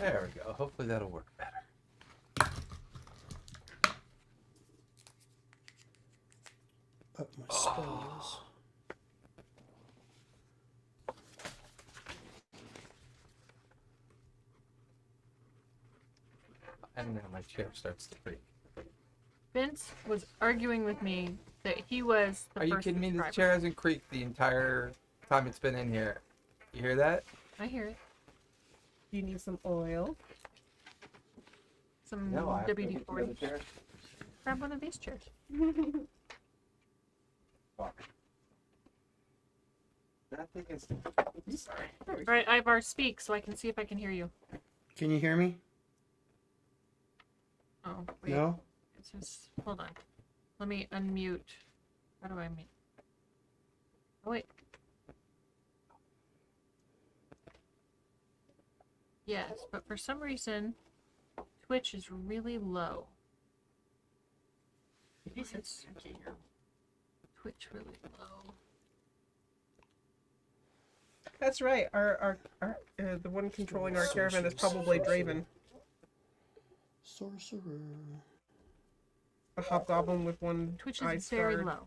There we go. Hopefully that'll work better. Up my spells. And now my chair starts to creak. Vince was arguing with me that he was the Are you first kidding me? This subscriber. chair hasn't creaked the entire time it's been in here. You hear that? I hear it. You need some oil. Some No, I have to look at the other WD-40. chair. Grab one of these chairs. Fuck. That thing is... Sorry. All right, Ivar, speak so I can see if I can hear you. Can you hear me? Oh, wait. No? It's just... Hold on. Let me unmute. How do I mute? Oh, wait. Yes, but for some reason, Twitch is really low. It's Twitch really low. That's right. Our the one controlling our caravan is probably Draven, Sorcerer. a hobgoblin with one Twitch eye is very scarred. low.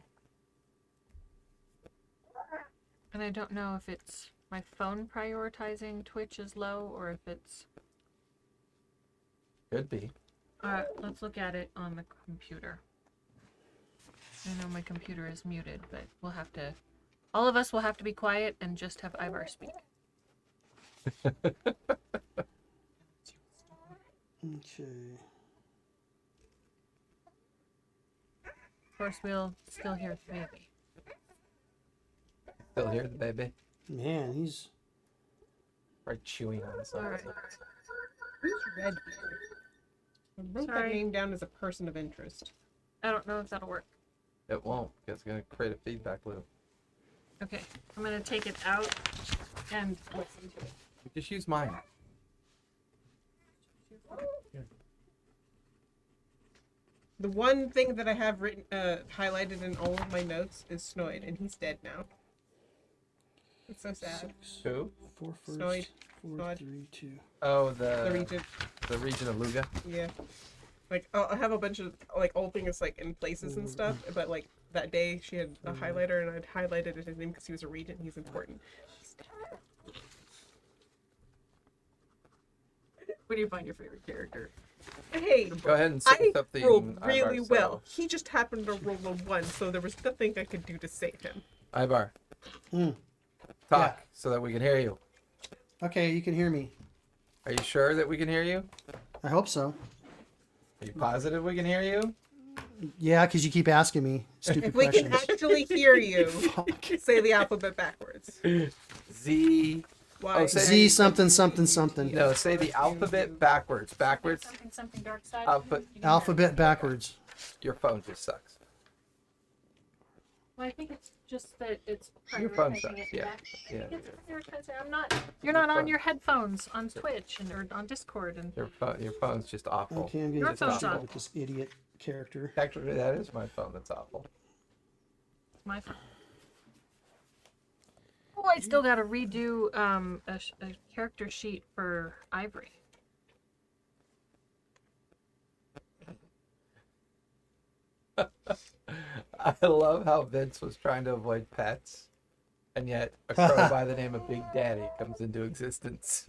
And I don't know if it's my phone prioritizing Twitch is low or if it's... Could be. let's look at it on the computer. I know my computer is muted, but we'll have to... All of us will have to be quiet and just have Ivar speak. Okay. Of course, we'll still hear the baby. Still hear the baby? Man, he's... Right chewing on something. Alright. Who's Redbeard? I wrote that Sorry. name down as a person of interest. I don't know if that'll work. It won't, because it's going to create a feedback loop. Okay, I'm gonna take it out and listen to it. Just use mine. The one thing that I have written, highlighted in all of my notes is Snoid, and he's dead now. It's so sad. Who? 4 first, Snoid. 4, Snoid. 3, 2. Oh, The regent. the region of Luga. Yeah. Like, I have a bunch of, like, old things, like, in places and stuff, but, like, that day she had a highlighter, and I'd highlighted his name because he was a regent, and he's important. When do you find your favorite character? Hey! Go ahead and say I something. rolled Ivar, really so- well. He just happened to roll a 1, so there was nothing I could do to save him. Ivar, Mm. talk Yeah. so that we can hear you. Okay, you can hear me. Are you sure that we can hear you? I hope so. Are you positive we can hear you? Yeah, because you keep asking me stupid If we can questions. actually hear you, Fuck. say the alphabet backwards. Z. Why? Oh, say- Z something something something. No, say the alphabet backwards. Backwards. Something, something dark side. Alphabet. Alphabet backwards. Your phone just sucks. Well, I think it's just that it's Your phone prioritizing sucks, it yeah. back. Yeah. It's prioritizing. I'm not. You're not on phone. your headphones on Twitch or on Discord, and Your phone's just awful. Okay, I'm Your getting phone's frustrated on. with this idiot character. Actually, that is my phone that's awful. it's my phone. Oh, I still got to redo a character sheet for Ivory. I love how Vince was trying to avoid pets, and yet a crow by the name of Big Daddy comes into existence.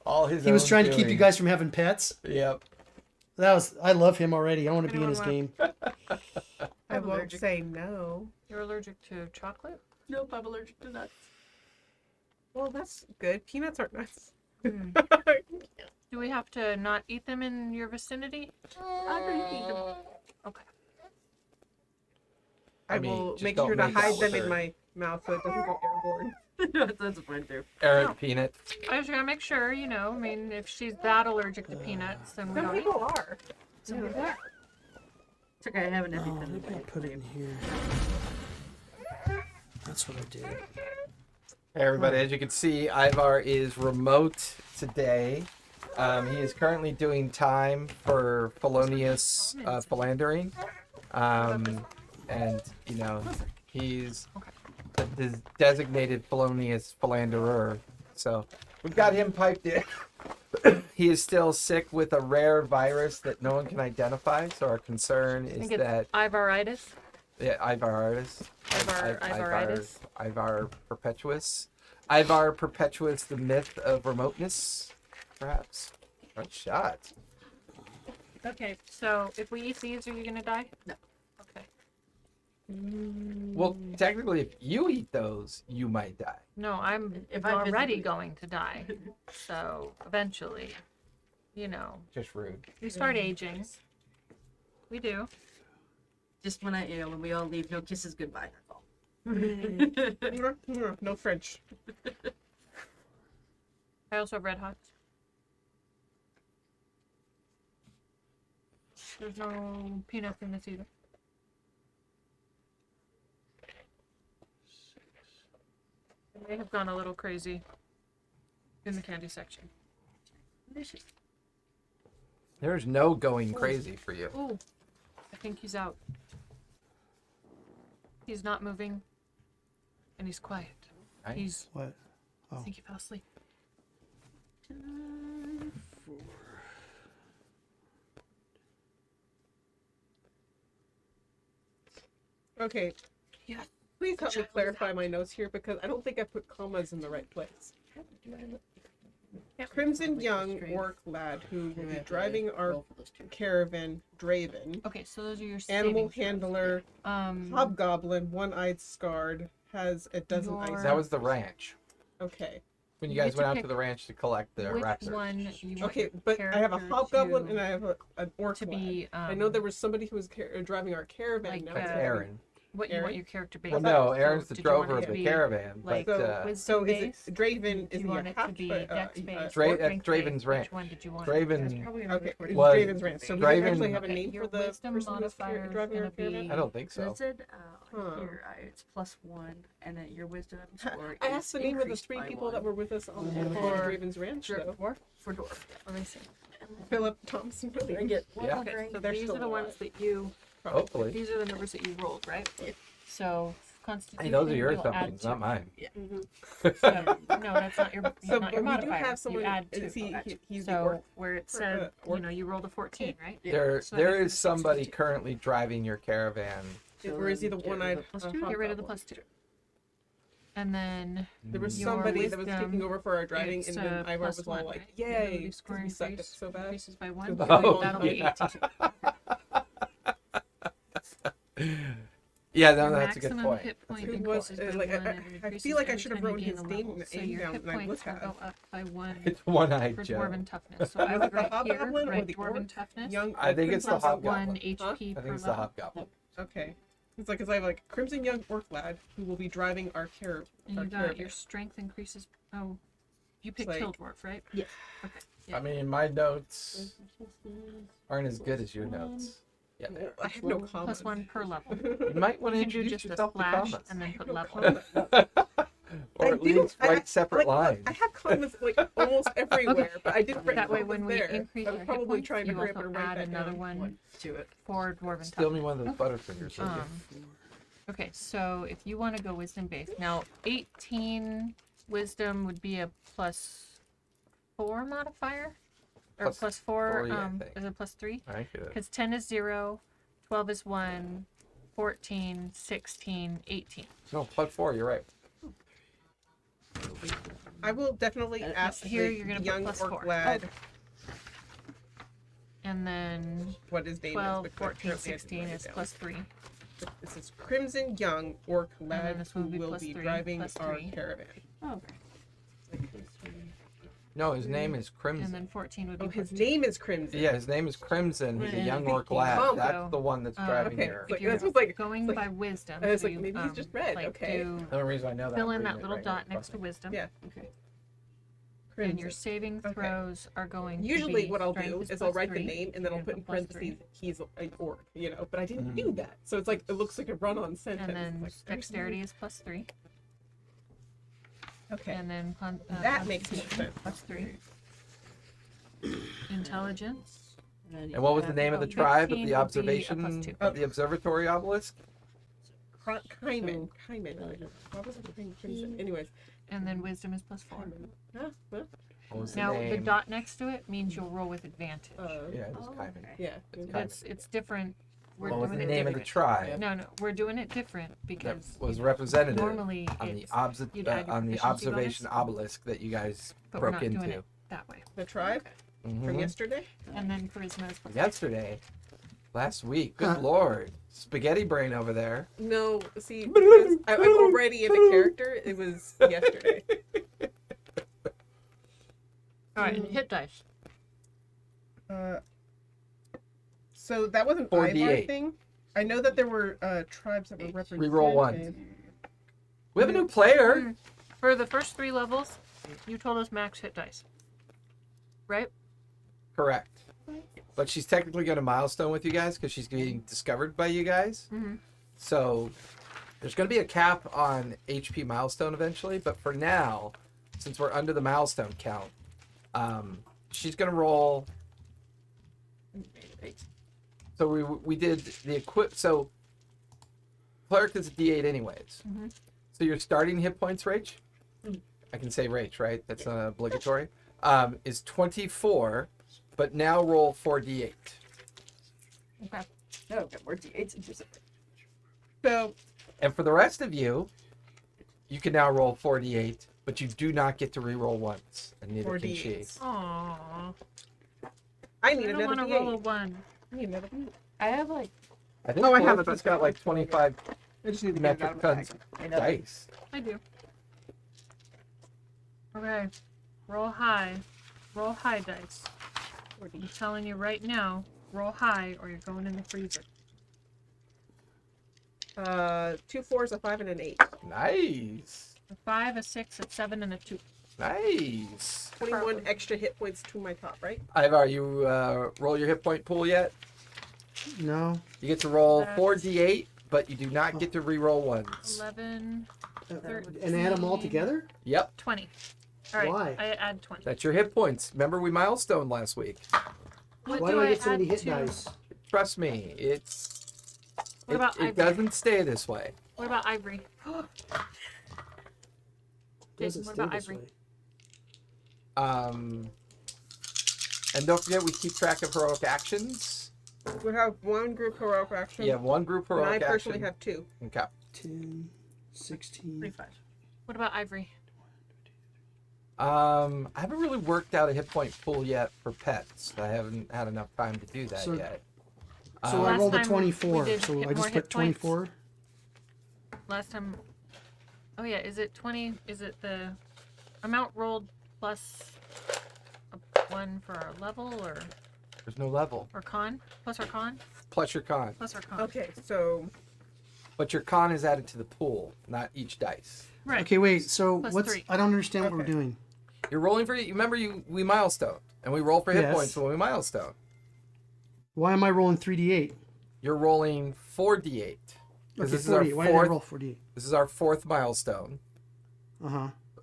All his. He was own trying to keep you doing. guys from having pets. Yep. I love him already. I want to be in his Anyone game. I I'm won't allergic. say no. You're allergic to chocolate? Nope, I'm allergic to nuts. Well, that's good. Peanuts aren't nuts. Hmm. Do we have to not eat them in your vicinity? I'm going to eat them. Okay. I mean, will just make don't sure to make out hide them with in her. my mouth so it doesn't go airborne. That's fine too. Eric No. Peanut. I was gonna make sure, you know. I mean, if she's that allergic to peanuts, then we Some don't eat people are. them. It's okay, I haven't had Oh, anything. maybe I'll put it in here. That's what I did. Hey everybody, as you can see, Ivar is remote today. He is currently doing time for felonious philandering. And, you know, he's the designated felonious philanderer. So We've got him piped in. He is still sick with a rare virus that no one can identify. So our concern I is think it's that Ivaritis. Ivaritis. Ivaritis. Ivar perpetuus. Ivar perpetuus, the myth of remoteness, perhaps. Good shot. Okay, so if we eat these, are you gonna die? No. Okay. Well, technically, if you eat those, you might die. No, I'm If I already physically- going to die. So eventually, you know, Just rude. we start aging. We do. Just when when we all leave, no kisses goodbye. That's all. No French. I also have red hots. There's no peanuts in this either. I may have gone a little crazy in the candy section. Delicious. There's no going crazy for you. Ooh, I think he's out. He's not moving, and he's quiet. Right? He's. What? I Oh. think he fell asleep. Okay. Yeah. Please help me clarify my notes here because I don't think I put commas in the right place. Crimson young orc lad who will be driving our caravan, Draven. Okay, so those are your Animal saving throws. handler, hobgoblin, one-eyed scarred, has a dozen Your- ice. That was the ranch. Okay. When you You guys get to went out pick to the ranch to collect the Which raptors. one you want Okay, your but I have a character hobgoblin to, and I have an orc to lad. be. I know there was somebody who was driving our caravan. Like, now That's it's Aaron. what you want Aaron? your character based Well, on. no, So Aaron's the did you want drover it of to the be, caravan. like, But So wisdom is based? it Draven? Do Is you he a want it to half? be dex based? Dra- or that's strength Draven's based? ranch. Which one did you want? Draven, Probably Okay, it's Was- Draven's ranch. So we Draven- actually have a Okay, name your for the wisdom person who's modifier is driving our gonna be- caravan. I don't think so. Listed Huh. here, it's +1, and then your wisdom score I is asked the name of the increased 3 by people 1. that were with us on For- Draven's ranch, though. Dwarf? For dwarf. Let me see. Philip Thompson I Williams. get Yeah. one Okay, rank. so they're these still are the ones alive. that you. Hopefully. These are the numbers that you rolled, right? Yep. So Constitution. Hey, those are your you'll add assumptions, not 2. mine. So, no, that's not your. So not your but we do modifier. have someone. You add 2. Is he's the So orc? where it for, said, orc. you know, you rolled a 14, right? Yeah. There, So there that makes is it somebody 62. currently driving your caravan. Or is he the Get rid of one-eyed? the +2. Get rid of the hobgoblin? +2. And then There was Your somebody that was wisdom, taking over for our driving, it's, and then Ivar was all +1, like, right? The ability "Yay!" score 'cause we sucked it increase- so bad. increases by 1. Oh, That'll be yeah. 18. Yeah, no, Your that's a good maximum point. hit point It increases was, by like, 1 I and it feel increases like I every should have time you wrote gain his a name level. So name your down, hit and I would points will have. go up by 1 It's one-eyed for Joe. dwarven toughness. So I Was would it the write here, hobgoblin or write the dwarven orc? toughness. Young. I think it's the Plus hobgoblin. 1 HP I per think it's the level. hobgoblin. Okay. It's like, cause I have like Crimson Young Orc Lad who will be driving our And you got caravan. your strength increases. Oh, you picked like- Kill Dwarf, right? Yes. Okay. I mean, my notes aren't as good as your notes. Yeah, Well, I have no comments. Plus 1 per level. you might want to You can do introduce just a yourself to slash comments, and then put No level. comment. or I at do- least I- write separate like, lines. I have comments like almost everywhere, but I didn't write That way, comments when we there. increase I our was hit probably points, trying to you hurry up also and write add that another down. one to it. for dwarven Steal me toughness. one of those Butterfingers, will you? Okay, so if you want to go wisdom based, now 18 wisdom would be a +4 modifier, or Plus +4. 4, yeah, I think. Is it +3? I get it. Because 10 is 0, 12 is 1, 14, 16, 18. No, +4. You're right. I will definitely ask here the you're gonna put young plus orc 4. lad And then what his name 12, is. because 14, apparently I didn't 16 write it is down. +3. This is Crimson Young Orc then Lad this who one would be will plus be 3, driving plus our 3. caravan. Oh, okay. No, his name is And Crimson. then 14 would be Oh, plus his 2. name is Crimson. Yeah, his name is Crimson. He's a And young I orc think lad. Oh, That's so, the one that's driving okay. your. Like, If you're that's what's like, going like- by wisdom, I was so like, you, maybe he's just red, like, okay. do The only reason I know that. fill I'm in that reading it little right now dot in next to front of wisdom. Yeah. Okay. And your Crimson. saving Okay. throws are going Usually to be what I'll strength do is is I'll plus write the 3. name and then I'll You're put in gonna put plus parentheses he's an orc, you know, but I didn't do Mhm. that. So it's like it looks like a run-on 3. sentence. And then like, dexterity is plus 3. Okay. And then That makes more sense. plus 3. Intelligence. And what was the name of the 15 tribe of would the be a observation +2. of the observatory obelisk? Kaiman. Why was I saying Crimson? Anyways, and then wisdom is plus 4. Huh? What? What was Now the the name? dot next to it means you'll roll with advantage. Yeah, it's Oh, Kaiman. okay. Yeah. It's different. We're What was doing the it name of the different. tribe No, we're doing it different that because was representative normally on the it's you'd add your on the proficiency observation bonus, obelisk that you guys but we're broke not doing into it that way. The tribe Mhm. from yesterday. And then charisma is plus yesterday, last week. Good Huh. lord, spaghetti brain over there. No, see, because I'm already in the character. It was yesterday. All right, and hit dice. So that was an 4d8. Ivar thing. I know that there were tribes that were represented. Reroll one. We have a new player. For the first 3 levels, you told us max hit dice. Right? Correct. But she's technically got a milestone with you guys because she's being discovered by you guys. Mm-hmm. So there's going to be a cap on HP milestone eventually. But for now, since we're under the milestone count, she's going to roll. So we did the equip. So cleric is a D8 anyways. Mhm. So your starting hit points, Rach. I can say Rach, right? That's not obligatory. Is 24, but now roll 4d8. Okay. No, I've got more D8s and just So And for the rest of you, you can now roll 4d8, but you do not get to reroll once, and neither can she. 4d8s. Aww. I need I don't another want to roll a D8. 1. I need another D8. I have like I think Oh, I have Florence it, has but- got like 25 I just need to get it out metric of my bag. tons I know. dice. I do. Okay. Roll high. Roll high dice. I'm telling you right now, roll high or you're going in the freezer. 2 4s, a 5, and an 8. Nice. A 5, a 6, a 7, and a 2. Nice. 21 extra hit points to my top, right? Ivar, you roll your hit point pool yet? No. You get to roll That's- 4d8, but you do not get to reroll once. 11, And add them all together? Yep, 20. All right. Why? I add 20. that's your hit points. Remember we milestone last week. What Why do do I I get so add many hit to? dice? Trust me, What about it Ivory? doesn't stay this way. What about Ivory? Doesn't what stay about this Ivory? way. And don't forget we keep track of heroic actions. We have one group heroic action. You have one group and heroic I personally action. have 2. Okay. 10, 16. 35. What about Ivory? I haven't really worked out a hit point pool yet for pets. I haven't had enough time to do that So- yet. So I Last rolled a time 24. we did So hit I more just hit put 24. Last time. Oh yeah, is it 20? Is it the amount rolled plus a 1 for our level There's no level. or con? Plus our con? Plus your con. Plus our con. Okay, so But your con is added to the pool, not each dice. Right. Okay, wait. So Plus what's? 3. I don't understand what we're Okay. doing. You're rolling for. You remember we milestone, and we roll for hit Yes. points when we milestone. Why am I rolling 3d8? You're rolling 4d8 because Okay, this is our 40. Why did I roll fourth. 48? This is our fourth milestone, Uh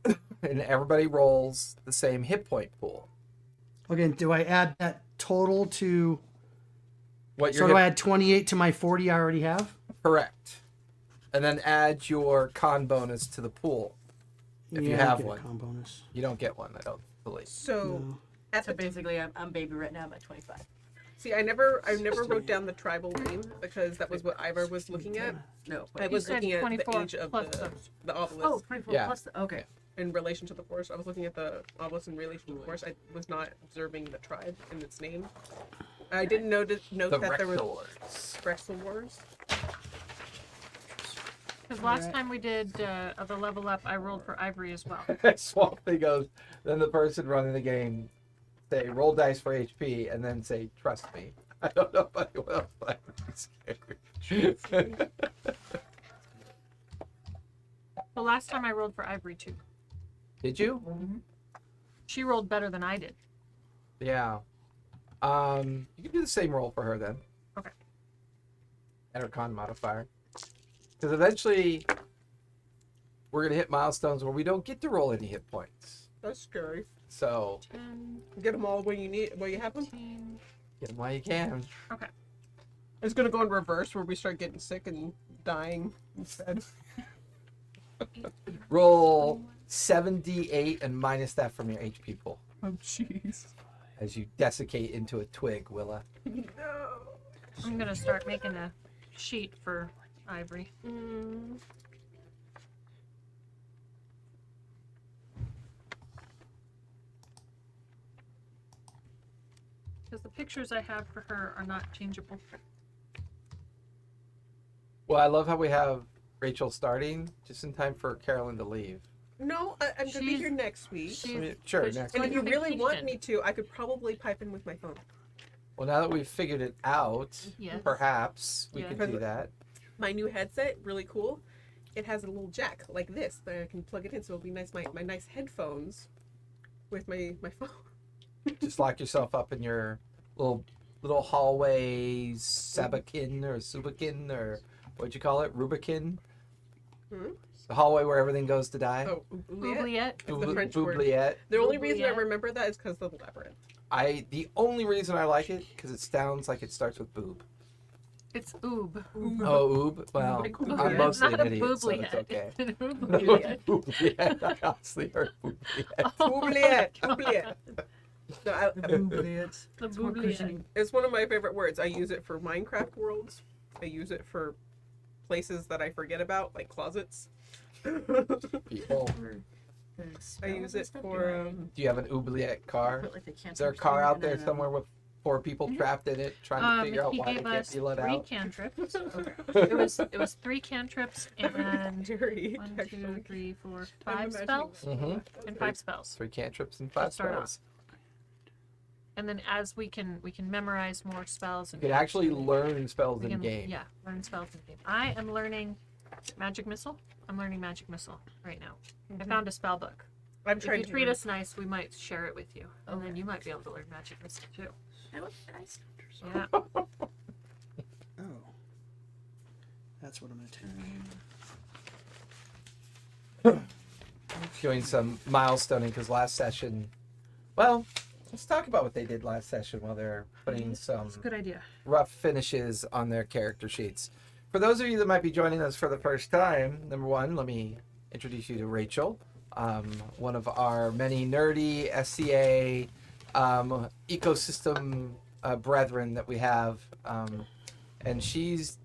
huh. and everybody rolls the same hit point pool. Okay, do I add that total to? What So your do I hit, add 28 to my 40 I already have? correct, and then add your con bonus to the pool. If you Yeah, I have get a one. con bonus. You don't get one, I don't believe. so No. at So the basically, I'm baby right now. I'm at 25. see, I never wrote down the tribal name because that was what Ivar was looking at. No. I Wait. was said looking at 24 the age of plus the obelisk Oh, 24 Yeah. plus. Okay. in relation to the forest. I was looking at the obelisk in relation to the forest. I was not observing the tribe and its name. I didn't note The that there was Rectors. Wrestle Wars. Because last time we did the level up, I rolled for Ivory as well. Swamp Thing goes, then the person running the game say roll dice for HP and then say trust me. I don't know if anyone else I would be scared. The last time I rolled for Ivory too. Did you? She rolled better than I did. Yeah. You can do the same roll for her then. Okay. And her con modifier. Because eventually we're gonna hit milestones where we don't get to roll any hit points. That's scary. So 10, Get them all where you have them. 15. get them while you can. It's gonna go in reverse where we start getting sick and dying instead. Roll 7d8 and minus that from your HP pool Oh, jeez. as you desiccate into a twig, Willa. No. I'm gonna start making a sheet for Ivory. Because the pictures I have for her are not changeable. Well, I love how we have Rachel starting just in time for Carolyn to leave. No, I'm going to be She's- here next week. She's, Sure, but she's next And going if you on really want vacation. me to, I could probably pipe in with my phone. Well, now that we've figured it out, Yes. perhaps we Yeah. could do that. My new headset, really cool. It has a little jack like this that I can plug it in, so it'll be nice. My nice headphones with my phone. Just lock yourself up in your little hallway sabakin or subakin or what'd you call it? Rubikin? Hmm? The hallway where everything goes to die? Oh, oubliette. Oubliette. That's the French word. Oubliette. The only reason I Oubliette. remember that is because of the labyrinth. The only reason I like it because it sounds like it starts with boob. It's oob. Oh, oob. Well, Like I'm oubliette. mostly Not an a idiot, so it's boobliette. okay. It's an No, oubliette. oubliette. I honestly heard oubliette. Oubliette. Oubliette. No, Oubliette. The It's more boobliette. Christian. it's one of my favorite words. I use it for Minecraft worlds. I use it for places that I forget about, like closets. People. I use it for Do you have an oubliette car? Is there a car out there somewhere with 4 people trapped in it trying to figure out He why they gave can't us be let 3 out? cantrips. it was 3 cantrips and Jerry. 1, 2, 3, 4, I'm 5 imagining spells. Mhm. And 5 spells. 3 cantrips and 5 start spells. And then as we can memorize more spells You and can actually learn spells we in can, game. Yeah, learn spells in game. I am learning Magic Missile. I'm learning Magic Missile right now. I found a spell book. I'm If trying you to treat learn- us nice, we might share it with you, and then you might be able to learn Magic Missile too. Yeah. Oh. That's what I'm going to take. Doing some milestoning because last session. Well, let's talk about what they did last session while they're putting some It's a good idea. rough finishes on their character sheets. For those of you that might be joining us for the first time, number one, let me introduce you to Rachel, one of our many nerdy SCA ecosystem brethren that we have. And she's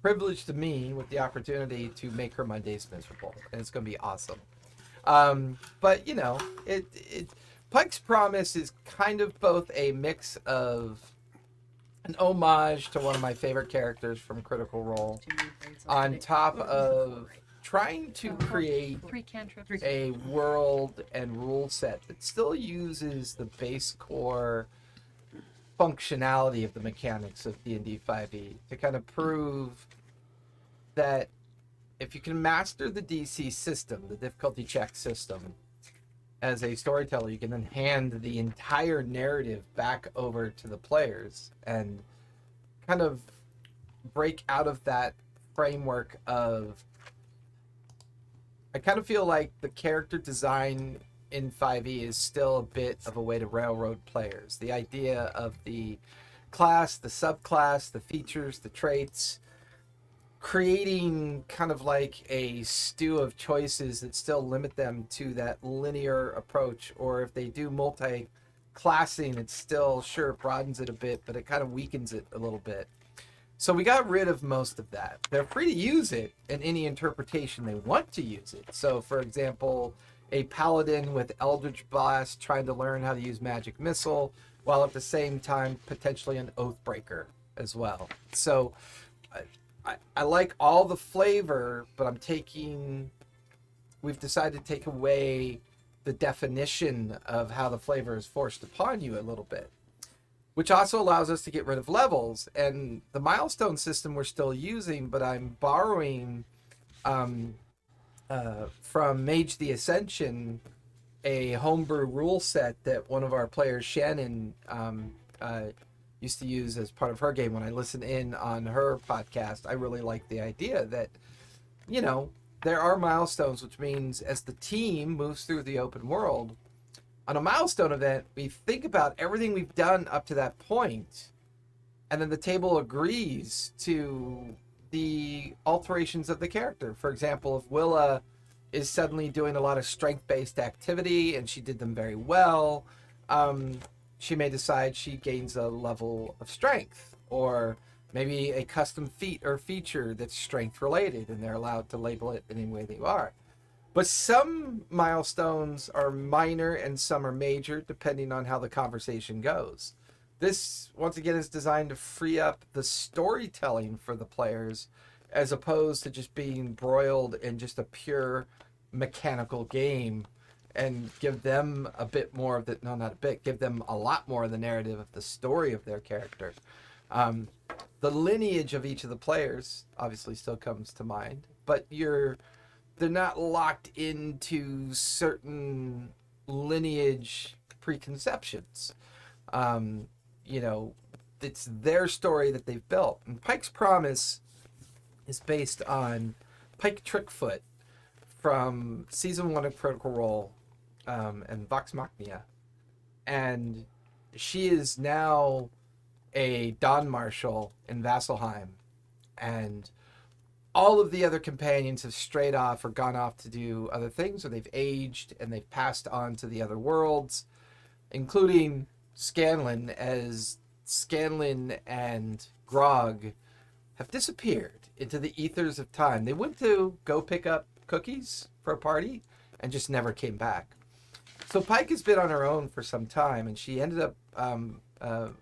privileged to me with the opportunity to make her Mondays miserable. And it's going to be awesome. But, you know, Pike's Promise is kind of both a mix of an homage to one of my favorite characters from Critical Role, on top of trying to create 3 cantrips. a world and rule set that still uses the base core functionality of the mechanics of D&D 5e to kind of prove that if you can master the DC system, the difficulty check system, as a storyteller, you can then hand the entire narrative back over to the players and kind of break out of that framework of. I kind of feel like the character design in 5e is still a bit of a way to railroad players. The idea of the class, the subclass, the features, the traits, creating kind of like a stew of choices that still limit them to that linear approach, or if they do multi-classing, it still sure broadens it a bit, but it kind of weakens it a little bit. So we got rid of most of that. They're free to use it in any interpretation they want to use it. So for example, a paladin with Eldritch Blast trying to learn how to use Magic Missile, while at the same time potentially an Oathbreaker as well. So I like all the flavor, but we've decided to take away the definition of how the flavor is forced upon you a little bit, which also allows us to get rid of levels. And the milestone system we're still using, but I'm borrowing from Mage the Ascension, a homebrew rule set that one of our players, Shannon, used to use as part of her game. When I listen in on her podcast, I really like the idea that, you know, there are milestones, which means as the team moves through the open world, on a milestone event, we think about everything we've done up to that point, and then the table agrees to the alterations of the character. For example, if Willa is suddenly doing a lot of strength-based activity, and she did them very well, she may decide she gains a level of strength, or maybe a custom feat or feature that's strength-related, and they're allowed to label it any way they are. But some milestones are minor and some are major, depending on how the conversation goes. This, once again, is designed to free up the storytelling for the players, as opposed to just being broiled in just a pure mechanical game, and give them a bit more of the, no, not a bit, give them a lot more of the narrative of the story of their character. The lineage of each of the players obviously still comes to mind, but they're not locked into certain lineage preconceptions. It's their story that they've built. And Pike's Promise is based on Pike Trickfoot from Season 1 of Critical Role and Vox Machina. And she is now a Dawn Marshal in Vasselheim. And all of the other companions have strayed off or gone off to do other things, or they've aged and they've passed on to the other worlds, including Scanlan, as Scanlan and Grog have disappeared into the ethers of time. They went to go pick up cookies for a party and just never came back. So Pike has been on her own for some time, and she ended up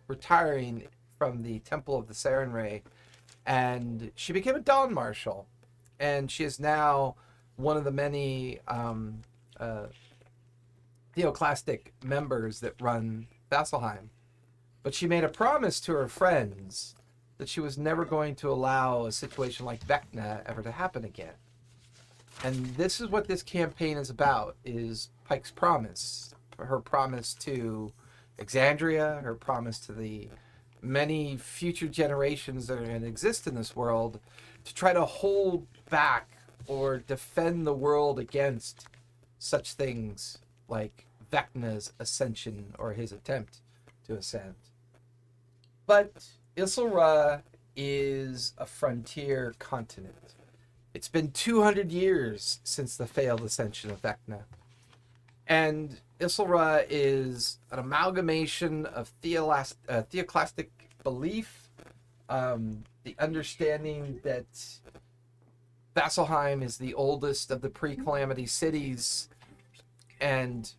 retiring from the Temple of the Sarenrae, and she became a Dawn Marshal, and she is now one of the many theoclastic members that run Vasselheim. But she made a promise to her friends that she was never going to allow a situation like Vecna ever to happen again. And this is what this campaign is about, is Pike's promise. Her promise to Exandria, her promise to the many future generations that are going to exist in this world, to try to hold back or defend the world against such things like Vecna's ascension or his attempt to ascend. But Issylra is a frontier continent. It's been 200 years since the failed ascension of Vecna. And Issylra is an amalgamation of theoclastic belief, the understanding that Vasselheim is the oldest of the pre-calamity cities, and,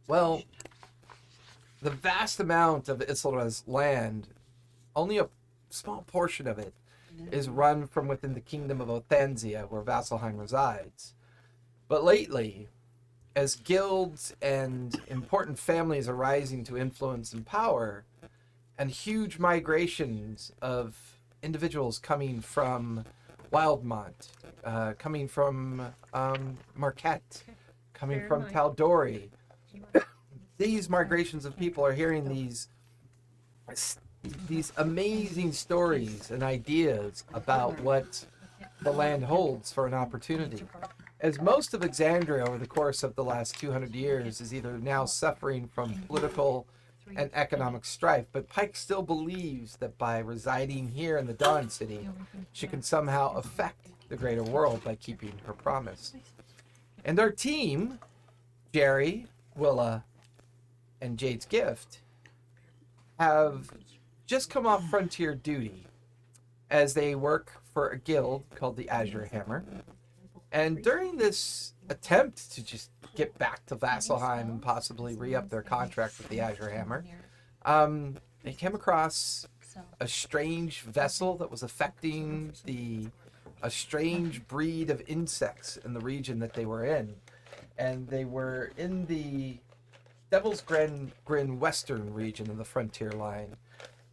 well, the vast amount of Issylra's land, only a small portion of it is run from within the kingdom of Othanzia, where Vasselheim resides. But lately, as guilds and important families are rising to influence and power, and huge migrations of individuals coming from Wildemont, coming from Marquette, coming from Tal'Dorei, these migrations of people are hearing these amazing stories and ideas about what the land holds for an opportunity. As most of Exandria over the course of the last 200 years is either now suffering from political and economic strife, but Pike still believes that by residing here in the Dawn City, she can somehow affect the greater world by keeping her promise. And our team, Jerry, Willa, and Jade's Gift, have just come off frontier duty as they work for a guild called the Azure Hammer. And during this attempt to just get back to Vasselheim and possibly re-up their contract with the Azure Hammer, they came across a strange vessel that was affecting a strange breed of insects in the region that they were in. And they were in the Devils Grin Western region of the frontier line,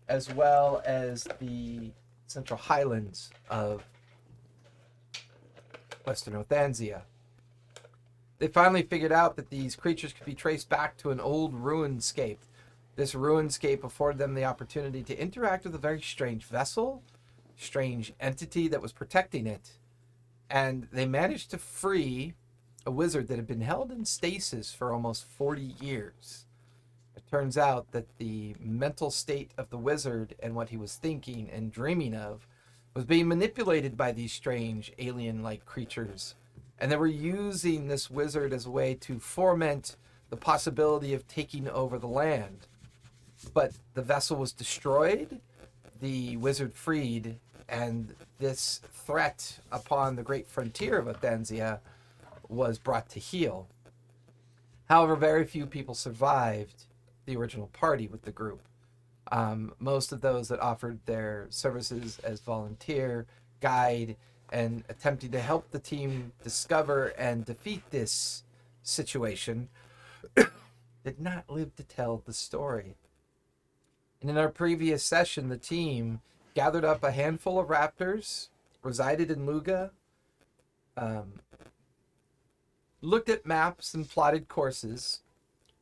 as well as the central highlands of Western Othanzia. They finally figured out that these creatures could be traced back to an old ruinscape. This ruinscape afforded them the opportunity to interact with a very strange vessel, strange entity that was protecting it, and they managed to free a wizard that had been held in stasis for almost 40 years. It turns out that the mental state of the wizard and what he was thinking and dreaming of was being manipulated by these strange alien-like creatures and they were using this wizard as a way to foment the possibility of taking over the land. But the vessel was destroyed, the wizard freed, and this threat upon the great frontier of Othanzia was brought to heel. However, very few people survived the original party with the group. Most of those that offered their services as volunteer, guide, and attempting to help the team discover and defeat this situation did not live to tell the story. And in our previous session, the team gathered up a handful of raptors, resided in Luga, looked at maps and plotted courses,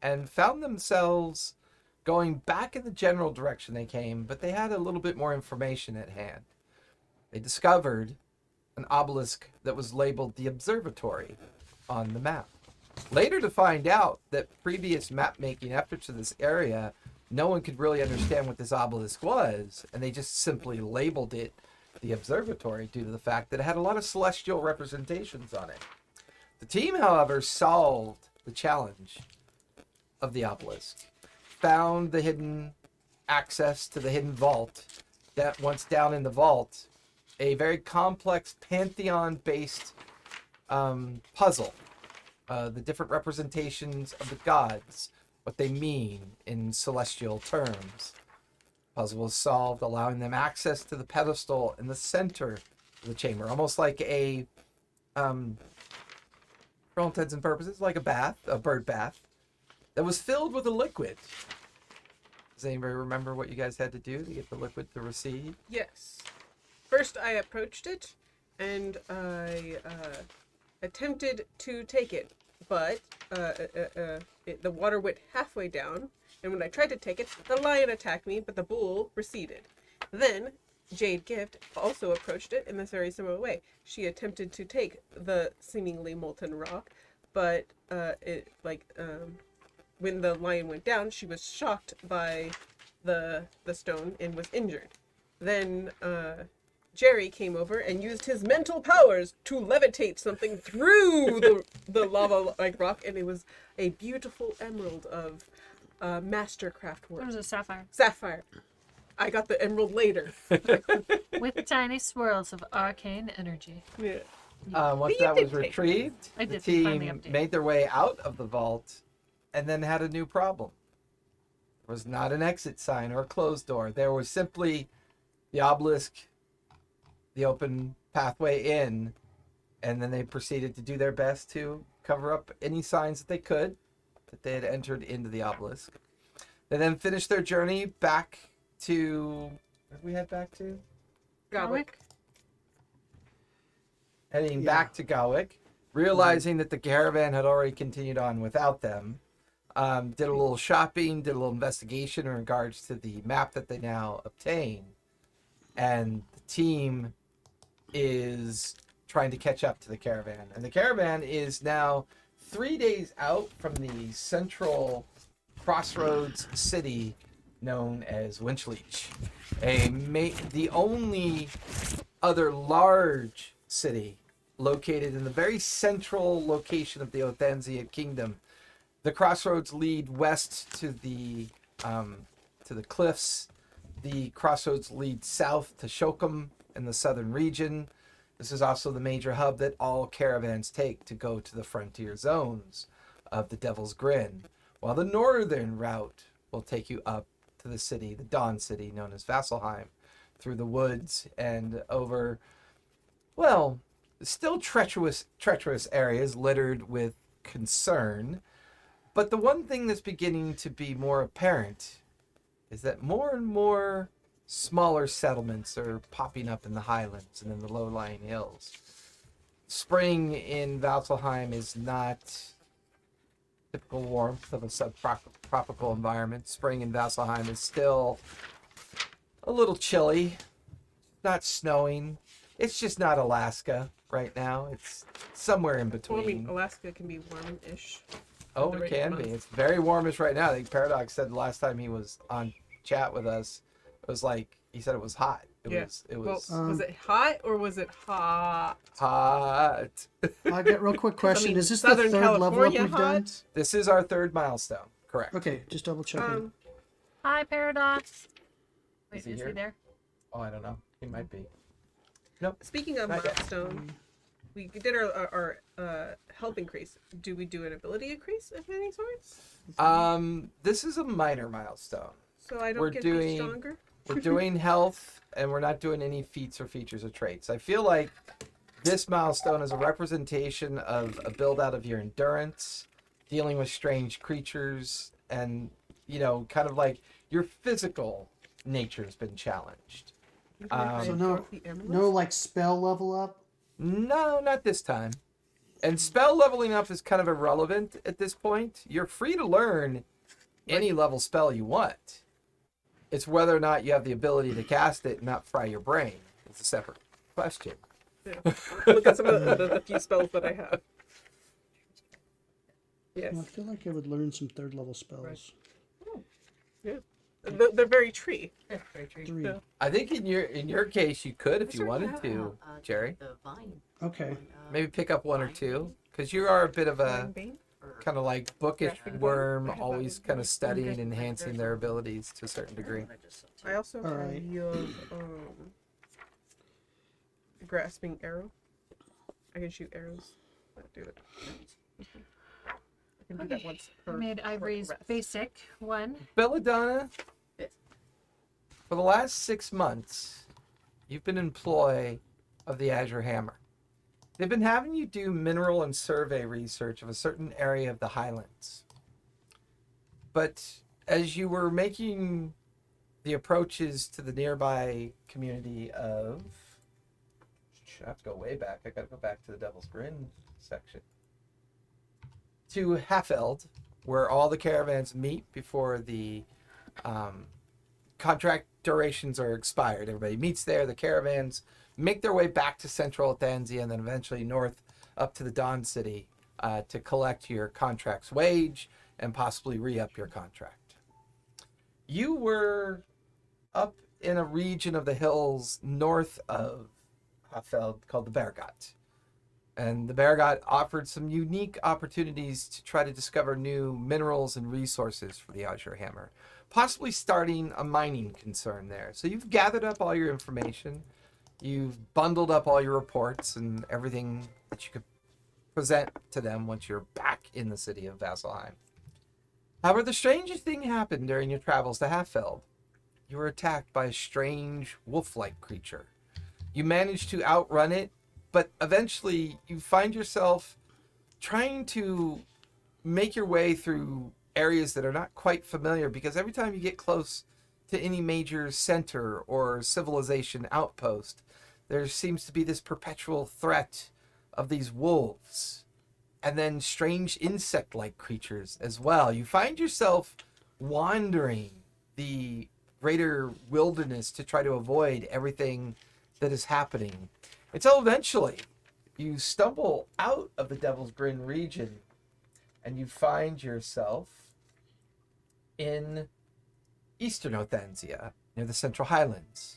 and found themselves going back in the general direction they came, but they had a little bit more information at hand. They discovered an obelisk that was labeled the Observatory on the map. Later to find out that previous map-making efforts of this area, no one could really understand what this obelisk was, and they just simply labeled it the Observatory due to the fact that it had a lot of celestial representations on it. The team, however, solved the challenge of the obelisk, found the hidden access to the hidden vault. That once down in the vault, a very complex pantheon-based puzzle. The different representations of the gods, what they mean in celestial terms. Puzzle was solved, allowing them access to the pedestal in the center of the chamber, almost like a, for all intents and purposes, like a bath, a bird bath, that was filled with a liquid. Does anybody remember what you guys had to do to get the liquid to recede? Yes. First, I approached it, and I attempted to take it, but the water went halfway down, and when I tried to take it, the lion attacked me, but the bull receded. Then, Jade Gift also approached it in this very similar way. She attempted to take the seemingly molten rock, but when the lion went down, she was shocked by the stone and was injured. Then Jerry came over and used his mental powers to levitate something through the lava like rock, and it was a beautiful emerald of master craft work. It was a sapphire Sapphire. I got the emerald later. with tiny swirls of arcane energy. Yeah. Once You that did was take retrieved, I the did finally team update. made their way out of the vault and then had a new problem. There was not an exit sign or a closed door. There was simply the obelisk, the open pathway in, and then they proceeded to do their best to cover up any signs that they could that they had entered into the obelisk. They then finished their journey back to... Where did we head back to? Gawick. Heading back to Gawick, realizing that the caravan had already continued on without them. Did a little shopping, did a little investigation in regards to the map that they now obtain. And the team is trying to catch up to the caravan. And the caravan is now 3 days out from the central crossroads city known as Winchleach. The only other large city located in the very central location of the Othanzia kingdom. The crossroads lead west to the cliffs. The crossroads lead south to Shokum in the southern region. This is also the major hub that all caravans take to go to the frontier zones of the Devil's Grin, while the northern route will take you up to the city, the Dawn City, known as Vasselheim, through the woods and over, well, still treacherous areas littered with concern. But the one thing that's beginning to be more apparent is that more and more smaller settlements are popping up in the highlands and in the low-lying hills. Spring in Vasselheim is not typical warmth of a subtropical environment. Spring in Vasselheim is still a little chilly, not snowing. It's just not Alaska right now. It's somewhere in between. Well, I mean, Alaska can be warm-ish. Oh, the it right can month. be. It's very warmish right now. I think Paradox said the last time he was on chat with us, it was like, he said it was hot. Yeah. It was Well, was it hot or was it hot? hot. I get real quick question. mean, Is this the Southern third level up California we've done? hot? This is our third milestone. Correct. Okay, just double checking. Hi, Paradox. Wait, Is he is he here? there? Oh, I don't know. He might be. Speaking of Not yet. milestone, we did our health increase. Do we do an ability increase of any sort? This is a minor milestone. So I don't we're get doing- to be stronger? We're doing health, and we're not doing any feats or features or traits. I feel like this milestone is a representation of a build out of your endurance, dealing with strange creatures, and kind of like your physical nature's been challenged. So no like spell level up? No, not this time. And spell leveling up is kind of irrelevant at this point. You're free to learn any level spell you want. It's whether or not you have the ability to cast it and not fry your brain. It's a separate question. Yeah. Look at some of the few spells that I have. Yes. I feel like I would learn some third level spells. Yeah. They're very tree. Very true. 3. Yeah. I think in your case you could if you wanted to, Jerry. The vine. Okay. Maybe pick up one or two, because you are a bit of a Bane? kind of like bookish Grasping worm, Bane. always kind of studying and enhancing their abilities to a certain degree. I also All right. have grasping arrow. I can shoot arrows. Do it. I can do that once. I made Ivory's rest. basic one. Belladonna, Yes. for the last 6 months, you've been in employ of the Azure Hammer. They've been having you do mineral and survey research of a certain area of the Highlands. But as you were making the approaches to the nearby community of... I have to go way back. I got to go back to the Devils Grin section. To Hafeld, where all the caravans meet before the contract durations are expired. Everybody meets there. The caravans make their way back to central Othanzia and then eventually north up to the Dawn City to collect your contract's wage and possibly re-up your contract. You were up in a region of the hills north of Hafeld called the Bergot. And the Bergot offered some unique opportunities to try to discover new minerals and resources for the Azure Hammer, possibly starting a mining concern there. So you've gathered up all your information, you've bundled up all your reports and everything that you could present to them once you're back in the city of Vasselheim. However, the strangest thing happened during your travels to Hafeld. You were attacked by a strange wolf-like creature. You managed to outrun it, but eventually you find yourself trying to make your way through areas that are not quite familiar, because every time you get close to any major center or civilization outpost, there seems to be this perpetual threat of these wolves and then strange insect-like creatures as well. You find yourself wandering the greater wilderness to try to avoid everything that is happening, until eventually you stumble out of the Devil's Grin region and you find yourself in eastern Othanzia, near the Central Highlands.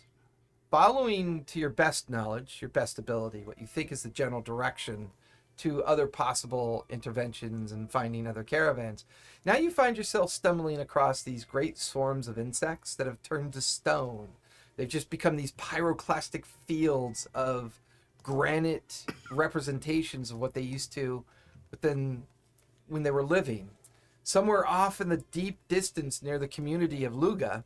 Following to your best knowledge, your best ability, what you think is the general direction to other possible interventions and finding other caravans, now you find yourself stumbling across these great swarms of insects that have turned to stone. They've just become these pyroclastic fields of granite representations of what they used to within when they were living. Somewhere off in the deep distance near the community of Luga,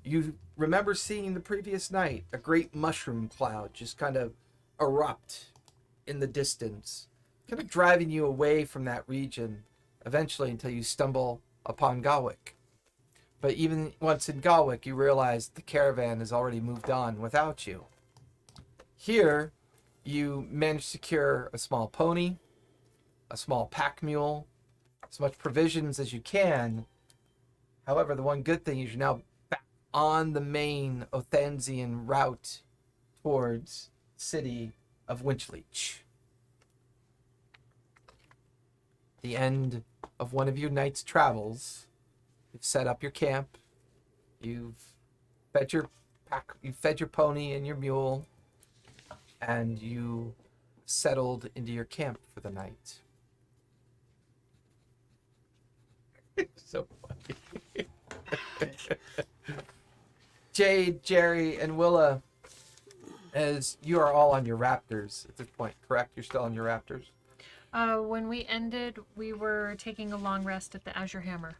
you remember seeing the previous night a great mushroom cloud just kind of erupt in the distance, kind of driving you away from that region eventually until you stumble upon Galwick. But even once in Galwick, you realize the caravan has already moved on without you. Here, you manage to secure a small pony, a small pack mule, as much provisions as you can. However, the one good thing is you're now back on the main Othanzian route towards the city of Winchleach. The end of one of your night's travels. You've set up your camp. You've fed your you fed your pony and your mule, and you settled into your camp for the night. So funny. Jade, Jerry, and Willa, as you are all on your raptors at this point, correct? You're still on your raptors? When we ended, we were taking a long rest at the Azure Hammer.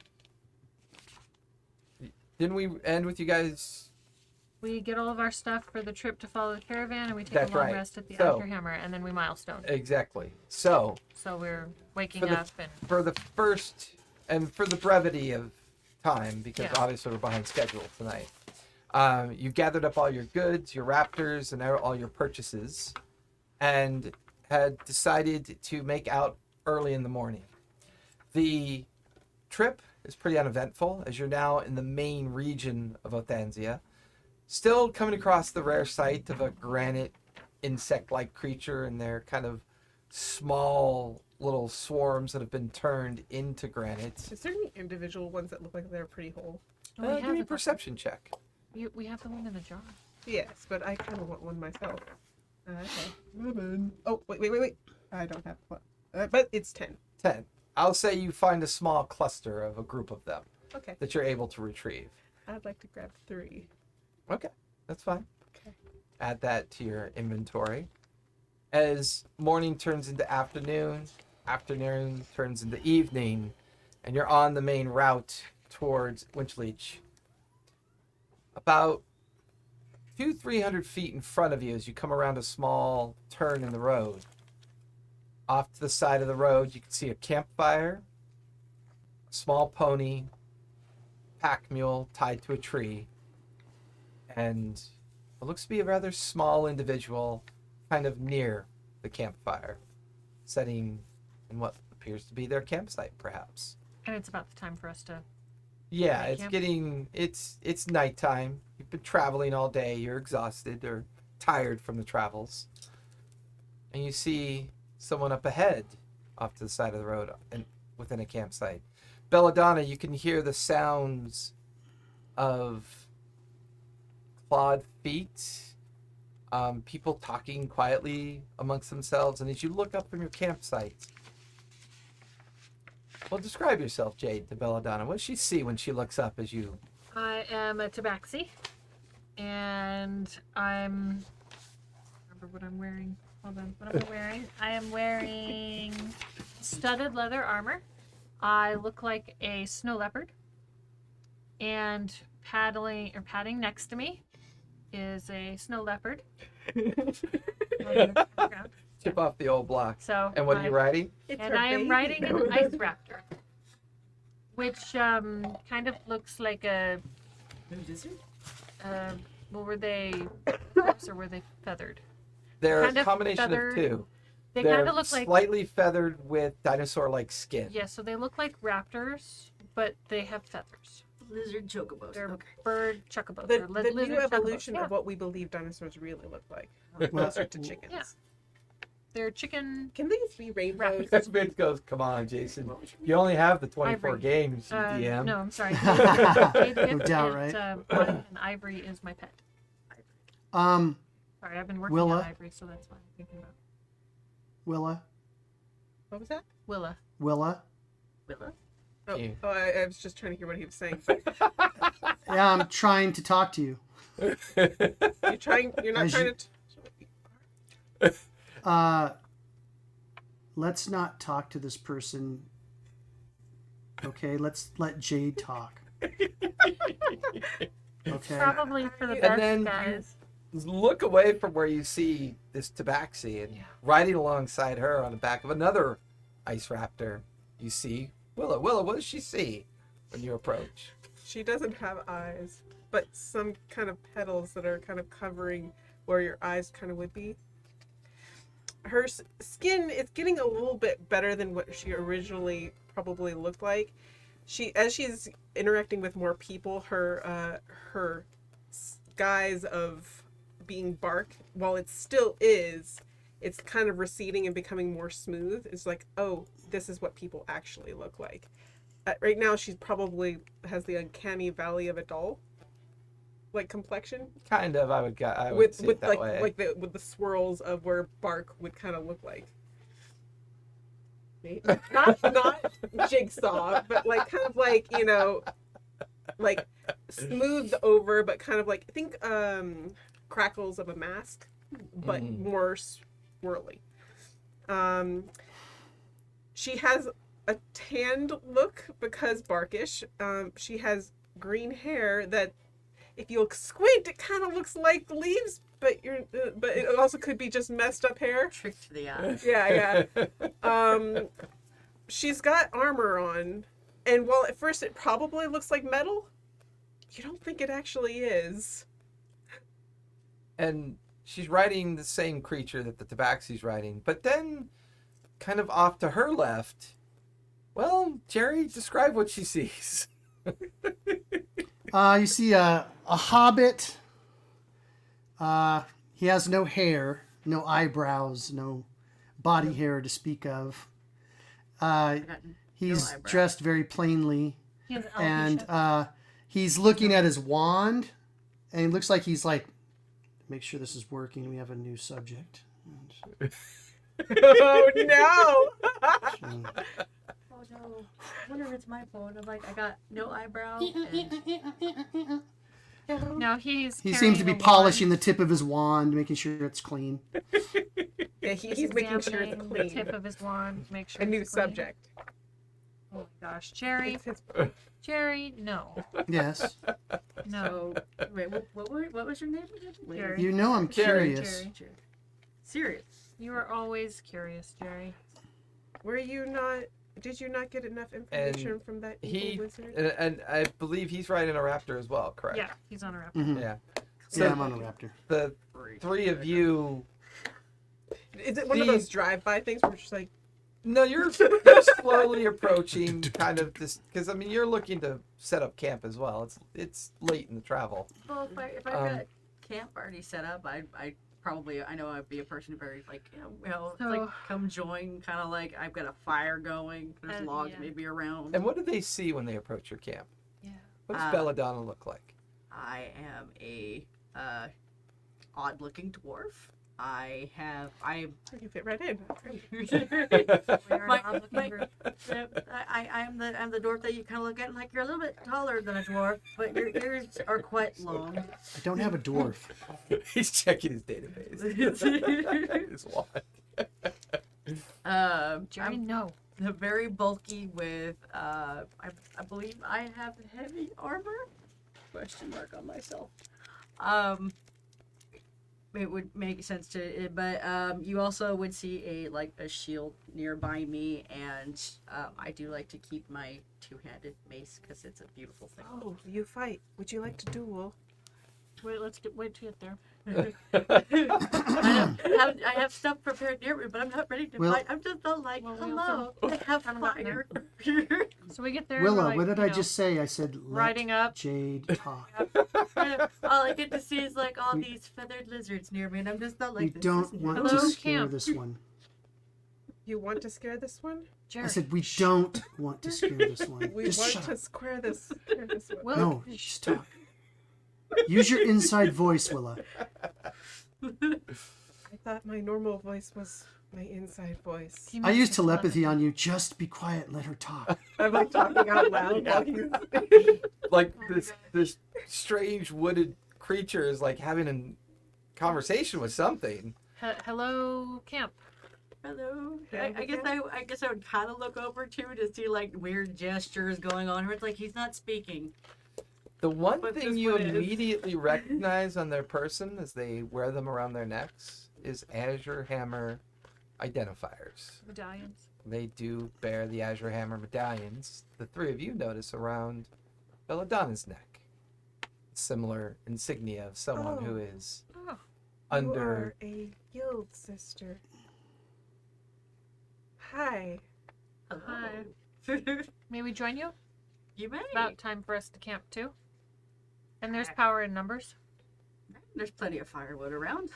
Didn't we end with you guys? We get all of our stuff for the trip to follow the caravan, and we take That's a long right. rest at the So- Azure Hammer, and then we milestone. Exactly. So, So we're waking For the- up and for the first, and for the brevity of time, because Yeah. obviously we're behind schedule tonight, you gathered up all your goods, your raptors, and all your purchases, and had decided to make out early in the morning. The trip is pretty uneventful, as you're now in the main region of Othanzia, still coming across the rare sight of a granite insect-like creature and their kind of small little swarms that have been turned into granite. Is there any individual ones that look like they're pretty whole? we Give have me a the- perception check. we have the one in the jar. Yes, but I kind of want one myself. Okay. Oh, wait. I don't have one. But it's 10. 10. I'll say you find a small cluster of a group of them Okay. that you're able to retrieve. I'd like to grab 3. Okay, that's fine. Okay. Add that to your inventory. As morning turns into afternoon, afternoon turns into evening, and you're on the main route towards Winchleach. About 200-300 feet in front of you, as you come around a small turn in the road, off to the side of the road, you can see a campfire, a small pony, pack mule tied to a tree, and what looks to be a rather small individual kind of near the campfire, setting in what appears to be their campsite, perhaps. And it's about the time for us to. Yeah, Make it's camp? getting it's nighttime. You've been traveling all day. You're exhausted or tired from the travels, and you see someone up ahead, off to the side of the road, and within a campsite. Belladonna, you can hear the sounds of clawed feet, people talking quietly amongst themselves, and as you look up from your campsite, well, describe yourself, Jade, to Belladonna. What does she see when she looks up as you? I am a tabaxi, and I'm. Remember what I'm wearing? Hold on. What am I wearing? I am wearing studded leather armor. I look like a snow leopard, and padding next to me is a snow leopard. Chip off the old block. So And what are you riding? and I am riding an ice raptor, which kind of looks like a. Lizard? Well, were they horse or were they feathered? They're Kind a of combination feathered. of two. They They're kind of look like slightly feathered with dinosaur-like skin. yeah. So they look like raptors, but they have feathers. Lizard chocobos. They're Okay. bird chocobos. The, or the lizard new chocobos, evolution yeah. of what we believe dinosaurs really look like. Well, Closer to chickens. Yeah. They're chicken. Can these be rainbows? That's Vince goes, come on, Jason. You only have the 24 Ivory. games, you DM. No, I'm sorry. No doubt, right? Black and ivory is my pet. Um, Sorry, I've been working Willa? on ivory, so that's what I'm thinking about. Willa, What was that? Willa. Willa. Willa? Oh, Yeah. I was just trying to hear what he was saying. Yeah, I'm trying to talk to you. You're trying. You're not As trying you- to. Let's not talk to this person. Okay, let's let Jade talk. Okay. Probably for the And best, then guys. Look away from where you see this tabaxi, and Yeah. riding alongside her on the back of another ice raptor, you see Willa. Willa, what does she see when you approach? She doesn't have eyes, but some kind of petals that are kind of covering where your eyes kind of would be. Her skin is getting a little bit better than what she originally probably looked like. As she's interacting with more people, her guise of being bark, while it still is, it's kind of receding and becoming more smooth. It's like, oh, this is what people actually look like. Right now, she probably has the uncanny valley of a doll. like complexion? Kind of, I would see it that like way. with the swirls of where bark would kind of look like. Not jigsaw, but like kind of like, you know, like smoothed over, but kind of like think crackles of a mask, but more swirly. She has a tanned look because barkish. She has green hair that, if you squint, it kind of looks like leaves, but but it also could be just messed up hair. Trick to the eye. Yeah. She's got armor on, and while at first it probably looks like metal, you don't think it actually is. And she's riding the same creature that the Tabaxi's riding, but then, kind of off to her left, well, Jerry, describe what she sees. You see a hobbit. He has no hair, no eyebrows, no body hair to speak of. He's eyebrows. dressed very plainly, He has and alopecia. he's looking at his wand, and it looks like he's like, make sure this is working. We have a new subject. Oh no! And- Oh no. I wonder if it's my phone. I'm like, I got no eyebrow. And... No, he's. He seems to be carrying a polishing wand. the tip of his wand, making sure it's clean. Yeah, he's making sure it's examining clean. The tip of his wand, make sure. A new it's clean. subject. Oh my gosh, Jerry, It's his- Jerry, no, Yes. no. So, wait, what was your name again? Jerry. You know I'm Jerry. curious. Jerry. Serious. You are always curious, Jerry. Were you not? Did you not get enough information from that evil wizard? And I believe he's riding a raptor as well, correct? Yeah, he's on a raptor. Mhm. Yeah. Yeah, I'm on a raptor. The three of you. Is it one of those drive-by things where it's just like, No, you're slowly approaching kind of this, because I mean you're looking to set up camp as well. It's late in the travel. Well, if I got camp already set up, I probably, I know I'd be a person very like, So- like come join, kind of like I've got a fire going. There's logs yeah. maybe around. And what do they see when they approach your camp? Yeah. What does Uh, Belladonna look like? I am a odd-looking dwarf. I you fit right in. We're My- an odd-looking my- group. I'm the dwarf that you kind of look at and like you're a little bit taller than a dwarf, but your ears are quite long. I don't have a dwarf. He's checking his database. His wand. Jerry, I'm no. very bulky with I believe I have heavy armor? Question mark on myself. It would make sense to, but you also would see a shield nearby me, and I do like to keep my two-handed mace because it's a beautiful thing. Oh, you fight. Would you like to duel? Wait to get there. I have stuff prepared near me, but I'm not ready to Well- fight. I'm just all like, Well, we hello, also I have haven't gotten fire. So we get there. Willa, like, what did you I know, just say? I said let riding up. Jade talk. All I get to see is like all these feathered lizards near me, and I'm just not like, We this don't isn't want hello. to Hello, scare camp. this one. You want to scare this one? Jerry. I said we don't want to scare this one. We Just want shut to up. scare this one. Will, No, just talk. Use your inside voice, Willa. I thought my normal voice was my inside voice. he I meant use to telepathy on you. Just be quiet and let her talk. I'm like talking out loud while he's. Like Oh my this strange wooded creature is like having a conversation with something. Hello, camp. Hello. Yeah, I guess I would kind of look over too to see like weird gestures going on. Where it's like he's not speaking. The one But thing this you one is. immediately recognize on their person as they wear them around their necks is Azure Hammer identifiers. Medallions. They do bear the Azure Hammer medallions. The three of you notice around Belladonna's neck. Similar insignia of someone who is Oh, You under. are a guild sister. Hi. Hi. may we join you? You may. About time for us to camp too. And there's power in numbers. There's plenty of firewood around.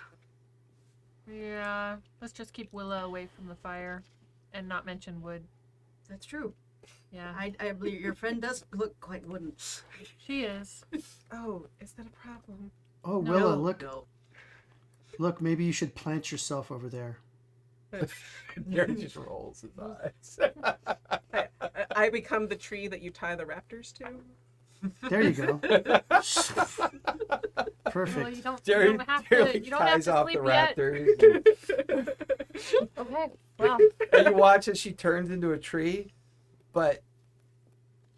Yeah, let's just keep Willa away from the fire, and not mention wood. That's true. Yeah, I believe your friend does look quite wooden. she is. Oh, is that a problem? Oh, No. Willa, look, No. look. Maybe you should plant yourself over there. Jerry just rolls his eyes. I become the tree that you tie the raptors to. There you go. Well, Perfect. you don't, Jerry, you don't have Jerry to. You don't have ties to off sleep the yet. raptors. Okay. Well, And you watch as she turns into a tree, but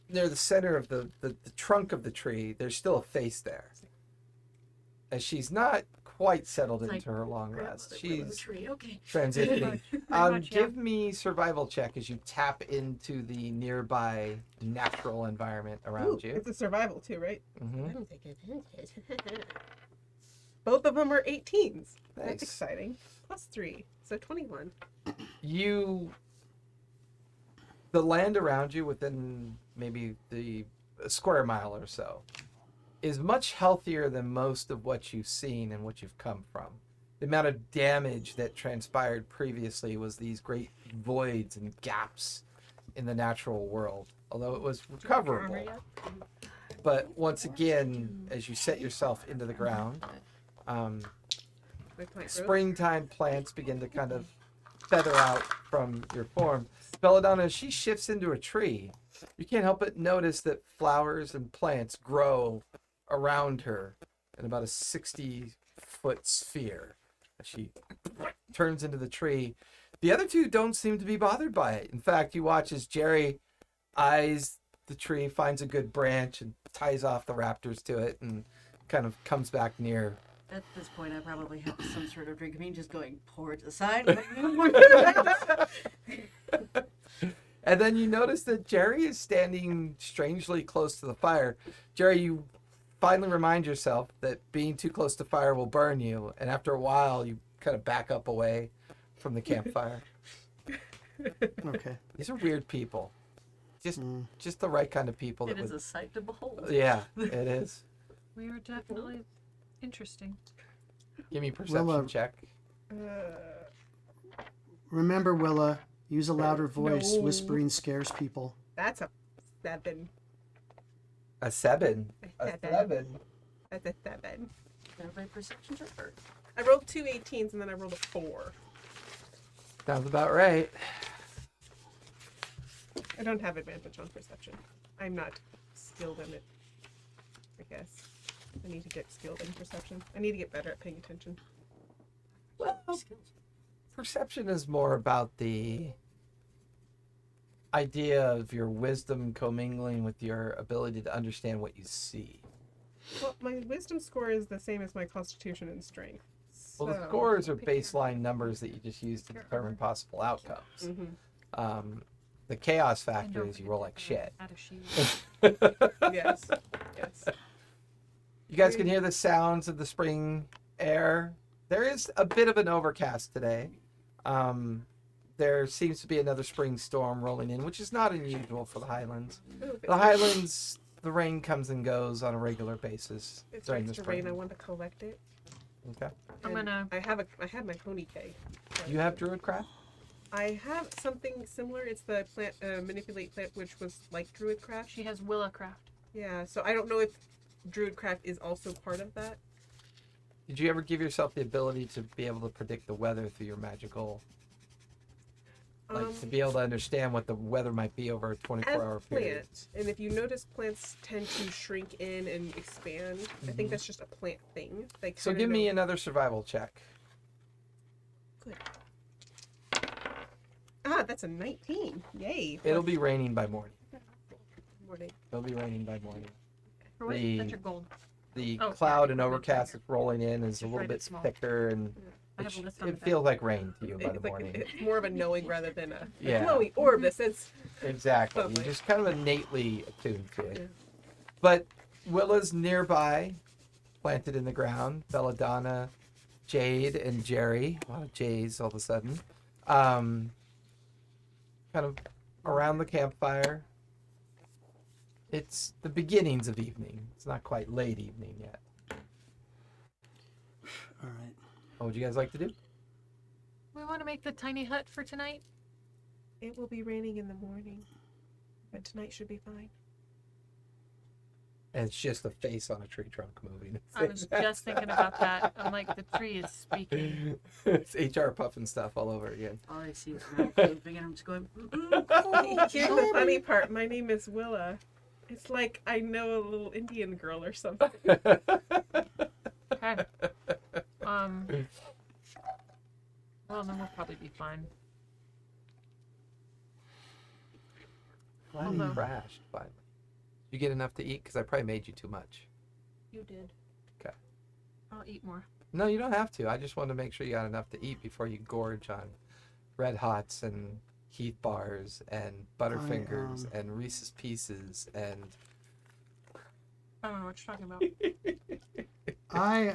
near the center of the trunk of the tree, there's still a face there. As she's not quite settled It's into like her long rest. She's tree. Okay. transitioning. much, yeah. Give me survival check as you tap into the nearby natural environment around you. It's a survival too, right? Hmm. Both of them are 18s. That's Nice. exciting. +3, so 21. The land around you within maybe a square mile or so is much healthier than most of what you've seen and what you've come from. The amount of damage that transpired previously was these great voids and gaps in the natural world, although it was recoverable. But once again, as you set yourself into the ground, My plant growth. springtime plants begin to kind of feather out from your form. Belladonna, as she shifts into a tree, you can't help but notice that flowers and plants grow around her in about a 60-foot sphere. As she turns into the tree, the other two don't seem to be bothered by it. In fact, you watch as Jerry eyes the tree, finds a good branch, and ties off the raptors to it, and kind of comes back near. At this point, I probably have some sort of drink of me just going, pour it to the side. And then you notice that Jerry is standing strangely close to the fire. Jerry, you finally remind yourself that being too close to fire will burn you, and after a while, you kind of back up away from the campfire. Okay. These are weird people. Just the right kind of people. It That is would, a sight to behold. yeah, it is. we are definitely interesting. Give me a perception Well, check. Remember, Willa, use a louder voice. No. Whispering scares people. That's a 7. A 7. A 7. That's a 7. Everybody perception check or- I rolled 2 18s and then I rolled a 4. Sounds about right. I don't have advantage on perception. I'm not skilled in it, I guess. I need to get skilled in perception. I need to get better at paying attention. Well, perception is more about the idea of your wisdom commingling with your ability to understand what you see. Well, my wisdom score is the same as my constitution and strength. Well, the so- scores are baseline numbers that you just use to determine possible outcomes. Mhm. The chaos And factor don't is you forget roll to like shit. add a shield. Yes. Yes. You guys can hear the sounds of the spring air. There is a bit of an overcast today. There seems to be another spring storm rolling in, which is not unusual for the Highlands. Ooh, The Highlands, the rain comes and goes on a regular basis if it during the starts to rain, I spring. want to collect it. Okay. I'm And gonna- I had my pony keg. You have Druidcraft? I have something similar. It's the plant manipulate plant, which was like Druidcraft. She has Willowcraft. Yeah, so I don't know if Druidcraft is also part of that. Did you ever give yourself the ability to be able to predict the weather through your magical, like to be able to understand what the weather might be over a As 24-hour a period? plant, and if you notice, plants tend to shrink in and expand. I think that's just a plant thing. They So kinda give me know- another survival check. Good. Ah, that's a 19. Yay. It'll be raining by morning. Morning. It'll be raining by morning. For what? The- That's your gold. The Oh, cloud and yeah. overcast that's rolling in is Just a little write it bit small. thicker, and I have a list on it the back. feels like rain to you by the It's like morning. it's more of a knowing rather than a Yeah. glowing orb that says Exactly. You're Lovely. just kind of innately attuned to it. Yeah. But Willa's nearby, planted in the ground. Belladonna, Jade, and Jerry. A lot of J's all of a sudden. Kind of around the campfire. It's the beginnings of evening. It's not quite late evening yet. All right. What would you guys like to do? We want to make the tiny hut for tonight. it will be raining in the morning. But tonight should be fine. And it's just a face on a tree trunk moving. I was just thinking about that. I'm like, the tree is speaking. It's HR puffing stuff all over again. All I see is mouth moving, and I'm just going. Here's the funny part. My name is Willa. It's like I know a little Indian girl or something. Okay. Well, then we'll probably be fine. Glad you crashed finally. Did you get enough to eat? Because I probably made you too much. You did. Okay. I'll eat more. No, you don't have to. I just wanted to make sure you got enough to eat before you gorge on Red Hots and Heath Bars and Butterfingers and Reese's Pieces and... I don't know what you're talking about. I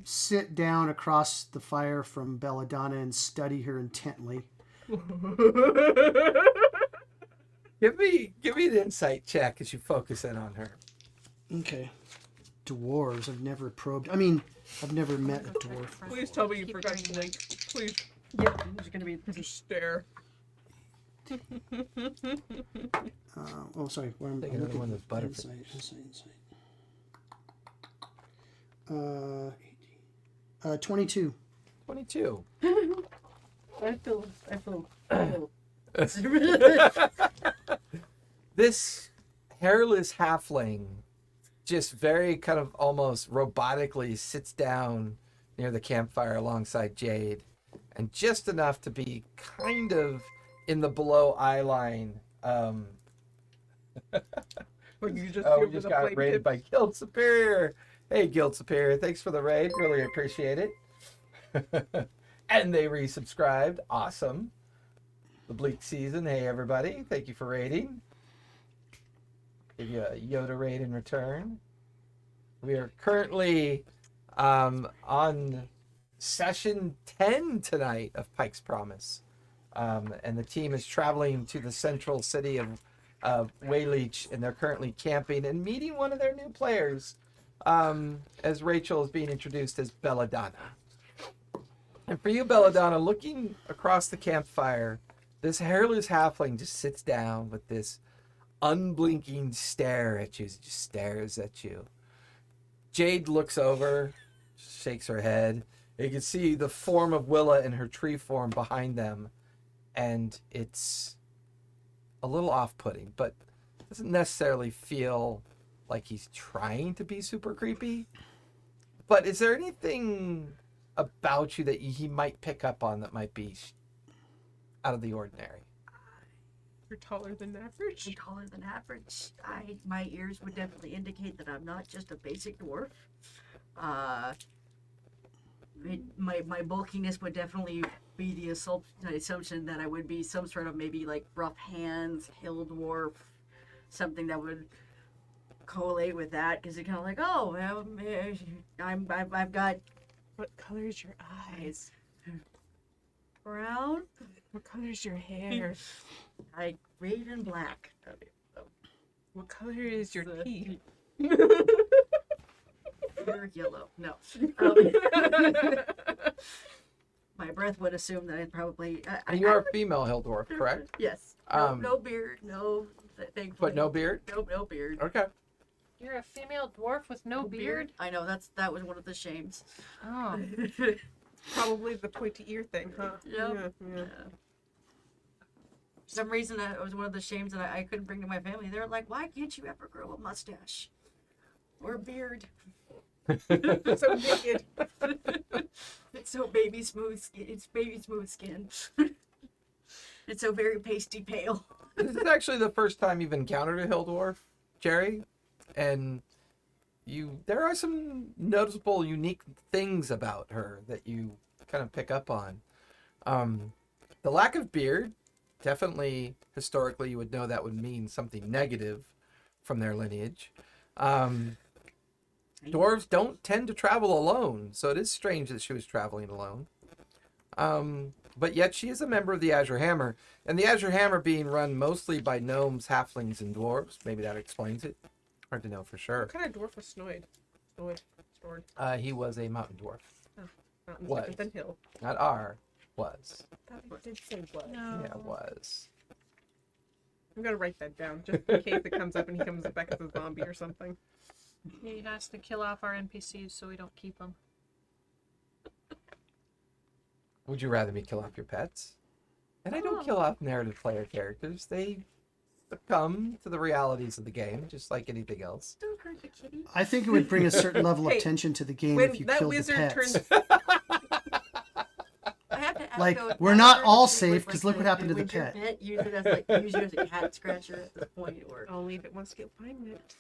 sit down across the fire from Belladonna and study her intently. Give me an insight check as you focus in on her. Okay. Dwarves. I've never probed. I mean, I've never met a dwarf. Please tell me you Keep forgot doing to that. blink. Please. Yep, there's gonna be. Just stare. Sorry. What I'm Take another one of those Butterfingers. Insight. 22. 22. I feel. This hairless halfling just very kind of almost robotically sits down near the campfire alongside Jade, and just enough to be kind of in the below eye line. When you just We give just the got flame raided tip. by Guild Superior. Hey, Guild Superior, thanks for the raid. Really appreciate it. And they resubscribed. Awesome. The Bleak Season. Hey, everybody. Thank you for raiding. Give you a Yoda raid in return. We are currently on session 10 tonight of Pike's Promise. And the team is traveling to the central city of Wayleach, and they're currently camping and meeting one of their new players, as Rachel is being introduced as Belladonna. And for you, Belladonna, looking across the campfire, this hairless halfling just sits down with this unblinking stare at you. Just stares at you. Jade looks over, shakes her head. You can see the form of Willa in her tree form behind them, and it's a little off-putting, but doesn't necessarily feel like he's trying to be super creepy. But is there anything about you that he might pick up on that might be out of the ordinary? You're taller than I'm average. taller than average. My ears would definitely indicate that I'm not just a basic dwarf. My bulkiness would definitely be the assumption that I would be some sort of maybe like rough hands, hill dwarf, something that would collate with that, because it's kind of like, oh, I've got What color is your eyes? brown, What color is your hair? like red and black. What color is your The- teeth? You're yellow. No. My breath would assume that I'd probably. And you are a female hill dwarf, correct? Yes. No, Um, no beard. No. Thankfully. But no beard? Nope. No beard. Okay. You're a female dwarf with no beard? I know that was one of the shames. Oh. Probably the pointy ear thing, huh? Yep. Yeah. For some reason, that was one of the shames that I couldn't bring to my family. They were like, "Why can't you ever grow a mustache or a beard? So naked. It's so baby smooth. It's baby smooth skin. It's so very pasty pale." This is actually the first time you've encountered a hill dwarf, Jerry, and there are some noticeable, unique things about her that you kind of pick up on. The lack of beard, definitely historically you would know that would mean something negative from their lineage. Dwarves don't tend to travel alone, so it is strange that she was traveling alone. But yet she is a member of the Azure Hammer, and the Azure Hammer being run mostly by gnomes, halflings, and dwarves. Maybe that explains it. Hard to know for sure. What kind of dwarf was Snoid? Snoid. He was a mountain dwarf. Mountain's Was. different than hill. Not R, was. That did say what. No. Yeah, was. I'm gonna write that down just in case it comes up and he comes back as a zombie or something. He has to kill off our NPCs so we don't keep them. Would you rather me kill off your pets? And I don't kill off narrative player characters. They succumb to the realities of the game, just like anything else. Don't hurt the kitty. I think it would bring a certain level Hey, of tension to the game when if you that killed the wizard pets. turns- I have to ask, Like, though, we're I've not heard all that safe, with, 'cause look what happened to the would your pet. Use it as a cat scratcher at this point, or Only if it wants to get pregnant.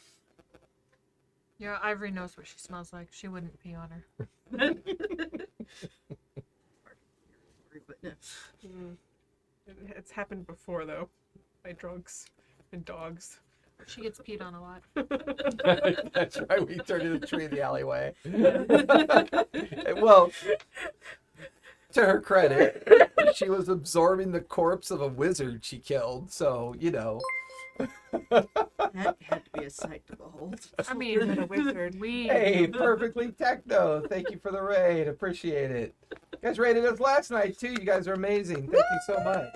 Yeah, Ivory knows what she smells like. She wouldn't pee on her. but no. It's happened before though, by drugs and dogs. She gets peed on a lot. That's right. We turned into a tree in the alleyway. Well, to her credit, she was absorbing the corpse of a wizard she killed. So, you know. That had to be a sight to behold. I mean, Not a wizard. Hey, perfectly techno. Thank you for the raid. Appreciate it. You guys raided us last night, too. You guys are amazing. Thank you so much.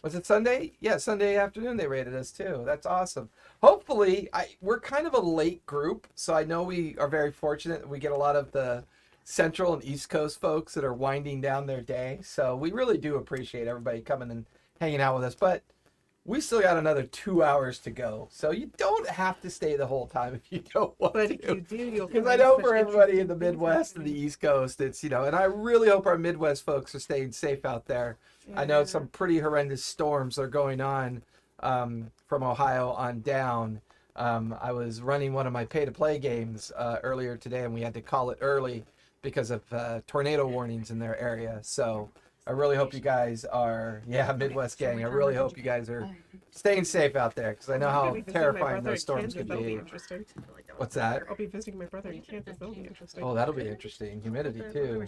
Was it Sunday? Yeah, Sunday afternoon they raided us, too. That's awesome. Hopefully, we're kind of a late group, so I know we are very fortunate that we get a lot of the Central and East Coast folks that are winding down their day. So we really do appreciate everybody coming and hanging out with us. But we still got another 2 hours to go. So you don't have to stay the whole time if you don't want But to. if you do, you'll Because find I know such for everybody in the interesting things Midwest and the happening. East Coast, it's, you know, and I really hope our Midwest folks are staying safe out there. I know Yeah. some pretty horrendous storms are going on from Ohio on down. I was running one of my pay-to-play games earlier today, and we had to call it early because of tornado warnings in their area. So I really hope you guys are, Midwest gang, I really hope you guys are staying safe out there, because I know I'll how be visiting my terrifying brother those in storms Kansas. can That'll be be. interesting. What's that? I'll be visiting my brother in Kansas. That'll be interesting. Oh, that'll be interesting. Humidity, too.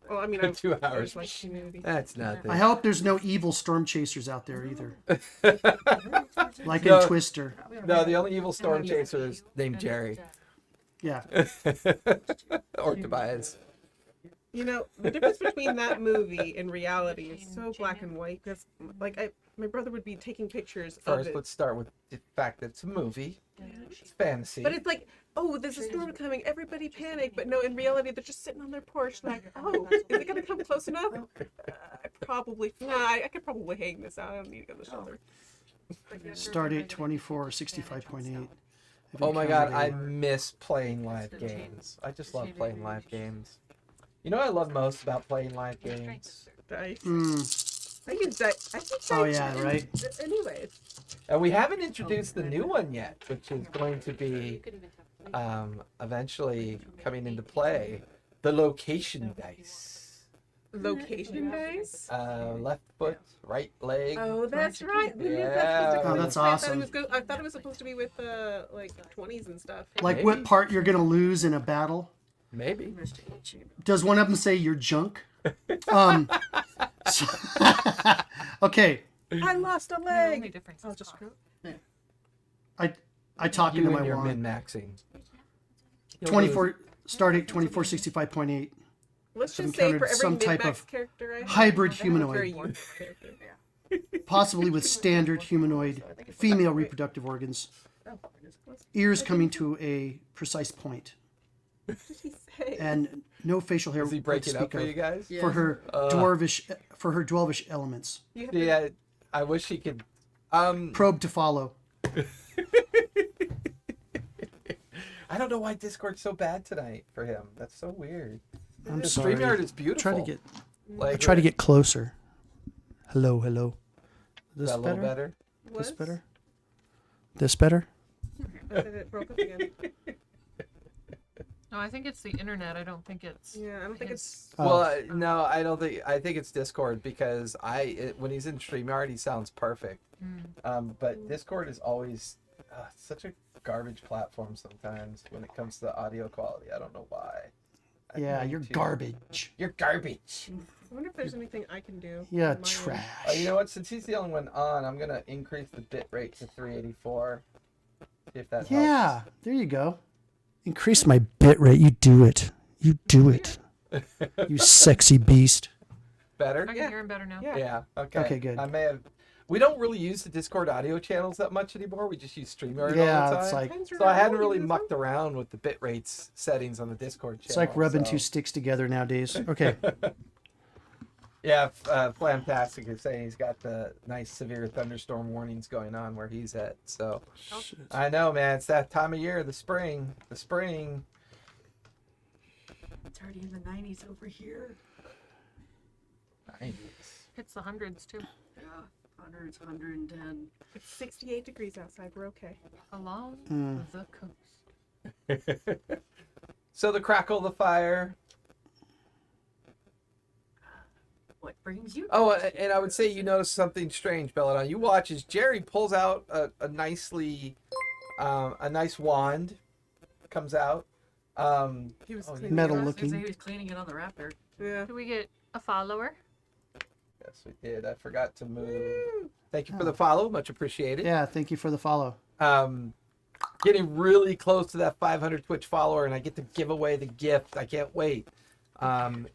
Well, I mean, 2 I hours. like community. That's nothing. I hope there's no evil storm chasers out there either. Like No. in Twister. No, the only evil storm chaser is named Jerry. Yeah. Or Tobias. You know, the difference between that movie and reality is so black and white. Because, like, my brother would be taking pictures of First, it. let's start with the fact that it's a movie. It's fantasy. But it's like, oh, there's a storm coming. Everybody panic. But no, in reality, they're just sitting on their porch, like, oh, is it gonna come close enough? I could probably hang this out. I don't need to go to the shelter. Stardate 2465.8. Oh my god, I miss playing live games. I just love playing live games. You know what I love most about playing live games? Dice. Mm. I use dice. I think dice. Oh, yeah, right. Anyways, And we haven't introduced the new one yet, which is going to be eventually coming into play. The location dice. location dice. Left foot, right leg. Oh, that's right. We knew Yeah. that's supposed to Oh, be- that's I thought it awesome. was I thought it was supposed to be with like 20s and stuff. Like Maybe. what part you're going to lose in a battle? Maybe. Does one of them say you're junk? So- okay. I lost a The only leg. difference I'll is just. cost. I talk You into and my your wand. min-maxing. You'll 24 Stardate 2465.8. Let's I've just say for encountered every some type mid-max of character I have, hybrid I have a very humanoid. unique character. Possibly with standard humanoid female reproductive organs. Ears coming to a precise point. What did he say? And no facial hair Is he to breaking up speak for of you guys? Yeah. for her dwarvish elements. You have Yeah, I wish he could. Probe to follow. I don't know why Discord's so bad tonight for him. That's so weird. I'm The sorry. StreamYard is beautiful. Try to get like, get closer. Hello. Is This that a little better? better? Was? This better? This better? And then it broke up again. No, I think it's the internet. I don't think it's. Yeah, I don't think his- it's. Oh. Well, no, I don't think. I think it's Discord because when he's in StreamYard, he sounds perfect. But Discord is always such a garbage platform sometimes when it comes to audio quality. I don't know why. I Yeah, need you're to- garbage. You're garbage. I wonder if there's anything I can do. Yeah, on my end. trash. You know what? Since he's the only one on, I'm gonna increase the bit rate to 384. See if that Yeah, helps. there you go. Increase my bit rate. You do it. You do it. You sexy beast. Better. I can Yeah. hear him better now. Yeah. Yeah. Okay. Okay, good. I may have. We don't really use the Discord audio channels that much anymore. We just use StreamYard all Yeah, the time. it's like So I hadn't really mucked around with the bit rates settings on the Discord channel. it's like rubbing so. two sticks together nowadays. Okay. Yeah, Flamtastic is saying he's got the nice severe thunderstorm warnings going on where he's at. So I know, man, it's that time of year, the spring. It's already in the 90s over here. Nice. Hits the hundreds too. Yeah, 100s, 110. It's 68 degrees outside. We're okay. Along the coast. So the crackle of the fire. What brings you? Oh, and I would say you notice something strange, Belladonna. You watch as Jerry pulls out a nice wand, comes out. He was Oh, cleaning metal it up. looking. He was cleaning it on the raptor. Yeah. Do we get a follower? Yes, we did. I forgot to move. Thank you for the follow. Much appreciated. Yeah, thank you for the follow. Getting really close to that 500 Twitch follower, and I get to give away the gift. I can't wait.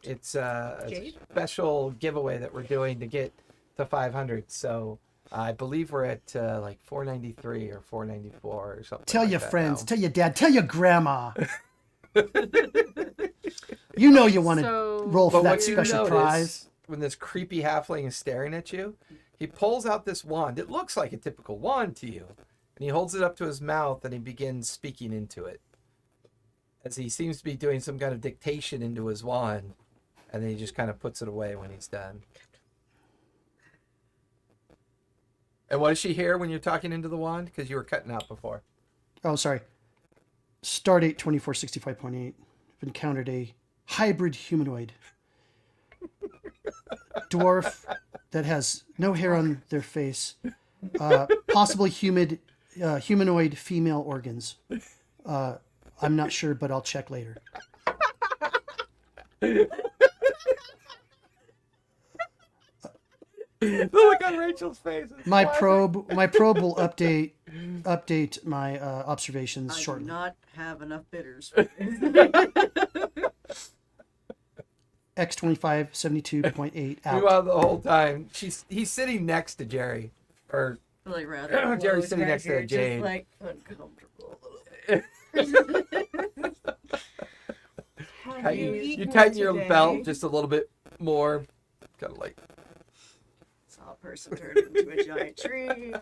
It's a Jade? special giveaway that we're doing to get to 500. So I believe we're at like 493 or 494 or something. Tell like your that friends, now. tell your dad, tell your grandma. You know you want to So- roll for But that what you special notice prize. when this creepy halfling is staring at you, he pulls out this wand. It looks like a typical wand to you, and he holds it up to his mouth and he begins speaking into it, as he seems to be doing some kind of dictation into his wand, and then he just kind of puts it away when he's done. And what does she hear when you're talking into the wand? Because you were cutting out before. Oh, sorry. Stardate 2465.8. I've encountered a hybrid humanoid. Dwarf that has no hair on their face. Possibly humanoid female organs. I'm not sure, but I'll check later. The look on Rachel's face. is My classic. probe will update my observations I do shortly. not have enough bitters. X2572.8 out. Meanwhile, the whole time he's sitting next to Jerry, or Really rather. Jerry's close sitting right next to here, that Jade. Just like uncomfortable. Have you eaten tighten your today? belt just a little bit more, kind of like. Saw a person turn into a giant tree.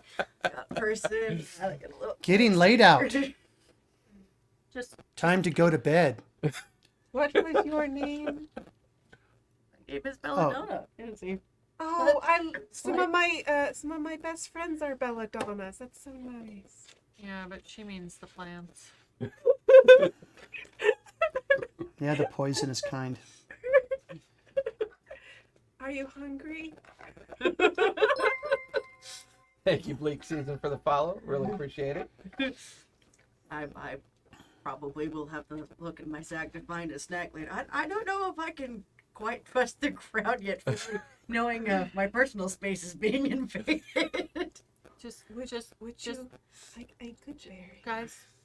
Got a person. Had to get a little. Getting laid out. Just Time to go to bed. What was your name? Name is Belladonna. Fancy. Oh, some of my best friends are belladonnas. That's so nice. yeah, but she means the plants. Yeah, the poisonous kind. Are you hungry? Thank you, Bleak Season, for the follow. Really appreciate it. I probably will have to look in my sack to find a snack later. I don't know if I can quite trust the crowd yet, knowing my personal space is being invaded. Just Would just you like a good berry?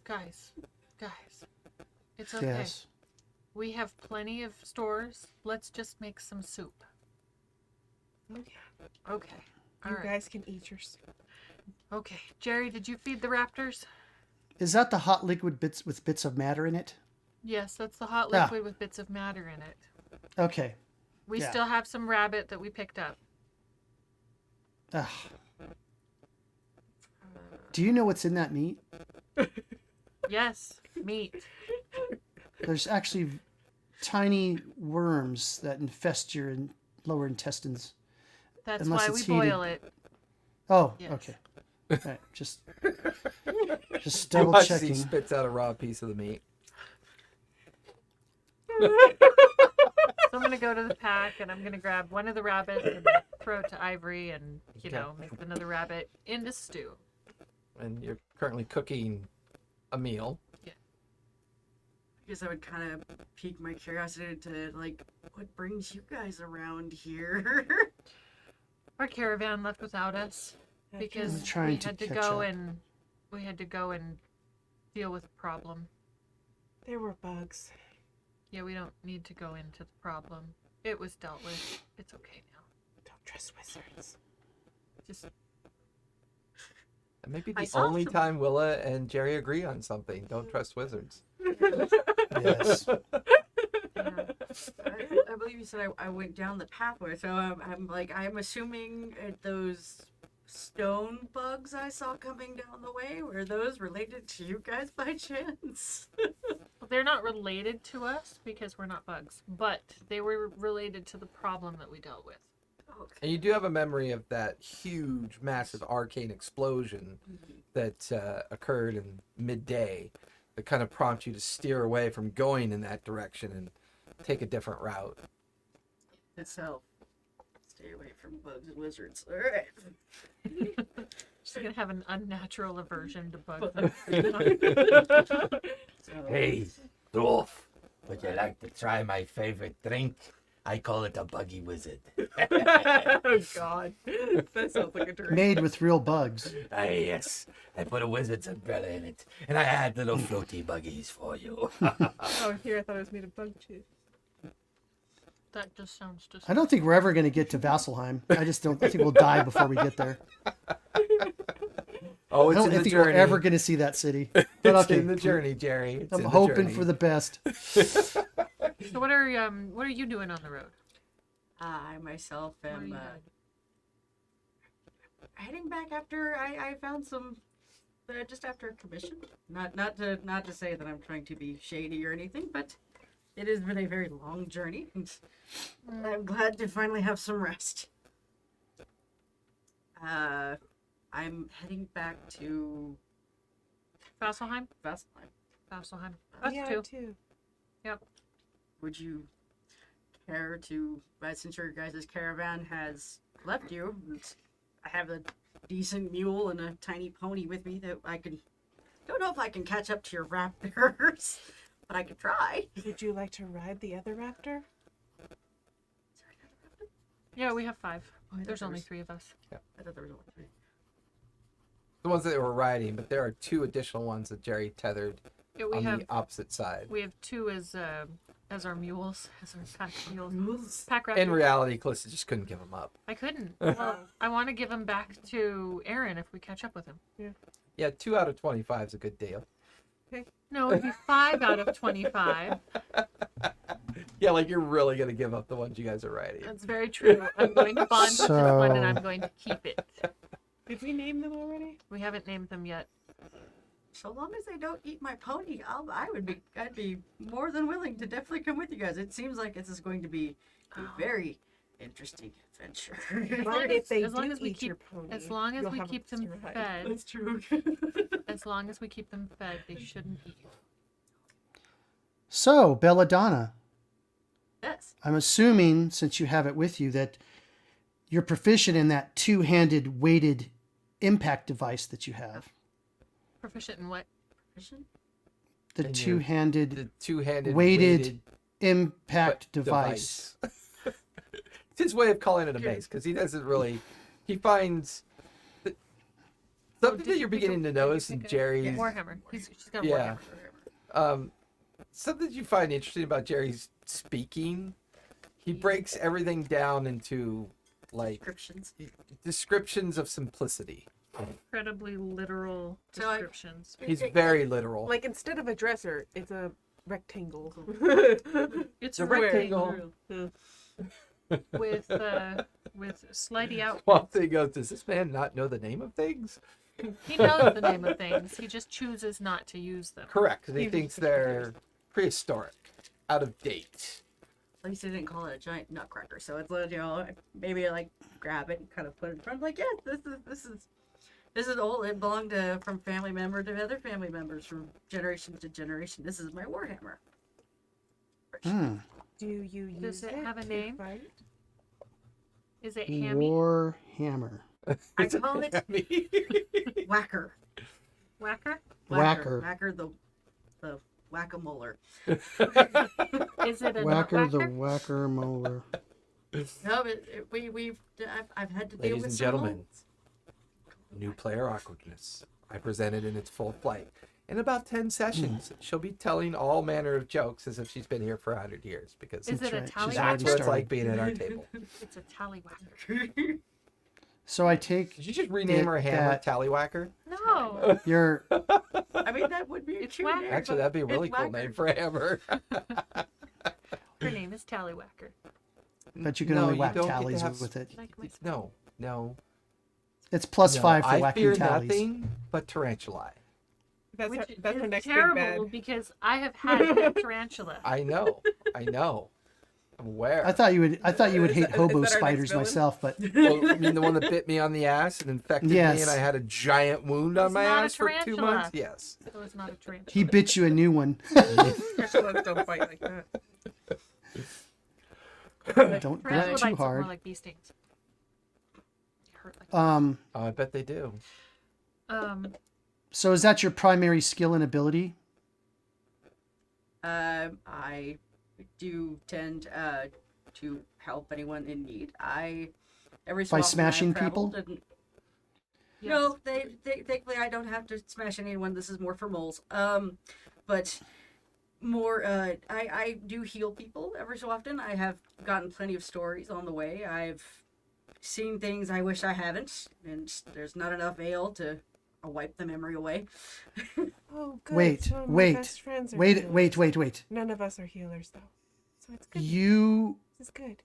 guys. It's okay. Yes. We have plenty of stores. Let's just make some soup. Okay. Okay. All You right. guys can eat your soup. Okay. Jerry, did you feed the raptors? Is that the hot liquid bits with bits of matter in it? Yes, that's the hot Ah. liquid with bits of matter in it. Okay. We Yeah. still have some rabbit that we picked up. Ugh. Do you know what's in that meat? Yes, meat. There's actually tiny worms that infest your lower intestines. That's Unless why we it's boil heated. it. Oh, Yes. okay. All right, just You double watch as he checking. spits out a raw piece of the meat. So I'm gonna go to the pack and I'm gonna grab one of the rabbits and throw it to Ivory and Okay. make another rabbit into stew. And you're currently cooking a meal. I guess I would kind of pique my curiosity to like, what brings you guys around here? Our caravan left without us because I'm trying we to had to catch go up. and deal with a problem. There were bugs. Yeah, we don't need to go into the problem. It was dealt with. It's okay now. Don't trust wizards. Just That may be I the saw only some- time Willa and Jerry agree on something. Don't trust wizards. Yes. Yeah. I believe you said I went down the pathway, so I'm assuming those stone bugs I saw coming down the way, were those related to you guys by chance? They're not related to us because we're not bugs, but they were related to the problem that we dealt with. Okay. And you do have a memory of that huge, massive arcane explosion that occurred in midday that kind of prompts you to steer away from going in that direction and take a different route. So, stay away from bugs and wizards. All right. She's gonna have an unnatural aversion to bugs. So, Hey, dwarf, would you like to try my favorite drink? I call it a buggy wizard. Oh God, that sounds like a drink. Made with real bugs. Ah, yes, I put a wizard's umbrella in it, and I add little floaty buggies for you. Oh, here I thought it was made of bug juice. That just sounds just. I don't think we're ever going to get to Vasselheim. I think we'll die before we get there. Oh, I it's don't in the think journey. we're ever going to see that city. But It's okay, in the journey, Jerry. It's I'm in the hoping journey. for the best. So what are you doing on the road? I myself Where are am you heading back after I found some just after a commission. Not to say that I'm trying to be shady or anything, but it has been a very long journey, and I'm glad to finally have some rest. I'm heading back to Vasselheim? Vasselheim. Vasselheim. Us Yeah, too. too. Yep. Would you care to, since your guys' caravan has left you, and I have a decent mule and a tiny pony with me that I can, don't know if I can catch up to your raptors, but I could try. Would you like to ride the other raptor? Yeah, we have 5. I thought There's there only was- 3 of us. I thought there was only 3. The ones that were riding, but there are 2 additional ones that Jerry tethered Yeah, on the opposite side. we have 2 as our mules, as our pack mules. Pack raptors. In reality, Calista just couldn't give them up. I couldn't. Well, I want to give him back to Aaron if we catch up with him. Yeah, 2 out of 25 is a good deal. No, it'd be 5 out of 25. Yeah, like you're really gonna give up the ones you guys are riding. That's very true. I'm going to bond with this one and So- I'm going to keep it. Did we name them already? We haven't named them yet. So long as they don't eat my pony, I'd be more than willing to definitely come with you guys. It seems like this is going to be a very interesting adventure. But if they as long do as we eat keep- your pony, As long as you'll we have a keep them place to ride. fed, That's true. as long as we keep them fed, they shouldn't eat you. So, Belladonna, Yes. I'm assuming, since you have it with you, that you're proficient in that 2-handed weighted impact device that you have. Proficient in what? Vision? The And you're- 2-handed The 2-handed weighted impact but device. It's his way of calling it a mace because he doesn't really. He finds something that you're beginning to notice in Jerry's. Warhammer. She's got a Yeah. Warhammer. Something that you find interesting about Jerry's speaking. He breaks everything down into like Descriptions. descriptions of simplicity. Incredibly literal So I- descriptions. He's very literal. Like instead of a dresser, it's a rectangle. It's a a rectangle. with slidey out. Swamp goes, does this man not know the name of things? He knows the name of things. He just chooses not to use them. Correct, because he thinks they're prehistoric, out of date. At least they didn't call it a giant nutcracker, so it's like, maybe I grab it and kind of put it in front. Like, yeah, this is old. It belonged from family member to other family members from generation to generation. This is my warhammer. Hmm. Do you use Does it have a to name? fight? Is it hammy? Warhammer. I call it whacker. Whacker? Whacker. Whacker the whack-a-molar. Is it a Whacker the nutwhacker? whacker molar. No, I've had to deal Ladies with and some gentlemen, molds. new player awkwardness. I presented in its full flight. In about 10 sessions, she'll be telling all manner of jokes as if she's been here for 100 years because Is it a right. She's tallywhacker? that's what it's started. like being at our table. It's a tallywhacker. So I take Did you just rename her hammer that- Tallywhacker? No. your I mean, that would be a It's cute whack. name, Actually, but that'd be a it's really cool whacker. name for a hammer. Her name is Tallywhacker. but you can No, only you whack don't get to tallies have- with it. Like my No. It's plus No, 5 for I whacking fear tallies. nothing but tarantulae. That's Which her is next big terrible bad. because I have had that tarantula. I know. I'm aware. I thought you would Is hate that- hobo is that our next spiders villain? myself, but Well, I mean, the one that bit me on the ass and infected me, Yes. and I had a giant wound on It's my not a ass for 2 tarantula. months. Yes. So it's not a tarantula. he bit you a new one. Tarantulas don't bite like that. Don't Tarantula bite bites too are more hard. like bee stings. They hurt like Oh, I bet they do. So is that your primary skill and ability? I do tend to help anyone in need. Every so By often smashing I've traveled people? and- Yes. No, thankfully I don't have to smash anyone. This is more for moles. But more, I do heal people every so often. I have gotten plenty of stories on the way. I've seen things I wish I haven't, and there's not enough ale to wipe the memory away. Oh, good. Wait, So my wait, best friends are wait, healers. wait. None of us are healers, though. So it's good. You This is good.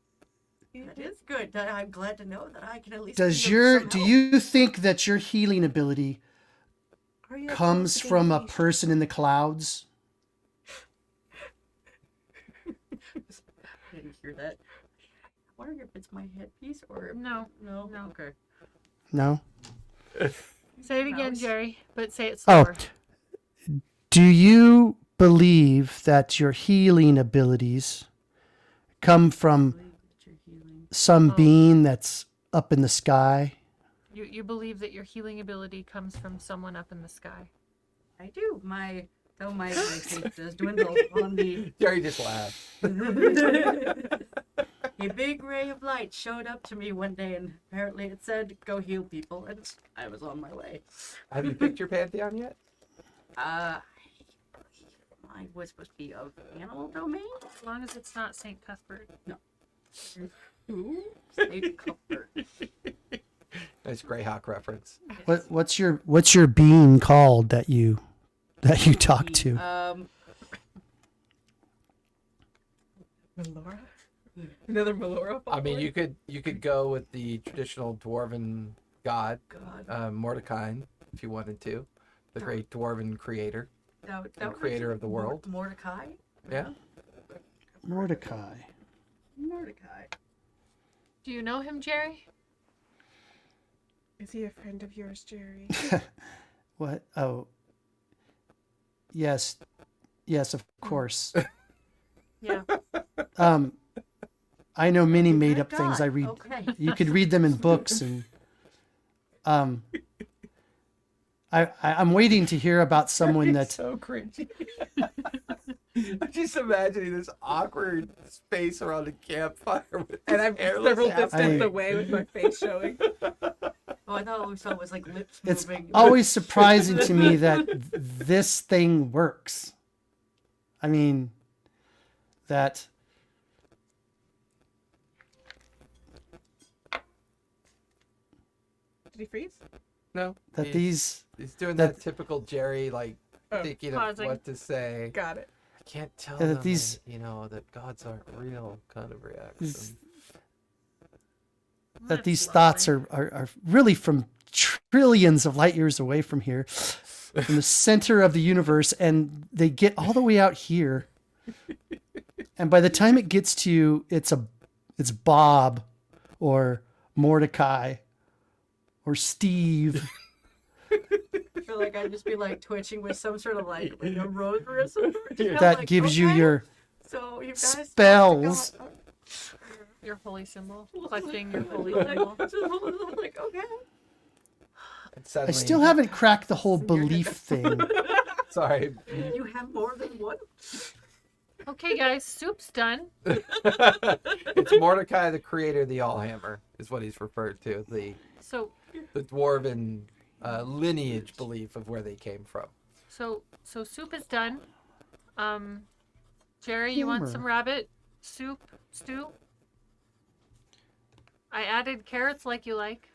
That is good. I'm glad to know that I can at least. does be of your some do help. you think that your healing ability Are you comes opposed to from being a patient? person in the clouds? I didn't hear that. I'm wondering if it's my headpiece or No. no. No. Okay. No. Say it again, Mouse. Jerry, but say it Oh, slower. do you believe that your healing abilities come from Believe that you're healing. some Oh. being that's up in the sky? You believe that your healing ability comes from someone up in the sky. I do. My faith does dwindle on the. Jerry just laughed. A big ray of light showed up to me one day, and apparently it said, "Go heal people," and I was on my way. Have you picked your pantheon yet? Mine was supposed to be of animal domain. As long as it's not St. Cuthbert. Ooh, Saint Cuthbert. Nice Greyhawk reference. What's your being called that you talk to? Melora? Another Melora? I mean, following? you could go with the traditional dwarven god, God. Mordecai, if you wanted to, the great dwarven creator. That creator of the world. Mordecai. Yeah. Mordecai. Mordecai. Do you know him, Jerry? Is he a friend of yours, Jerry? What? Oh. Yes, of course. Yeah. I know many Good made up things. God. I read. Okay. You could read them in books, and I'm waiting to hear about someone that. So cringy. I'm just imagining this awkward space around a campfire with And I'm hairless several ass- distance I- away with my face showing. Oh, I thought all we saw was like lips It's moving. always surprising to me that this thing works. I mean, that. Did he freeze? No. That he's doing that- that typical Jerry, like Oh. thinking of Pausing. what to say. Got it. I can't tell that them, these- that gods aren't real kind of reaction. that these That's thoughts lovely. are really from trillions of light years away from here, from the center of the universe, and they get all the way out here. And by the time it gets to you, it's Bob or Mordecai or Steve. I feel like I'd just be like twitching with some sort of like a rosary or something. That gives you your So you guys spells. Your holy symbol. Clutching your holy symbol. like, okay. And I suddenly, still haven't cracked the whole belief thing. Sorry. You have more than one. Okay, guys, soup's done. It's Mordecai, the creator of the Allhammer, is what he's referred to. The So dwarven lineage belief of where they came from. So soup is done. Jerry, you want Humor. some rabbit soup stew? I added carrots like you like.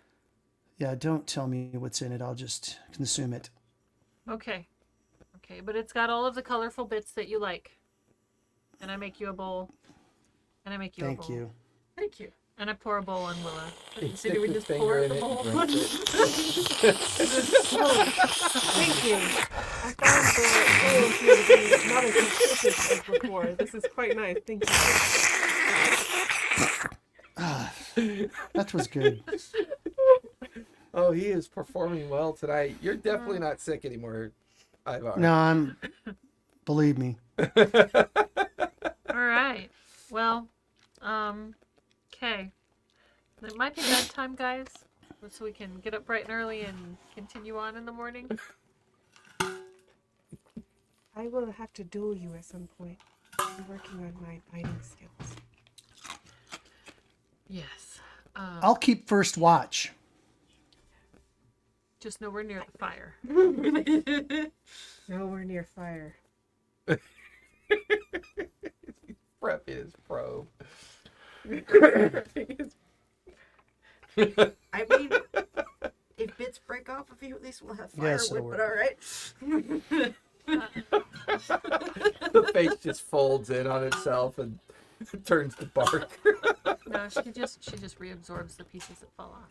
Yeah, don't tell me what's in it. I'll just consume it. Okay. Okay, but it's got all of the colorful bits that you like. And I make you a bowl. And I make you a Thank bowl. you. Thank you. And I pour a bowl on Willa. He So do we sticks his just finger pour in the it bowl? and drinks it. Thank you. I found the bowl here to be not as nutritious as before. This is quite nice. Thank you. That was good. Oh, he is performing well tonight. You're definitely not sick anymore, Ivar. No, believe me. All right. Well, okay. It might be bedtime, guys, so we can get up bright and early and continue on in the morning. I will have to duel you at some point. I'm working on my fighting skills. Yes. I'll keep first watch. Just nowhere near the fire. Nowhere near fire. Prep his probe. I mean, if bits break off of you, at least we'll have Yes, firewood, it'll but all right. The face just folds in on itself and turns to bark. No, she just reabsorbs the pieces that fall off.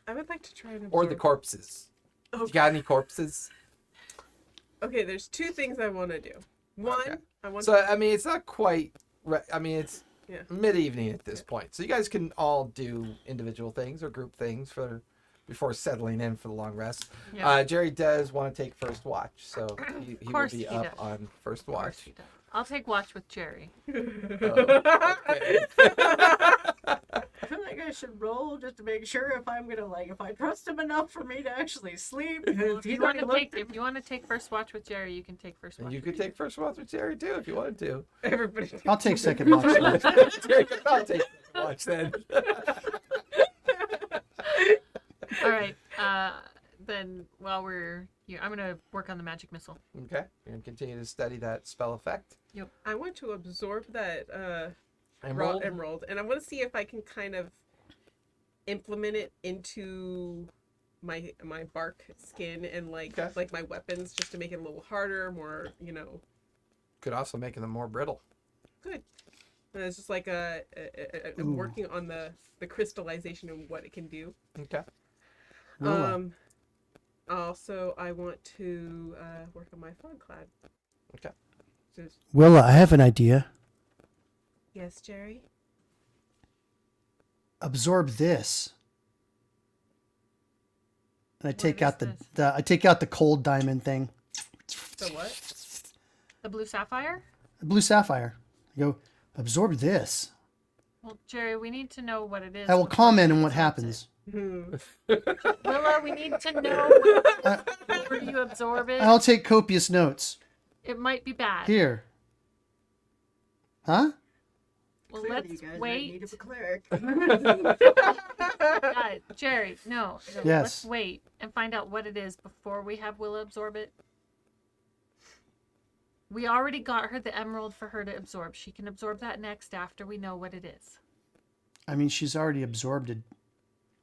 I would like to try and Or the absorb- corpses. You got any corpses? Okay, there's two things I want to do. One, Okay. I want So, I mean, it's not quite... I mean, it's Yeah. mid-evening at this point. So you guys can all do individual things or group things before settling in for the long rest. Yeah. Jerry does want to take first watch, so he will course be he up does. on first Of course watch. she does. I'll take watch with Jerry. Okay. I feel like I should roll just to make sure if I'm gonna if I trust him enough for me to actually sleep. Well, He's already looked. if you want to take first watch with Jerry, you can take first watch. And you with could take first watch with Jerry too if you wanted to. everybody. I'll take second watch. Jerry could not take second watch then. All right. Then while we're here, I'm gonna work on the magic missile. Okay. You're going to continue to study that spell effect. I want to absorb that Emerald. raw emerald, and I want to see if I can kind of implement it into my bark skin and Okay. like my weapons, just to make it a little harder, more Could also make them more brittle. good. And it's just like I'm Ooh. working on the crystallization and what it can do. Okay. Willa. Also, I want to work on my fog clad. Okay. Just, Willa, I have an idea. yes, Jerry. Absorb this. And I take is out this? I take out the cold diamond thing. So what? The blue sapphire? Blue sapphire. I go, absorb this. Well, Jerry, we need to know what it is. I will before comment she on what absorbs happens. it. Willa, we need to know before you absorb it. I'll take copious notes. It might be bad. Here. Huh? Well, Clearly, you let's guys are in wait. need of a cleric. Jerry, no. Yes. Let's wait and find out what it is before we have Willa absorb it. We already got her the emerald for her to absorb. She can absorb that next after we know what it is. I mean, she's already absorbed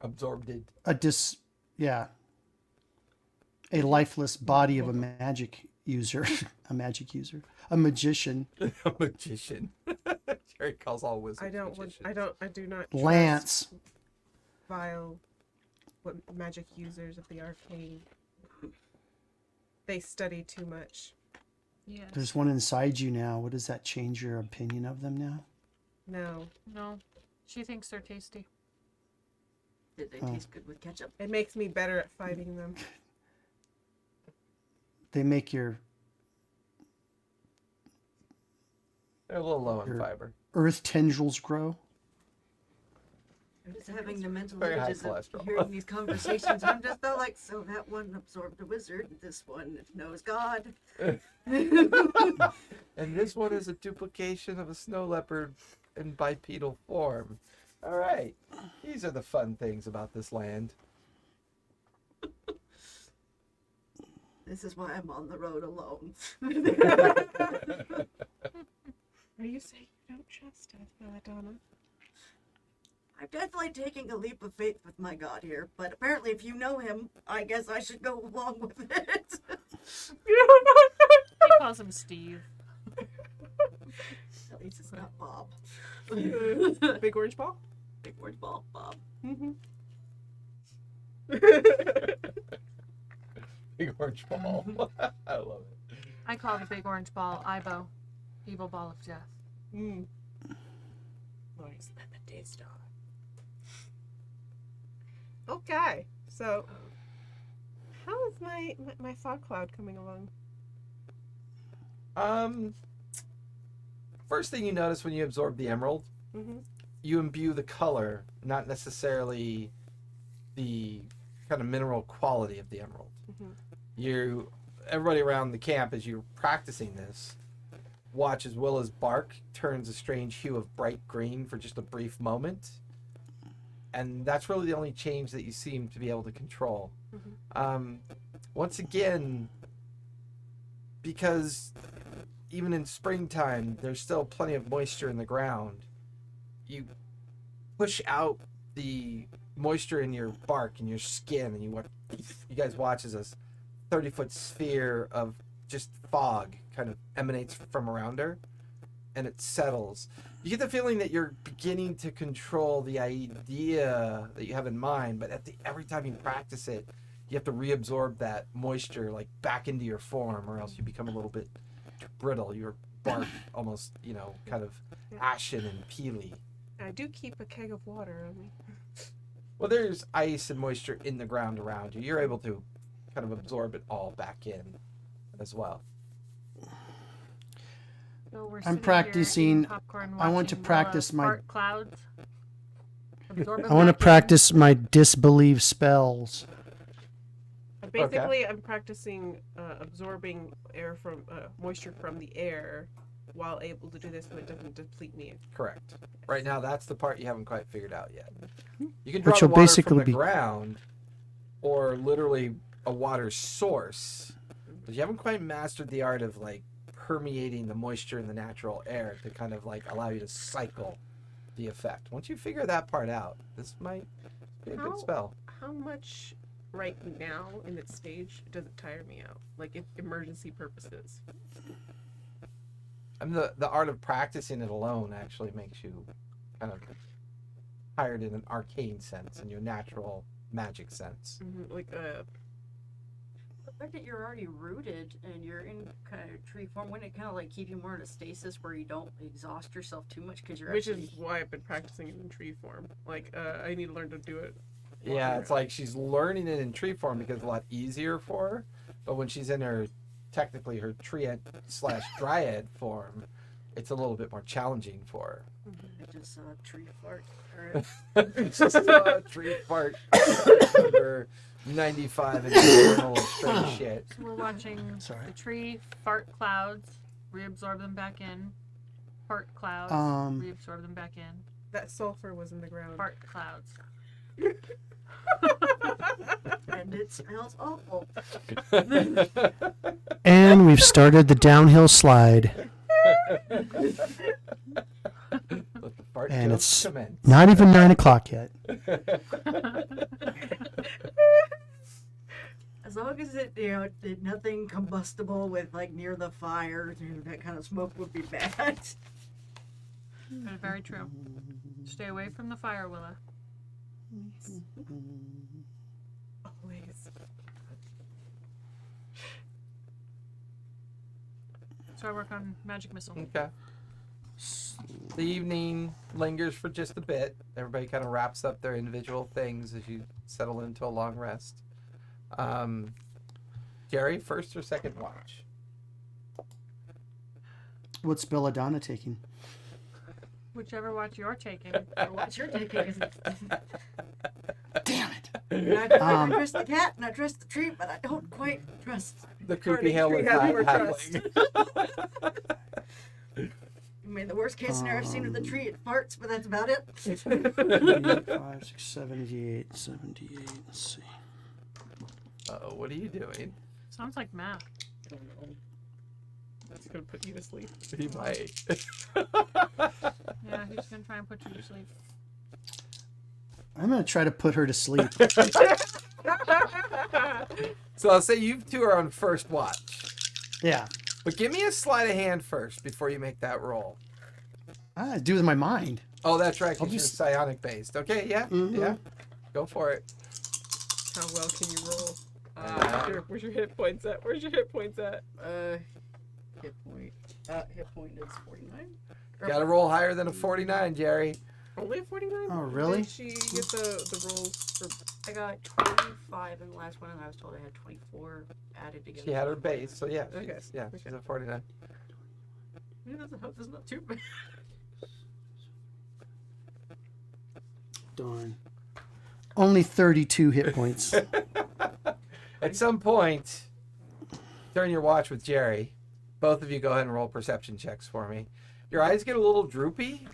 Absorbed it. a lifeless body of a magic user, a magician. A magician. Jerry calls all wizards magicians. I do not. Lance. trust vile what magic users of the arcane. They study too much. Yes. There's one inside you now. What does that change your opinion of them now? No, No. She thinks they're tasty. Did they taste good with ketchup? it makes me better at fighting them. They make your They're a little low in Your- fiber. earth tendrils grow. I'm just having the mental Very high images of cholesterol. hearing these conversations. I'm just like, so that one absorbed a wizard, this one knows God. And this one is a duplication of a snow leopard in bipedal form. All right. These are the fun things about this land. This is why I'm on the road alone. Are you saying you don't trust us, Belladonna? I'm definitely definitely taking a leap of faith with my god here, but apparently if you know him, I guess I should go along with it. He calls him Steve. At least it's not Bob. Big orange ball? Big orange ball, Bob. Mm-hmm. Big orange ball. I love it. I call the big orange ball Ibo, evil ball of death. Mm. Nice. Lemonade star. Okay, so how is my fog cloud coming along? First thing you notice when you absorb the emerald, Mm-hmm. you imbue the color, not necessarily the kind of mineral quality of the emerald. Mm-hmm. Everybody around the camp, as you're practicing this, watch as Willa's bark turns a strange hue of bright green for just a brief moment, and that's really the only change that you seem to be able to control. Mm-hmm. Once again, because even in springtime, there's still plenty of moisture in the ground. You push out the moisture in your bark and your skin, and you guys watch as a 30-foot sphere of just fog kind of emanates from around her, and it settles. You get the feeling that you're beginning to control the idea that you have in mind, but every time you practice it, you have to reabsorb that moisture like back into your form, or else you become a little bit brittle. Your bark almost, kind of ashen and peely. I do keep a keg of water on me. Well, there's ice and moisture in the ground around you. You're able to kind of absorb it all back in as well. So we're I'm sitting here practicing- eating popcorn, I want to watching practice Willa my- fart clouds. Absorb them I want to back in. practice my disbelieve spells. Basically, I'm practicing absorbing air from moisture from the air while able to do this so it doesn't deplete me. Correct. Right now, that's the part you haven't quite figured out yet. You can draw Which the will water basically from the be- ground, or literally a water source, but you haven't quite mastered the art of like permeating the moisture in the natural air to kind of like allow you to cycle the effect. Once you figure that part out, this might be a How- good spell. How much right now in its stage does it tire me out? Like, if emergency purposes. I mean, the art of practicing it alone actually makes you kind of tired in an arcane sense, in your natural magic sense. Mm-hmm. Like, The fact that you're already rooted and you're in kind of tree form, wouldn't it kind of like keep you more in a stasis where you don't exhaust yourself too much because you're which actually... is why I've been practicing it in tree form. Like, I need to learn to do it. Yeah, it's like she's learning it in tree form because it's a lot easier for her. But when she's in her, technically her tree/dryad form, it's a little bit more challenging for I just saw a tree fart. her. It's just a tree fart number 95 in the journal of strange shit. So we're watching Sorry. the tree fart clouds, reabsorb them back in. Fart clouds, reabsorb them back in. That sulfur was in the ground. Fart clouds. And it smells awful. And we've started the downhill slide. Let the fart And jokes it's commence. Not even 9 o'clock yet. As long as it, nothing combustible with like near the fire, that kind of smoke would be bad. That is very true. Stay away from the fire, Willa. Always. So I work on magic missile. Okay. The evening lingers for just a bit. Everybody kind of wraps up their individual things as you settle into a long rest. Jerry, first or second watch? What's Belladonna taking? Whichever watch you're taking. Or what you're taking is Damn it. I trust the cat and I trust the tree, but I don't quite trust. The creepy Party hell tree with has more halfling. I mean, the worst case scenario I've seen with the tree, it farts, but that's about it. 5, 6, 78, 78. Let's see. Uh-oh, what are you doing? Sounds like math. It's gonna put you to sleep. He might. Yeah, he's gonna try and put you to sleep. I'm gonna try to put her to sleep. So I'll say you two are on first watch. Yeah. But give me a sleight of hand first before you make that roll. I do with my mind. Oh, that's right, I'll because you're just- psionic based. Okay, yeah, yeah. Go for it. How well can you roll? Where's your hit points at? Where's your hit points at? Hit point. Hit point is 49. Gotta roll higher than a 49, Jerry. Only a 49? Oh, really? Did she get the rolls for... I got 25 in the last one, and I was told I had 24 added together. She had her base, so yeah. Okay. She's a 49. Yeah, that's not too bad. Darn. Only 32 hit points. At some point during your watch with Jerry, both of you go ahead and roll perception checks for me. Your eyes get a little droopy,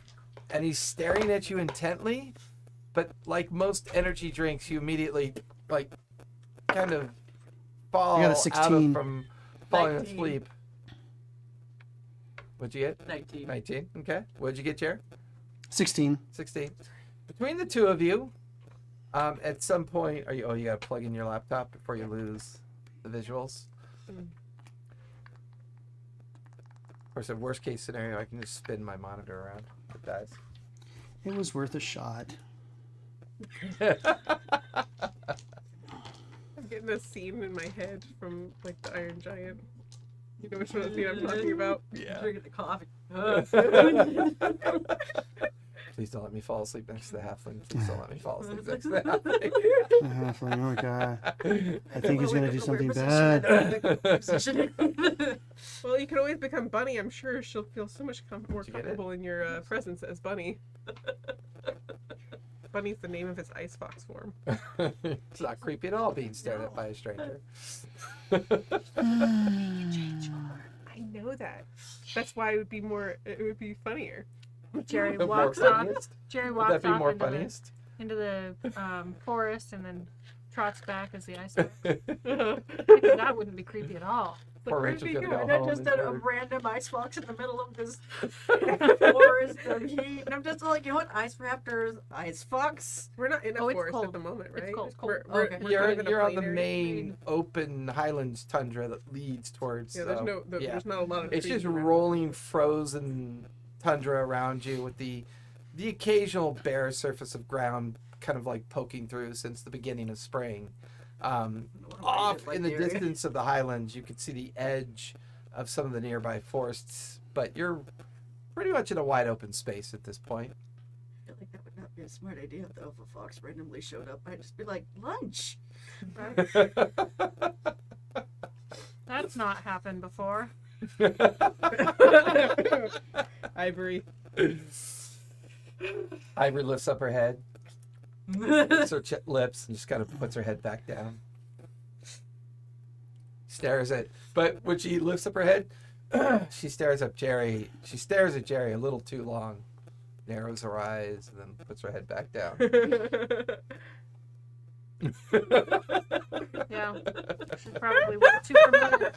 and he's staring at you intently, but like most energy drinks, you immediately, like, kind of fall I got a out 16. from falling 19. asleep. What'd you get? 19. 19. Okay. What'd you get, Jerry? 16. 16. Between the two of you, at some point, you gotta plug in your laptop before you lose the visuals. Of course, a worst case scenario, I can just spin my monitor around. It dies. It was worth a shot. I'm getting a scene in my head from, like, the Iron Giant. You know which one scene I'm talking about? Yeah. Drinking the coffee. Please don't let me fall asleep next to the halfling. Please don't let me fall asleep next to the halfling. Oh my god. I think he's gonna do something Position. bad. Position. Well, you can always become Bunny. I'm sure she'll feel so much more Did you get it? comfortable in your presence as Bunny. Bunny's the name of his ice-fox form. It's not creepy at all being stared at by a stranger. I know that. That's why it would be funnier. Jerry More walks off. funniest? Jerry Would walks that be off more into funniest? the forest and then trots back as the ice. That wouldn't be creepy at all. Poor Rachel's gonna go And then home. just and a work. random ice fox in the middle of this forest of heat. And I'm just like, you know what? Ice raptors, ice fox. We're not in a Oh, it's forest cold. at the moment, It's right? cold. We're Okay. kind You're, of in a you're on the plain area. main open highlands tundra that leads towards. Yeah, there's there's not a lot of It's trees just around. rolling frozen tundra around you with the occasional bare surface of ground kind of like poking through since the beginning of spring. Off in the distance of the highlands, you can see the edge of some of the nearby forests, but you're pretty much in a wide open space at this point. I feel like that would not be a smart idea, though, if a fox randomly showed up. I'd just be like, lunch. That's not happened before. Ivory. Ivory lifts up her head, licks her lips, and just kind of puts her head back down. Stares at, but when she lifts up her head, she stares at Jerry. She stares at Jerry a little too long, narrows her eyes, and then puts her head back down. Yeah, she's probably way too familiar.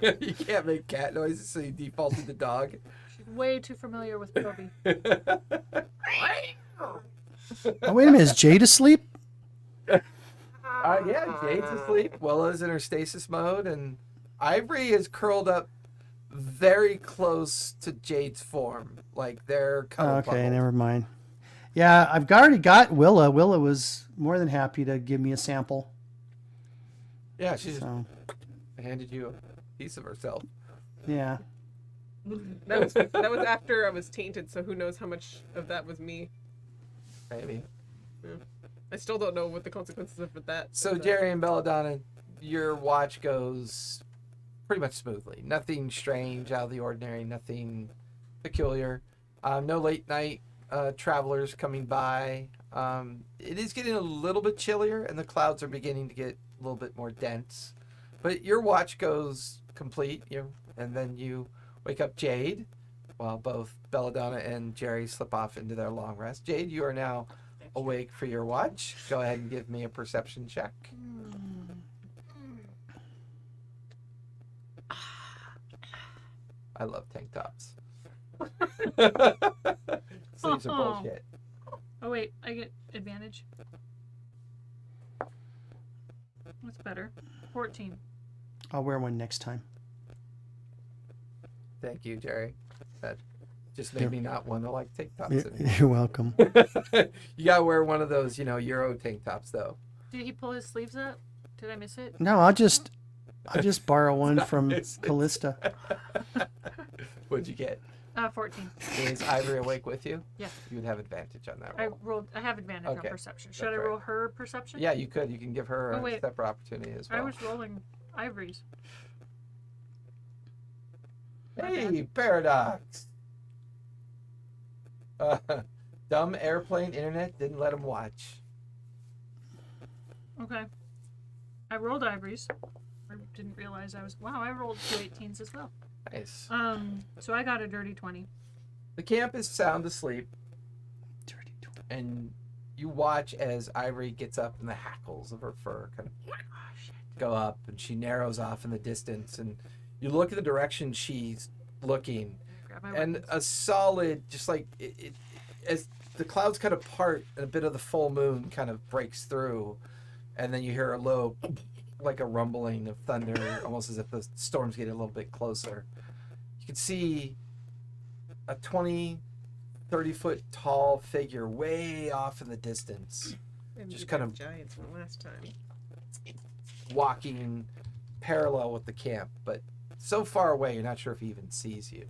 You can't make cat noises, so you defaulted to dog. She's way too familiar with Toby. Oh, wait a minute. Is Jade asleep? Yeah, Jade's asleep. Willa's in her stasis mode, and Ivory is curled up very close to Jade's form. Like they're cuddle Okay, bubbled. never mind. Yeah, I've already got Willa. Willa was more than happy to give me a sample. Yeah, she just So, handed you a piece of herself. yeah. That was after I was tainted, so who knows how much of that was me. Maybe. I still don't know what the consequences of that. So Jerry and Belladonna, your watch goes pretty much smoothly. Nothing strange, out of the ordinary. Nothing peculiar. No late night travelers coming by. It is getting a little bit chillier, and the clouds are beginning to get a little bit more dense. But your watch goes complete, and then you wake up Jade, while both Belladonna and Jerry slip off into their long rest. Jade, you are now awake for your watch. Go ahead and give me a perception check. I love tank tops. Sleeves are bullshit. Oh wait, I get advantage. That's better. 14. I'll wear one next time. Thank you, Jerry. That just made me not want to like tank tops You're, anymore. you're welcome. You gotta wear one of those, Euro tank tops though. Did he pull his sleeves up? Did I miss it? No, I'll just borrow one from It's- Callista. What'd you get? 14. Is Ivory awake with you? Yeah. You would have advantage on that I roll. rolled. I have advantage Okay, on perception. Should that's I right. roll her perception? Yeah, you could. You can give her Oh, a wait. step opportunity as well. I was rolling Ivory's. Hey, Paradox. Dumb airplane internet didn't let him watch. Okay. I rolled Ivory's. I didn't realize I was. Wow, I rolled 2 18s as well. Nice. So I got a dirty 20. The camp is sound asleep, Dirty toy. and you watch as Ivory gets up and the hackles of her fur kind of go up, and she narrows off in the distance, and you look at the direction she's looking, Grab my and weapons. a solid, just like as the clouds kind of part and a bit of the full moon kind of breaks through, and then you hear a low, like a rumbling of thunder, almost as if the storm's getting a little bit closer. You can see a 20, 30-foot tall figure way off in the distance, And Just we kind got of- giants from last time. walking parallel with the camp, but so far away you're not sure if he even sees you.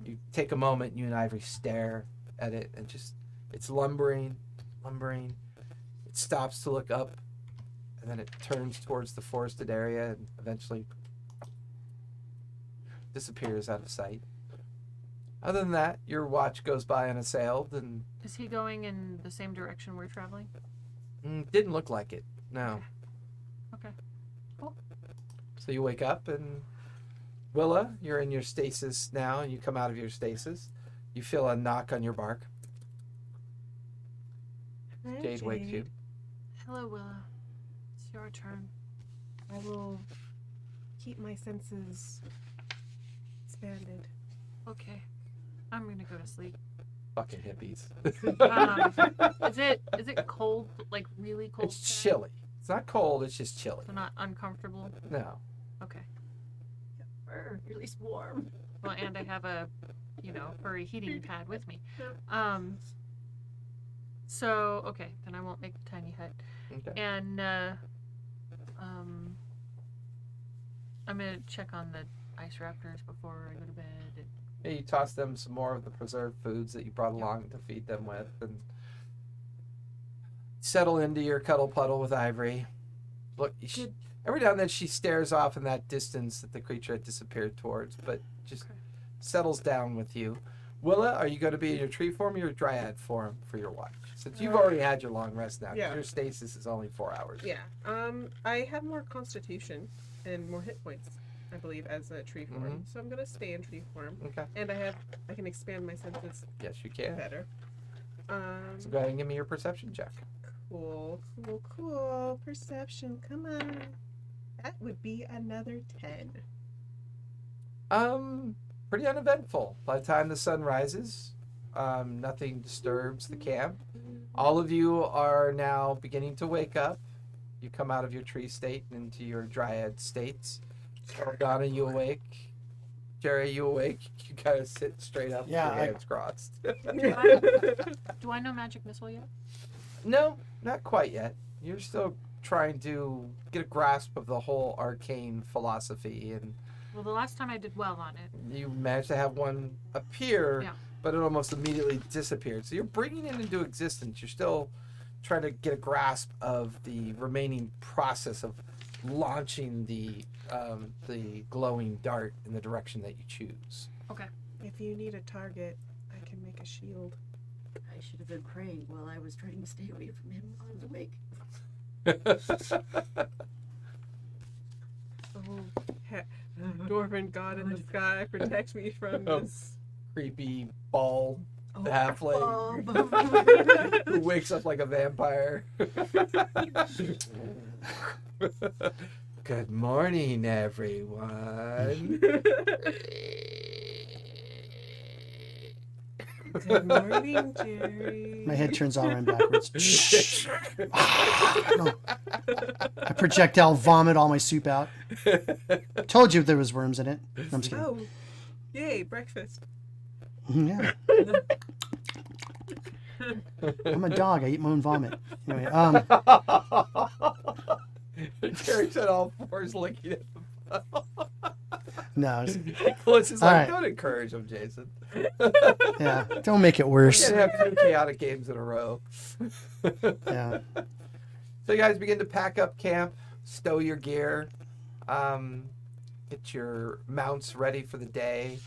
You take a moment, you and Ivory stare at it, and just it's lumbering. It stops to look up, and then it turns towards the forested area and eventually disappears out of sight. Other than that, your watch goes by unassailed, and Is he going in the same direction we're traveling? didn't look like it. No. Okay. So you wake up, and Willa, you're in your stasis now, and you come out of your stasis. You feel a knock on your bark. Jade wakes you. Hello, Willa. It's your turn. I will keep my senses expanded. Okay. I'm gonna go to sleep. Fucking hippies. Is it cold? Like really cold? It's today? chilly. It's not cold, it's just chilly. So not uncomfortable. No. Okay. Or at least warm. Well, and I have a, furry heating pad with me. So okay, then I won't make the tiny hut. Okay. And I'm gonna check on the ice raptors before I go to bed. Yeah, you toss them some more of the preserved foods that you brought along to feed them with, and settle into your cuddle puddle with Ivory. Look, Good. every now and then she stares off in that distance that the creature had disappeared towards, but just Okay. settles down with you. Willa, are you going to be in your tree form or your dryad form for your watch? Since you've already had your long rest now, 'cause Yeah. your stasis is only 4 hours. Yeah. I have more constitution and more hit points, I believe, as a tree form. So I'm gonna stay in tree form. Okay. And I can expand my senses Yes, you can. better. So go ahead and give me your perception check. Cool. Perception, come on. That would be another 10. Pretty uneventful. By the time the sun rises, nothing disturbs the camp. All of you are now beginning to wake up. You come out of your tree state and into your dryad states. Donna, you awake? Jerry, you awake? You gotta sit straight up Yeah, with your I- hands crossed. Do I know magic missile yet? No, not quite yet. You're still trying to get a grasp of the whole arcane philosophy, and Well, the last time I did well on it. you managed to have one appear, Yeah. but it almost immediately disappeared. So you're bringing it into existence. You're still trying to get a grasp of the remaining process of launching the glowing dart in the direction that you choose. Okay. If you need a target, I can make a shield. I should have been praying while I was trying to stay away from him while I was awake. Dwarven god in the sky, protect me from Oh. this. Creepy bald halfling Bob. who wakes up like a vampire. Good morning, everyone. Good morning, Jerry. My head turns all around backwards. No. I projectile vomit all my soup out. Told you there was worms in it. No, I'm just kidding. Oh, yay, breakfast. Yeah. I'm a dog. I eat my own vomit. Anyway, Jerry said all fours looking at no. Nicholas is All like, right. don't encourage him, Jason. Yeah. Don't make it We worse. can't have 2 chaotic games in a row. Yeah. So you guys begin to pack up camp, stow your gear, get your mounts ready for the day,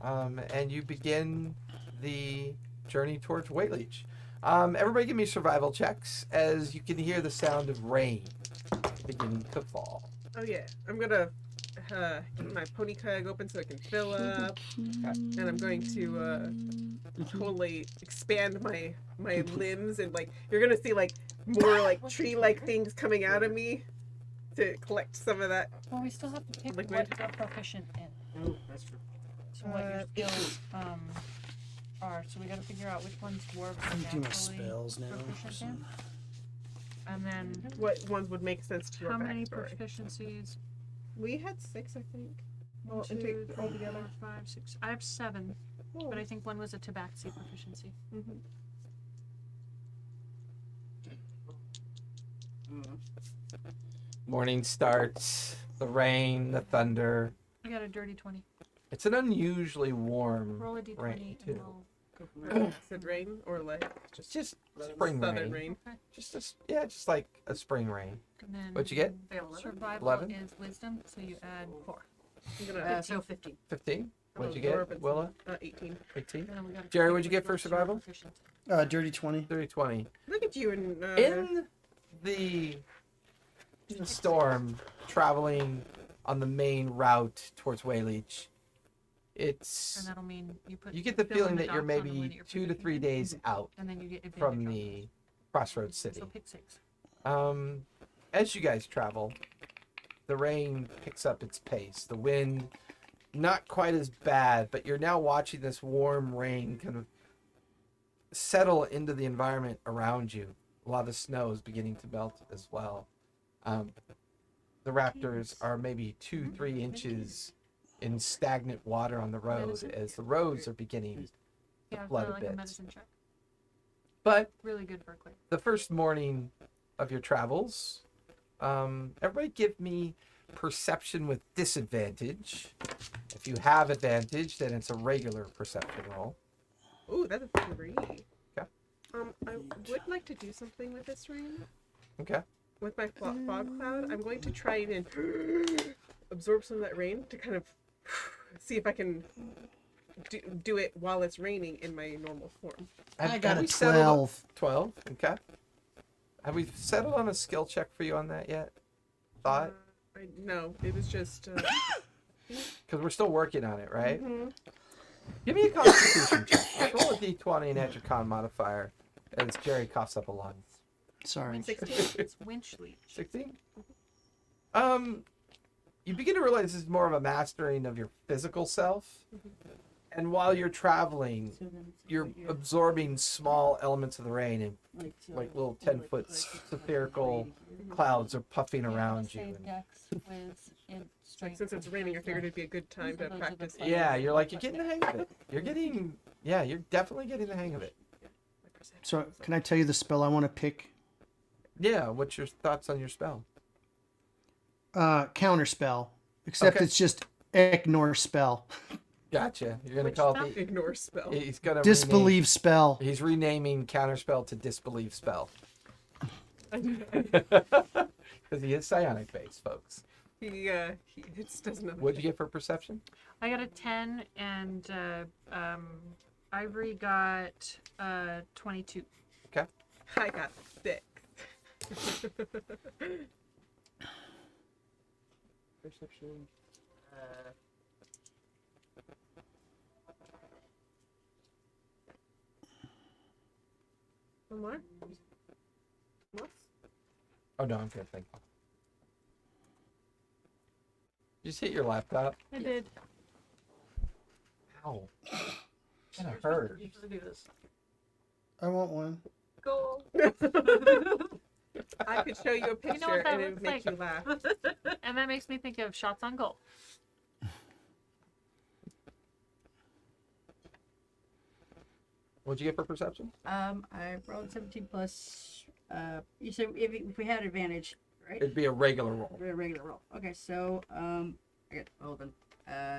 and you begin the journey towards Wayleach. Everybody give me survival checks as you can hear the sound of rain beginning to fall. Oh yeah, I'm gonna get my pony kayak open so I can fill up, and I'm going to totally expand my limbs, and like you're gonna see like more like tree-like things coming out of me to collect some of that. Well, we still have to pick Liquid. what you're proficient in. Oh, that's true. So what your skills are. So we got to figure out which ones dwarves are Do my naturally spells now. proficient in. And then What ones would make sense to your how many backstory? proficiencies? We had 6, I think. One, Well, and two, take all three, together. 4, 5, 6. I have 7, Oh. but I think one was a tabaxi proficiency. Mhm. Morning starts, the rain, the thunder. I got a dirty 20. It's an unusually warm Roll a d20 rain, and too. roll. Said rain or like It's just spring southern rain. rain. Just like a spring rain. And then What'd you get? survival 11? is wisdom, so you add 4. I'm gonna So 15. 15? What'd Oh, you get, Dwarven. Willa? 18. 18? And then we gotta Jerry, pick what'd you get for which ones you're survival? proficient Dirty 20. 30, 20. Look at you and In the storm, traveling on the main route towards Wayleach, And it's that'll mean you put. you get the fill in feeling that you're dots on the one maybe that you're 2 to predicting 3 in, days out And then you get advantage from on the crossroads it. city. So pick 6. As you guys travel, the rain picks up its pace. The wind, not quite as bad, but you're now watching this warm rain kind of settle into the environment around you. A lot of snow is beginning to melt as well. The raptors are maybe 2-3 inches in stagnant water on the road Medicine? as the roads are beginning. Yeah, flood a like bit. a medicine check. But Really good for a clear. the first morning of your travels, everybody give me perception with disadvantage. If you have advantage, then it's a regular perception roll. Ooh, that's a 3. Okay. I would like to do something with this rain. Okay. With my fog cloud, I'm going to try and absorb some of that rain to kind of see if I can do it while it's raining in my normal form. I got we a settled 12. 12. Okay. Have we settled on a skill check for you on that yet? Thought? No, it was just. Because we're still working on it, right? Mhm. Give me a constitution check. Just roll a d20 and add your con modifier as Jerry coughs up a lung. Sorry. 16. It's winch leech. 16? You begin to realize this is more of a mastering of your physical self. And while you're traveling, you're absorbing small elements of the rain, and like little 10-foot spherical clouds are puffing around you. And Like, since it's raining, I figured it'd be a good time to practice. yeah, you're getting the hang of it. You're definitely getting the hang of it. So, can I tell you the spell I want to pick? Yeah, what's your thoughts on your spell? Counter spell. Except Okay. it's just ignore spell. Gotcha. You're gonna Which spell? call it Ignore spell. he's gonna Disbelieve spell. He's renaming counterspell to disbelieve spell because he is psionic based, folks. He just doesn't know. What'd you get for perception? I got a 10, and Ivory got 22. I got 6. Perception. One more. What? Oh no, I'm good. Thank you. You just hit your laptop. I did. Ow. Kinda hurt. You should do this. I want one. Go. I could show you a picture what that and it would looks make you laugh. And that makes me think of shots on goal. What'd you get for perception? I rolled 17 plus. You said if we had advantage, right? It'd be a regular roll. A regular roll. Okay, so I got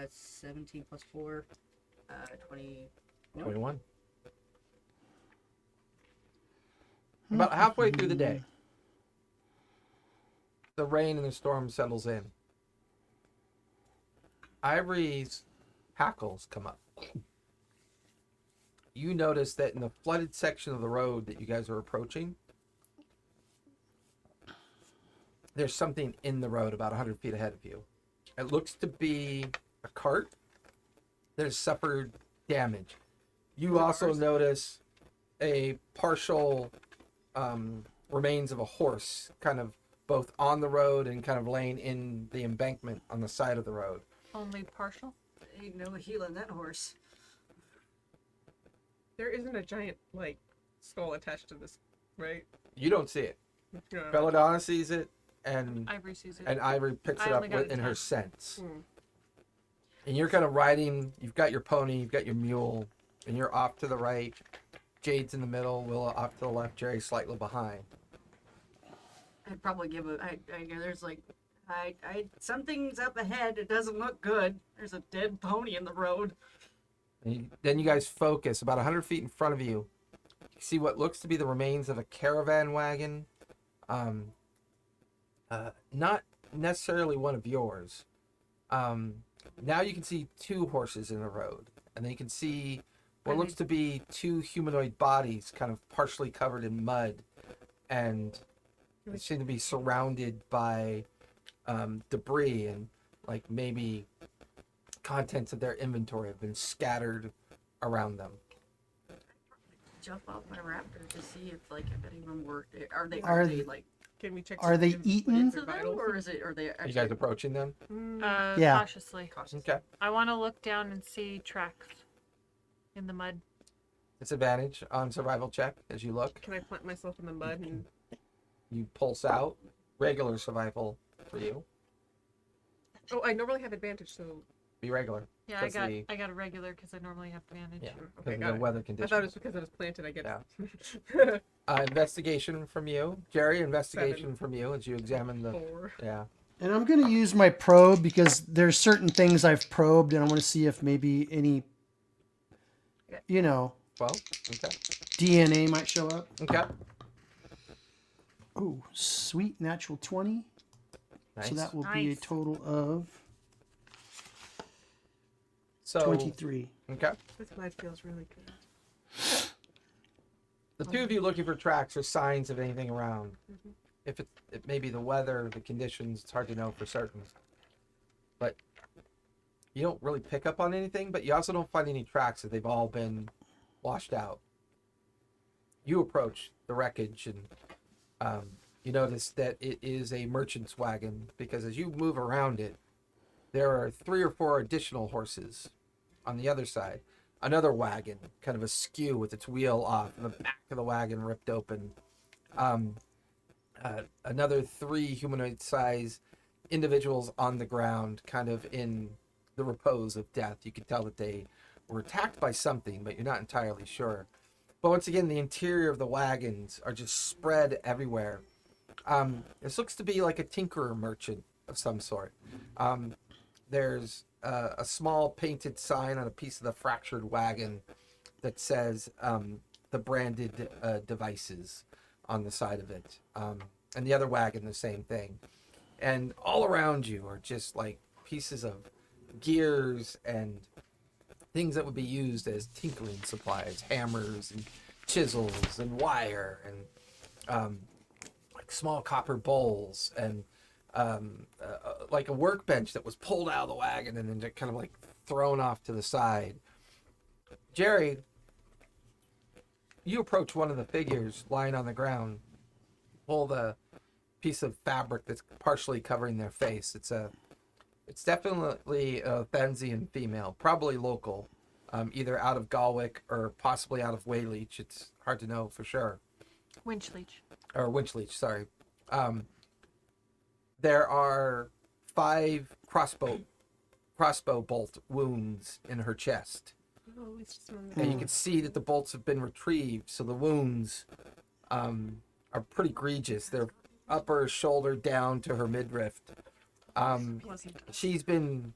17 plus 4, 20. 21. About halfway through the day, the rain and the storm settles in. Ivory's hackles come up. You notice that in the flooded section of the road that you guys are approaching, there's something in the road about 100 feet ahead of you. It looks to be a cart that has suffered damage. You also notice a partial remains of a horse, kind of both on the road and kind of laying in the embankment on the side of the road. Only partial. Ain't no healing that horse. There isn't a giant, like, skull attached to this, right? You don't see it. No. Belladonna sees it, and Ivory sees it. Ivory picks I it up only got in her 10. sense. Hmm. And you're kind of riding. You've got your pony, you've got your mule, and you're off to the right. Jade's in the middle. Willa off to the left. Jerry slightly behind. I'd probably give a. There's like, something's up ahead. It doesn't look good. There's a dead pony in the road. And then you guys focus about 100 feet in front of you. You see what looks to be the remains of a caravan wagon. Not necessarily one of yours. Now you can see two horses in the road, and then you can see what looks to be two humanoid bodies, kind of partially covered in mud, and they seem to be surrounded by debris and like maybe contents of their inventory have been scattered around them. Jump off my raptor to see if any of them were. Are they like? Can we check? Are they some eaten? Into them, vitals? or is it? Are they? Are you guys approaching them? Yeah. Cautiously. Okay. I want to look down and see tracks in the mud. Disadvantage on survival check as you look. Can I plant myself in the mud and? You pulse out. Regular survival for you. Oh, I normally have advantage, so Be regular. Yeah, Because the- I got a regular because I normally have advantage. Yeah. okay, Because of got the it. weather I conditions. thought it was because it was planted. I get Yeah. it. Investigation from you. Jerry, investigation from you as you examine the... 4. Yeah. And I'm going to use my probe because there's certain things I've probed, and I want to see if maybe any, 12. Okay. DNA might show up. Okay. Oh, sweet natural 20. Nice. So that will be a Nice. total of So, 23. okay. This mud feels really good. The two of you looking for tracks or signs of anything around. If it may be the weather, the conditions, it's hard to know for certain. But you don't really pick up on anything, but you also don't find any tracks as they've all been washed out. You approach the wreckage and you notice that it is a merchant's wagon because as you move around it, there are 3 or 4 additional horses on the other side. Another wagon, kind of askew with its wheel off, and the back of the wagon ripped open. Another 3 humanoid-sized individuals on the ground, kind of in the repose of death. You can tell that they were attacked by something, but you're not entirely sure. But once again, the interior of the wagons are just spread everywhere. This looks to be like a tinkerer merchant of some sort. There's a small painted sign on a piece of the fractured wagon that says the branded devices on the side of it. And the other wagon, the same thing. And all around you are just like pieces of gears and things that would be used as tinkering supplies, hammers and chisels and wire and like small copper bowls and like a workbench that was pulled out of the wagon and then kind of like thrown off to the side. Jerry, you approach one of the figures lying on the ground, pull the piece of fabric that's partially covering their face. It's definitely a Othanzian female, probably local. either out of Galwick or possibly out of Wayleach. It's hard to know for sure. Winchleech. Or Winchleech, sorry. There are 5 crossbow bolt wounds in her chest. Oh, it's just one And you can see that the bolts have been retrieved, so the wounds are pretty egregious. They're upper shoulder down to her midriff. She's been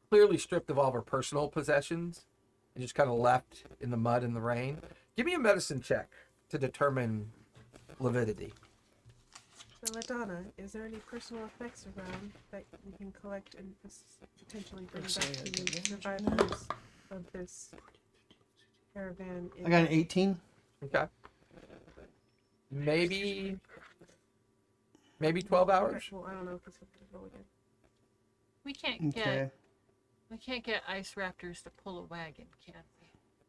clearly stripped of all of her personal possessions and just kind of left in the mud and the rain. Give me a medicine check to determine lividity. So, Madonna, is there any personal effects around that you can collect and potentially bring back to the survivors of this caravan? I got an 18. Okay. Maybe 12 hours. Well, I don't know if it's going to roll again. We can't Okay. get ice raptors to pull a wagon, can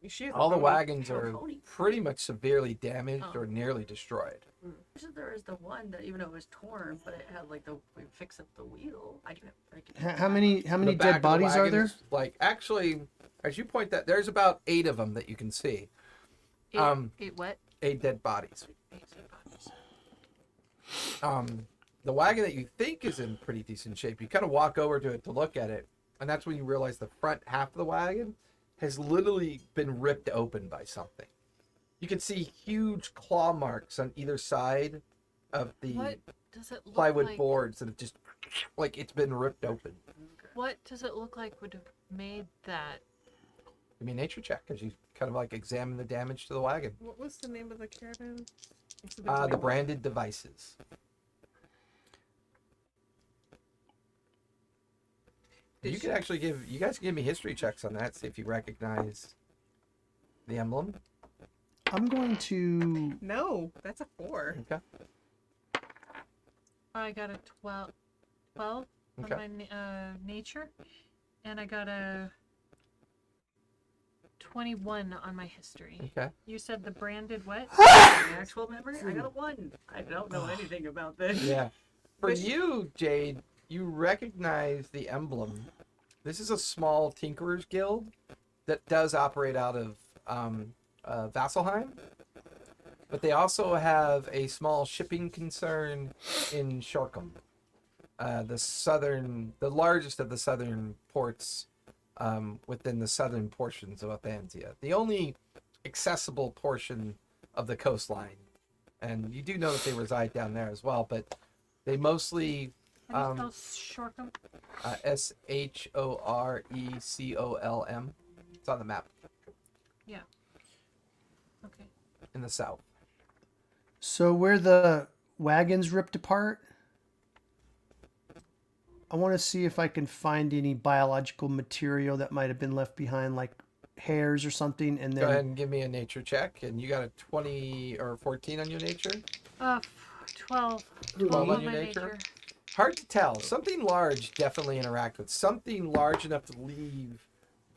we? She has a All the pony. wagons Oh, are pony. pretty much severely damaged Oh. or nearly destroyed. There is the one that even though it was torn, but it had like we fix up the wheel. I can How many The back dead of the bodies are there? wagons, like, actually, as you point that, there's about 8 of them that you can see. Eight what? 8 dead bodies. Eight bodies. The wagon that you think is in pretty decent shape, you kind of walk over to it to look at it, and that's when you realize the front half of the wagon has literally been ripped open by something. You can see huge claw marks on either side of the What does it look plywood like? boards that have just, like, it's been ripped open. What does it look like would have made that? Give me a nature check as you kind of like examine the damage to the wagon. What was the name of the caravan? The branded devices. You can actually you guys can give me history checks on that, see if you recognize the emblem. I'm going to. No, that's a 4. Okay. I got a 12 on Okay. my nature, and I got a 21 on my history. Okay. You said the branded what? actual memory. I got a 1. I don't know anything about this. Yeah. For you, Jade, you recognize the emblem. This is a small tinkerers guild that does operate out of Vasselheim, but they also have a small shipping concern in Shorkham, the largest of the southern ports within the southern portions of Othanzia, the only accessible portion of the coastline. And you do know that they reside down there as well, but they mostly How do you spell Shorkham? Shorrecolm. It's on the map Yeah. Okay. in the south. So where the wagons ripped apart, I want to see if I can find any biological material that might have been left behind, like hairs or something, and Go ahead then and give me a nature check, and you got a 20 or 14 on your nature. 12. 12 on on your my nature. Hard to tell. Something large definitely interact with. Something large enough to leave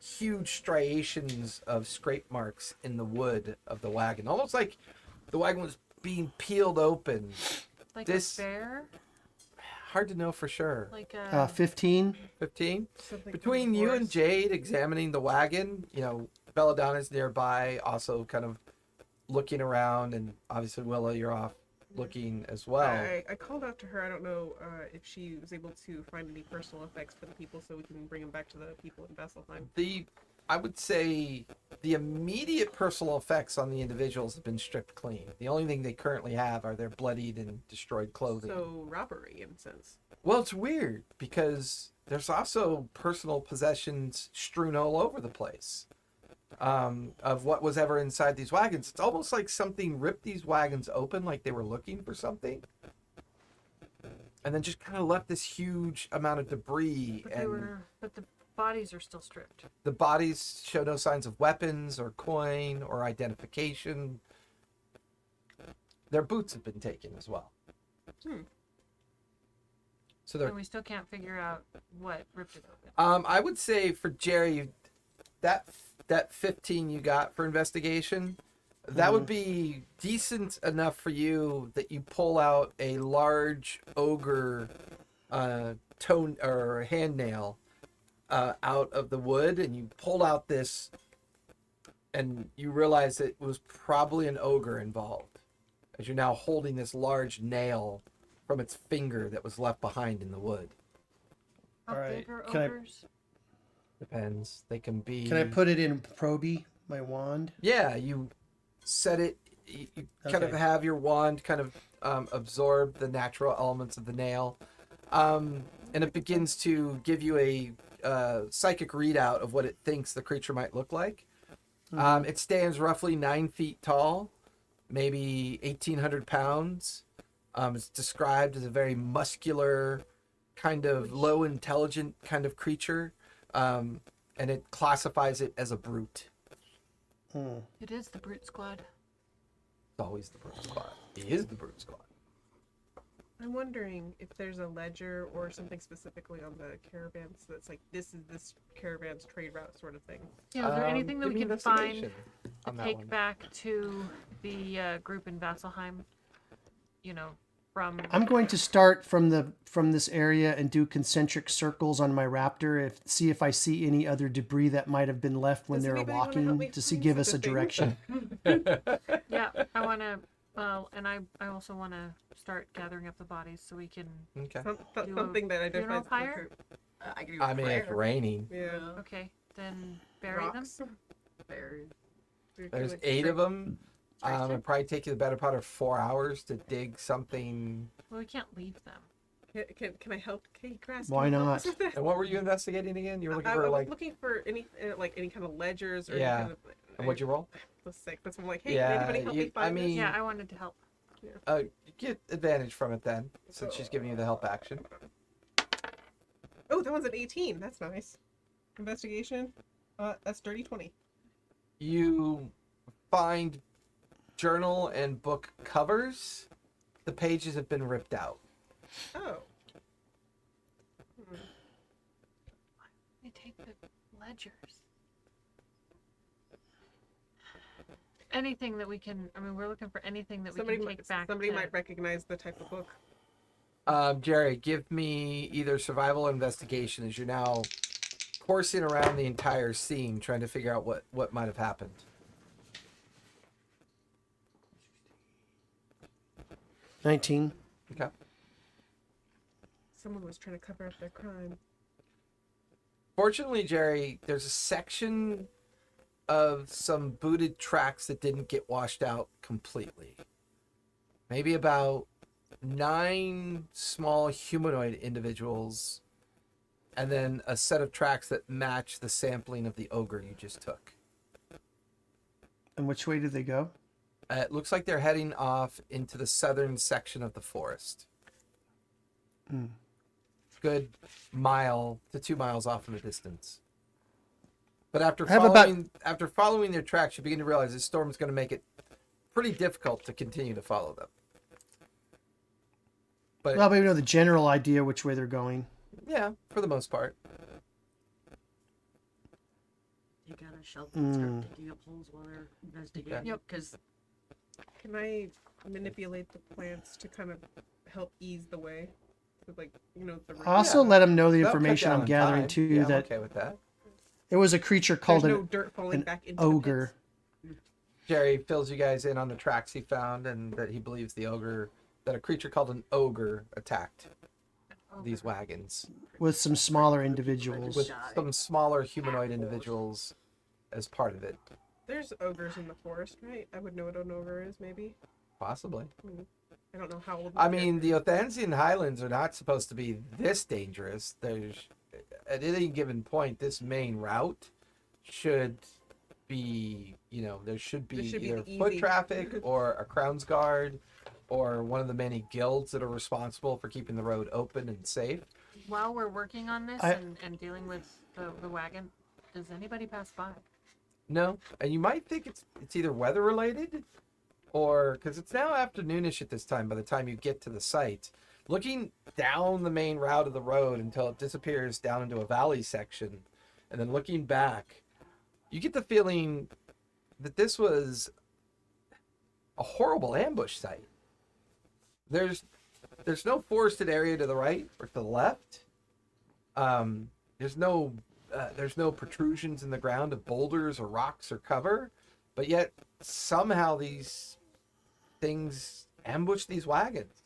huge striations of scrape marks in the wood of the wagon. Almost like the wagon was being peeled open. Like This- a bear? Hard to know for sure. Like a... 15. 15? Something Between from the you and forest. Jade examining the wagon, Belladonna's nearby, also kind of looking around, and obviously Willa, you're off looking as well. I called out to her. I don't know if she was able to find any personal effects for the people, so we can bring them back to the people in Vasselheim. I would say the immediate personal effects on the individuals have been stripped clean. The only thing they currently have are their bloodied and destroyed clothing. So robbery, in a sense. Well, it's weird because there's also personal possessions strewn all over the place of what was ever inside these wagons. It's almost like something ripped these wagons open, like they were looking for something, and then just kind of left this huge amount of debris. But the bodies are still stripped. The bodies show no signs of weapons or coin or identification. Their boots have been taken as well. So they're And we still can't figure out what ripped it open. I would say for Jerry, that 15 you got for investigation, that would be decent enough for you that you pull out a large ogre tone or hand nail out of the wood, and you pulled out this, and you realize it was probably an ogre involved, as you're now holding this large nail from its finger that was left behind in the wood. How All right, big are can I- ogres? Depends. They can be. Can I put it in Proby, my wand? Yeah, you set it. You kind of Okay. have your wand kind of absorb the natural elements of the nail, and it begins to give you a psychic readout of what it thinks the creature might look like. It stands roughly 9 feet tall, maybe 1,800 pounds. It's described as a very muscular, kind of low intelligent kind of creature, and it classifies it as a brute. It is the brute squad. It's always the brute squad. He is the brute squad. I'm wondering if there's a ledger or something specifically on the caravans that's like, this is this caravan's trade route sort of thing. Yeah, is there anything that give we me can find investigation to on that take one. back to the group in Vasselheim? You know, from I'm going to start from this area and do concentric circles on my raptor, see if I see any other debris that might have been left when Does they were anybody wanna help me walking, to find give us such a a thing? direction. yeah. I want to. Well, and I also want to start gathering up the bodies so we can. Okay. Do a Something that funeral identifies the pyre? group. I can do a I mean, it's prayer. raining. Yeah. Okay, then bury them. Rocks. Prayer. There's 8 of them. It'd probably take you the better part of 4 hours to dig something. Well, we can't leave them. Can I help? Hey, Grass. Why can you help not? us with this? And what were you investigating again? You were looking I for was like. looking for any kind of ledgers or Yeah. any kind of. And what'd you roll? Was sick. That's why I'm like, hey, Yeah, can anybody help me I find mean- Yeah, I wanted to help. You get advantage from it then, since she's giving you the help action. this? Oh, that one's an 18. That's nice. Investigation. That's dirty 20. You find journal and book covers. The pages have been ripped out. Oh. They take the ledgers. Anything that we can. I mean, we're looking for anything that we can take back. Somebody to, might recognize the type of book. Jerry, give me either survival or investigation, as you're now coursing around the entire scene trying to figure out what might have happened. 19. Okay. Someone was trying to cover up their crime. Fortunately, Jerry, there's a section of some booted tracks that didn't get washed out completely. Maybe about 9 small humanoid individuals, and then a set of tracks that match the sampling of the ogre you just took. And which way did they go? It looks like they're heading off into the southern section of the forest. Good mile to 2 miles off in the distance. But after I have about- following their tracks, you begin to realize this storm is going to make it pretty difficult to continue to follow them. But Well, we know the general idea which way they're going. yeah, for the most part. Take out a shelter and start digging up holes while they're investigating. Okay. Yep. Because Can I manipulate the plants to kind of help ease the way? So, like, the rain. Also, let them know the That'll cut information down I'm on gathering time. too, Yeah, I'm that okay with that. it was a creature There's called no an dirt falling an back into ogre. the pits. Jerry fills you guys in on the tracks he found, and that he believes that a creature called an ogre attacked these wagons with some smaller individuals. with some smaller humanoid individuals as part of it. There's ogres in the forest, right? I would know what an ogre is, maybe. Possibly. I don't know how old. I mean, the Othanzian Highlands are not supposed to be this dangerous. There's, at any given point, this main route should be, there should be This should be either easy. foot traffic or a Crown's Guard or one of the many guilds that are responsible for keeping the road open and safe. While we're working on this I- and dealing with the wagon, does anybody pass by? No, and you might think it's either weather related, or because it's now afternoonish at this time. By the time you get to the site, looking down the main route of the road until it disappears down into a valley section, and then looking back, you get the feeling that this was a horrible ambush site. There's no forested area to the right or to the left. There's no there's no protrusions in the ground of boulders or rocks or cover, but yet somehow these things ambushed these wagons,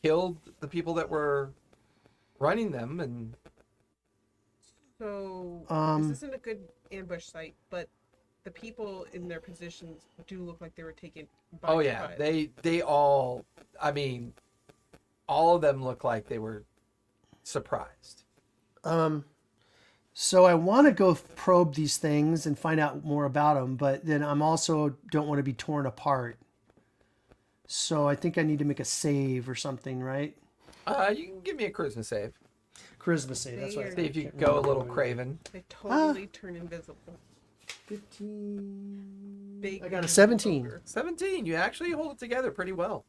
killed the people that were running them, and So this isn't a good ambush site, but the people in their positions do look like they were taken by oh yeah, surprise. they all, I mean, all of them look like they were surprised. So I want to go probe these things and find out more about them, but then I'm also don't want to be torn apart. So I think I need to make a save or something, right? You can give me a charisma save. Charisma save. That's what I See think. if you can go a little craven. They totally turn invisible. 15. Big I got a 17. ogre. 17. You actually hold it together pretty well.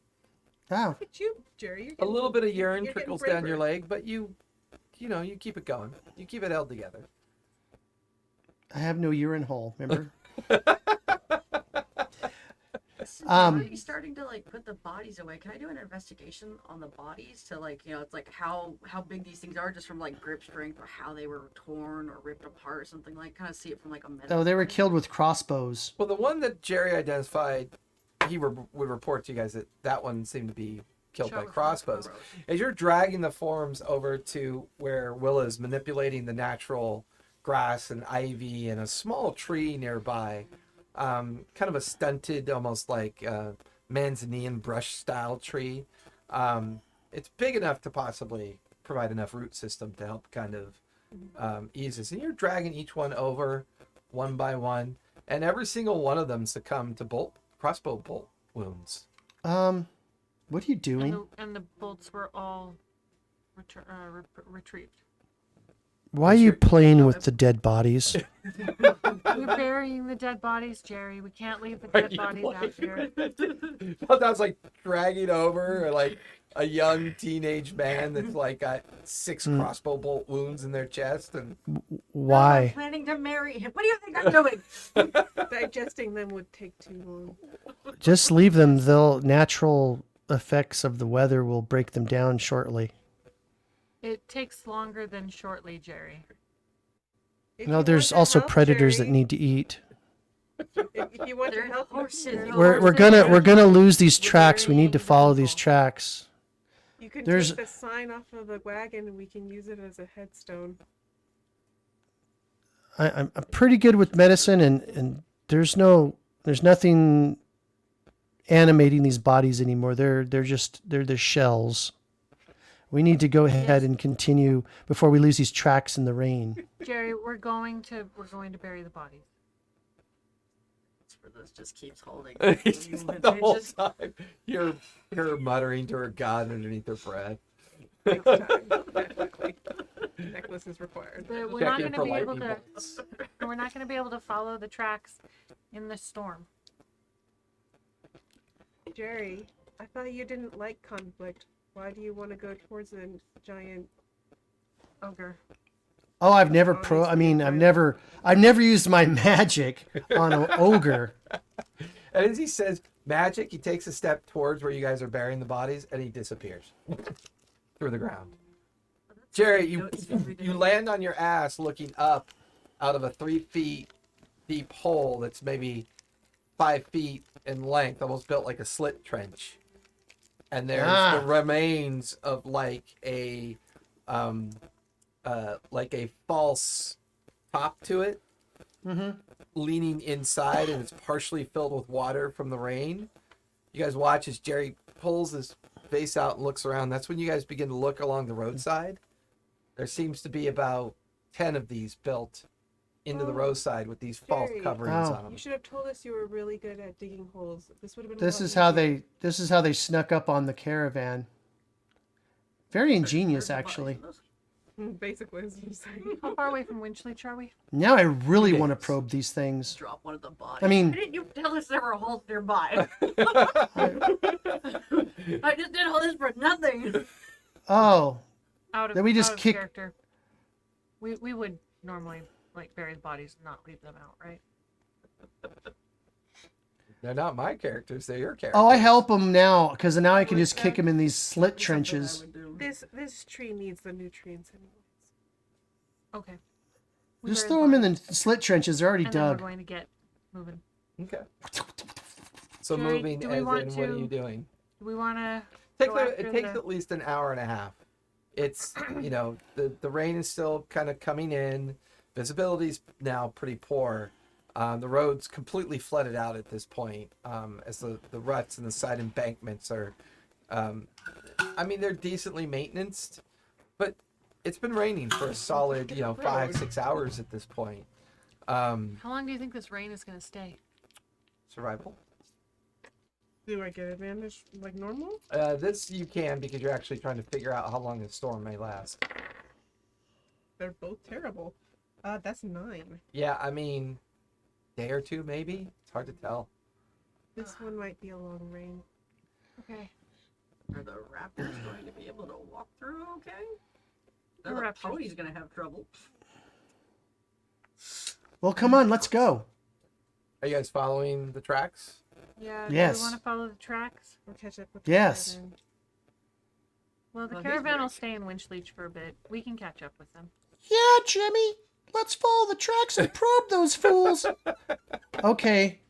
Wow. Look at you, Jerry. You're A getting- little bit of you're urine getting trickles down your braver. leg, but you know, you keep it going. You keep it held together. I have no urine hole, remember? I'm already starting to like put the bodies away. Can I do an investigation on the bodies to like, you know, it's like how big these things are just from like grip strength or how they were torn or ripped apart or something, like kind of see it from like a medical Oh, they were point. killed with crossbows. Well, the one that Jerry identified, would report to you guys that one seemed to be killed Shot by with crossbows. As you're dragging the forms over to where Willa is manipulating the natural grass and ivy and a small tree nearby, kind of a stunted, almost like manzanillan brush style tree. It's big enough to possibly provide enough root system to help kind of ease this. And you're dragging each one over one by one, and every single one of them succumbed to crossbow bolt wounds. What are you doing? And the bolts were all retrieved. Why are you playing with the dead bodies? We're burying the dead bodies, Jerry. We can't leave the dead bodies out here. That's like dragging over like a young teenage man that's like got 6 crossbow bolt wounds in their chest, and I'm Why? planning to marry him. What do you think I'm doing? Digesting them would take too long. Just leave them. They'll natural effects of the weather will break them down shortly. It takes longer than shortly, Jerry. If No, you there's want to also help, predators that Jerry, need to eat. If you want to They're help, horses. We're gonna lose these tracks. We need to follow these tracks. you can there's- take the sign off of the wagon and we can use it as a headstone. I'm pretty good with medicine, and there's nothing animating these bodies anymore. They're the shells. We need to go ahead and continue before we lose these tracks in the rain. Jerry, we're going to bury the bodies. For this just keeps holding. It's just like the whole time you're muttering to her god underneath her breath. Next time, definitely. Necklace is required. But we're not Checking going to for be able lightning to. bolts. We're not going to be able to follow the tracks in the storm. Jerry, I thought you didn't like conflict. Why do you want to go towards a giant? Ogre. Oh, I've never I've never used my magic on an ogre. And as he says magic, he takes a step towards where you guys are burying the bodies, and he disappears through the ground. Jerry, you land on your ass looking up out of a 3 feet deep hole that's maybe 5 feet in length, almost built like a slit trench. And there's the remains of like a false top to it, leaning inside, and it's partially filled with water from the rain. You guys watch as Jerry pulls his face out and looks around. That's when you guys begin to look along the roadside. There seems to be about 10 of these built into the roadside with these false Jerry. coverings Oh. on them. You should have told us you were really good at digging holes. This would have been. a This lot is how easier. they snuck up on the caravan. Very ingenious, actually. Basically, is what I'm saying. How far away from Winchleach are we? Now I really want to Yes. probe these things. Drop one of the bodies. I mean- why didn't you tell us there were holes nearby? I just did all this for nothing. Oh, Out of, Then we just out of kick- character. We would normally like bury the bodies and not leave them out, right? They're not my characters, they're your characters. oh, I help them now because now I can just kick them in these slit trenches. This tree needs the nutrients anyways. Okay. Just throw them in the slit trenches. They're already and then we're dug. going to get moving. Okay. So Jerry, moving, do as we in, want what are to- you doing? Do we want to It takes at least an hour and a half. It's, the rain is still kind of coming in. Visibility's now pretty poor. The road's completely flooded out at this point, as the ruts and the side embankments are, they're decently maintained, but it's been raining for a solid, 5-6 hours at this point. How long do you think this rain is going to stay? Survival. Do I get advantage like normal? This you can, because you're actually trying to figure out how long the storm may last. They're both terrible. That's 9. Yeah, day or two maybe. It's hard to tell. This one might be a long rain. Okay. Are the raptors going to be able to walk through okay? The The raptors. pony's going to have trouble. Well, come on, let's go. Are you guys following the tracks? Yeah. Yes. Do we want to follow the tracks? We'll catch up with the Yes. caravan. Well, the Well, he's caravan very- will stay in Winchleach for a bit. We can catch up with them. Yeah, Jimmy. Let's follow the tracks and probe those fools. Okay.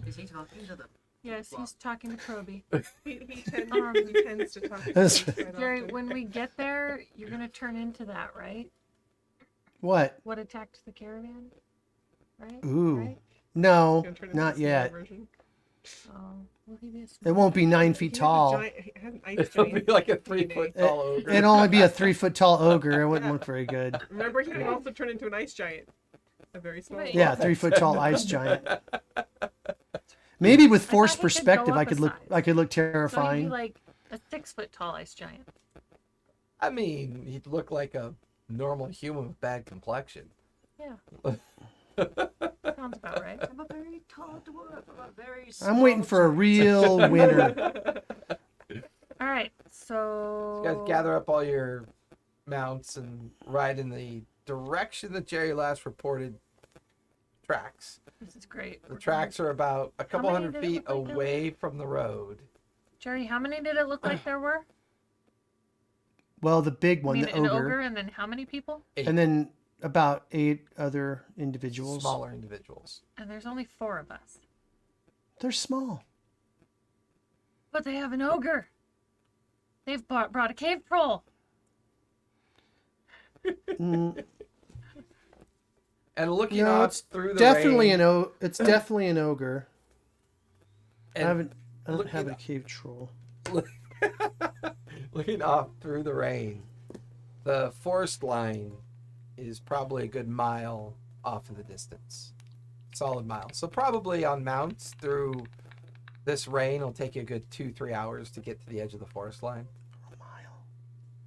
Is he talking to the... Yes, he's talking to Proby. He tends to talk. That's quite Jerry, often. when we get there, you're going to turn into that, right? What? What attacked the caravan? Right? Ooh. Right? No, Gonna turn into not the small yet. version. Oh, will he be a It small- won't be 9 He feet has a tall. giant- he has an ice It'll be giant like a DNA. 3-foot tall ogre. It'd only be a 3-foot tall ogre. It wouldn't look very good. Remember, he can also turn into an ice giant. A very small Wait. one. Yeah, 3-foot tall ice giant. Maybe with I forced thought he could perspective, go I up could a look. size. I could look So he'd be terrifying. like a 6-foot tall ice giant. He'd look like a normal human with bad complexion. Yeah. Sounds about right. I'm a very tall dwarf. I'm a very I'm waiting for a real winner. All right, so You guys gather up all your mounts and ride in the direction that Jerry last reported tracks. This is great. The tracks are about a couple many hundred did it feet look like there away from the road. Jerry, how many did it look like there were? Well, the big I one, mean, the an ogre, ogre, and then how many people? and then about 8 other individuals. Smaller individuals. And there's only 4 of us. They're small. But they have an ogre. They've brought a cave troll. Mm, And looking No, off it's through the definitely rain, It's definitely an ogre. I and don't looking have a cave troll. looking off through the rain, the forest line is probably a good mile off in the distance. Solid mile. So probably on mounts through this rain, it'll take you a good 2-3 hours to get to the edge of the forest line. A mile.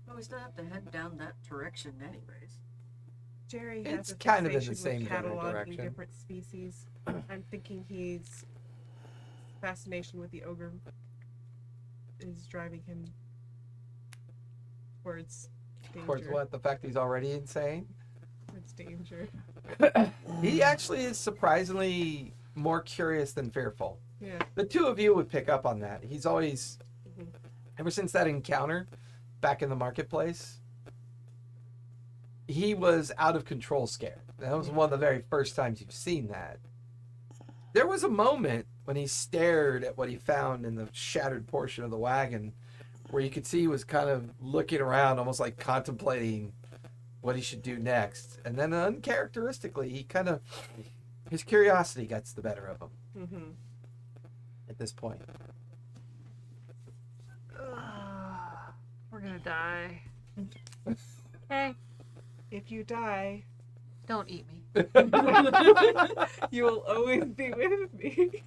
Well, we still have to head down that direction anyways. Jerry It's has a kind of in the fascination same with general cataloging direction. different species. I'm thinking his fascination with the ogre is driving him towards danger. Towards what? The fact he's already insane? Towards danger. He actually is surprisingly more curious than fearful. Yeah. The two of you would pick up on that. He's always, Mhm. ever since that encounter back in the marketplace, he was out of control scared. That was one of the very first times you've seen that. There was a moment when he stared at what he found in the shattered portion of the wagon where you could see he was kind of looking around, almost like contemplating what he should do next. And then uncharacteristically, his curiosity gets the better of him Mm-hmm. at this point. We're gonna die. Hey, If you die, don't eat me. you will always be with me.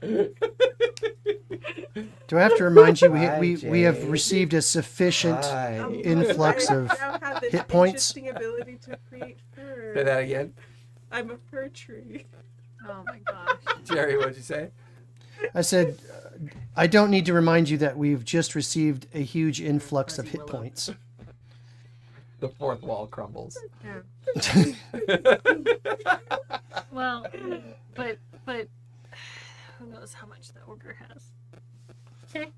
Do I have to remind you Bye, we have Jay. received a sufficient Bye. influx I of now have this hit points? interesting ability to create fur. Say that again. I'm a fur tree. Oh my gosh. Jerry, what'd you say? I said, I don't need to remind you that we've just received a huge influx of Fuzzy hit willow. points. The fourth wall crumbles. Yeah. Well, but who knows how much the ogre has? Okay.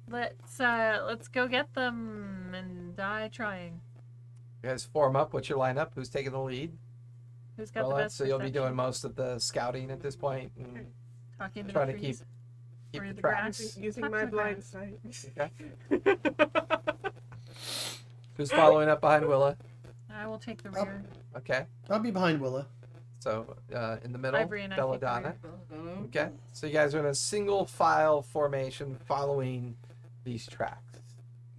Let's go get them and die trying. You guys form up. What's your lineup? Who's taking the lead? Who's got the Willa? best So you'll be doing perception? most of the scouting at this point. And Talking to trying the to trees keep or the the tracks. grass. Using Talk my to the blind grass. sight. Okay. Who's following up behind Willa? I will take the Up. rear. Okay. I'll be behind Willa. So in the middle, Ivory and I take the Belladonna. rear. Okay. So you guys are in a single file formation following these tracks.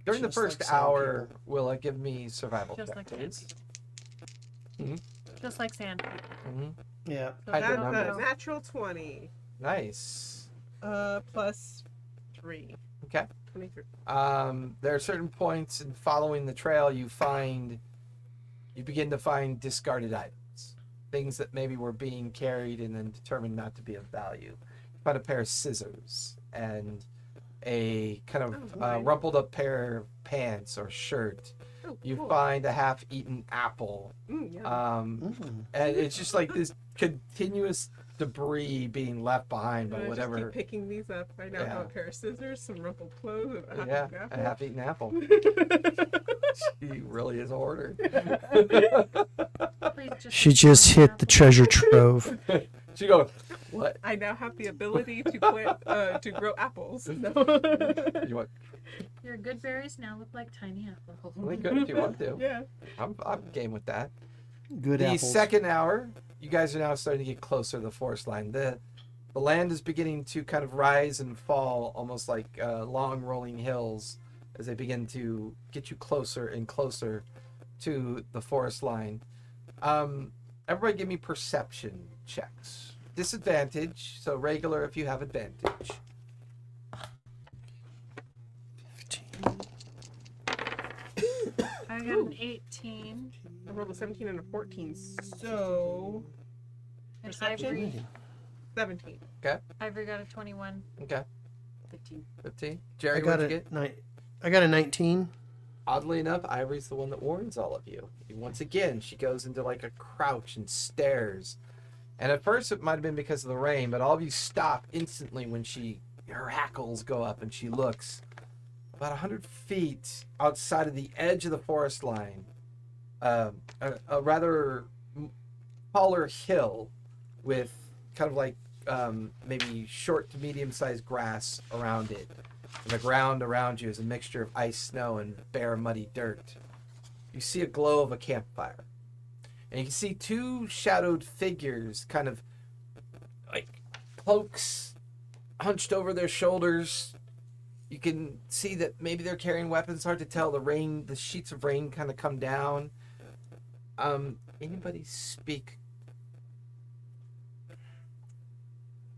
During the Just like first sand hour, people. Willa, give me survival Just check, like sand please. people. Mhm. Just like sand. Mhm. Yeah. So Hide the I That's don't numbers. a know. natural 20. Nice. Plus 3. Okay. 23. There are certain points in following the trail you begin to find discarded items, things that maybe were being carried and then determined not to be of value. You find a pair of scissors and a kind of Oh, boy. rumpled up pair of pants or shirt. Oh, You cool. find a half-eaten apple, Yeah. and it's just like this continuous debris being left behind by I just whatever. keep picking these up. I now have Yeah. a pair of scissors, some rumpled clothes, and a Yeah, half a apple. half-eaten apple. She really is a hoarder. Please just She take just the hit the apple. treasure trove. She goes, what? I now have the ability to plant, to grow apples. No. You want? Your good berries now look like tiny apples. We could if you want to. Yeah. I'm game with that. Good The apples. second hour, you guys are now starting to get closer to the forest line. The land is beginning to kind of rise and fall, almost like long rolling hills, as they begin to get you closer and closer to the forest line. Everybody, give me perception checks. Disadvantage, so regular if you have advantage. 15. I got an 18. I rolled a 17 and a 14, so And Perception? Ivory, 17. Ivory got a 21. Okay, 15. 15. I Jerry, got what'd you get? I got a 19. Oddly enough, Ivory's the one that warns all of you. Once again, she goes into like a crouch and stares. And at first it might have been because of the rain, but all of you stop instantly when her hackles go up and she looks. About 100 feet outside of the edge of the forest line, a rather taller hill with kind of like maybe short to medium-sized grass around it. And the ground around you is a mixture of ice, snow, and bare, muddy dirt. You see a glow of a campfire. And you can see two shadowed figures, kind of like cloaks hunched over their shoulders. You can see that maybe they're carrying weapons. It's hard to tell. The sheets of rain kind of come down. Anybody speak?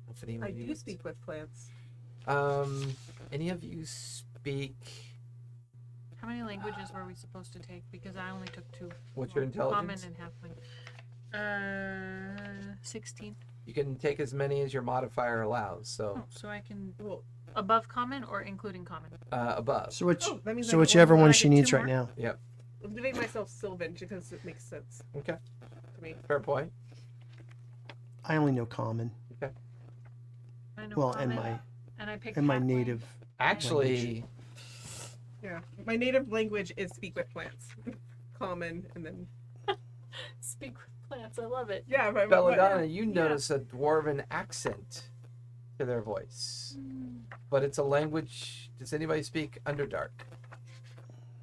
If anyone I do used- speak with plants. Any of you speak? How many languages were we supposed to take? Because I only took 2. What's your Common intelligence? and halfling. 16. You can take as many as your modifier allows. So Oh, so I can Well, above common or including common. above. So which, oh, that means I so get whichever one. one I she get needs 2 right more? now. I'm doing myself Sylvan because it makes sense Okay, to me. fair point. I only know common. I know Well, common, and and I picked my halfling. native. Actually, Yeah. My native language is speak with plants. Common, and then. Speak with plants. I love it. Yeah, but. Belladonna, you Yeah. notice a dwarven accent to their voice, but it's a language. Does anybody speak Underdark?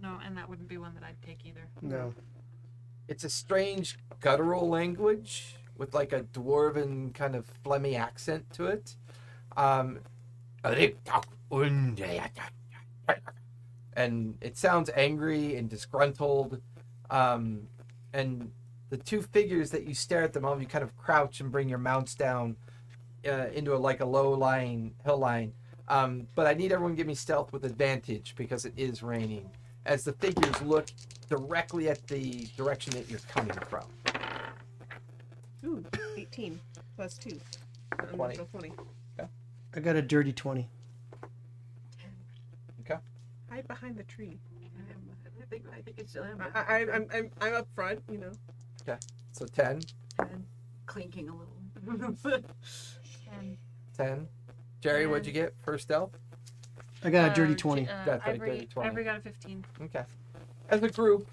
No, and that wouldn't be one that I'd take either. No. It's a strange guttural language with like a dwarven kind of phlegmy accent to it. And it sounds angry and disgruntled. And the two figures that you stare at them, all of you kind of crouch and bring your mounts down into a low-lying hill line. But I need everyone to give me stealth with advantage because it is raining. As the figures look directly at the direction that you're coming from. Ooh, 18 plus 2. 20. 20. I got a dirty 20. Hide behind the tree. I think it's I'm up front, you know. So 10, clinking a little. 10. 10. Jerry, what'd you get? First stealth? I got a dirty 20. That's right, Ivory, dirty 20. Ivory got a 15. Okay. As a group,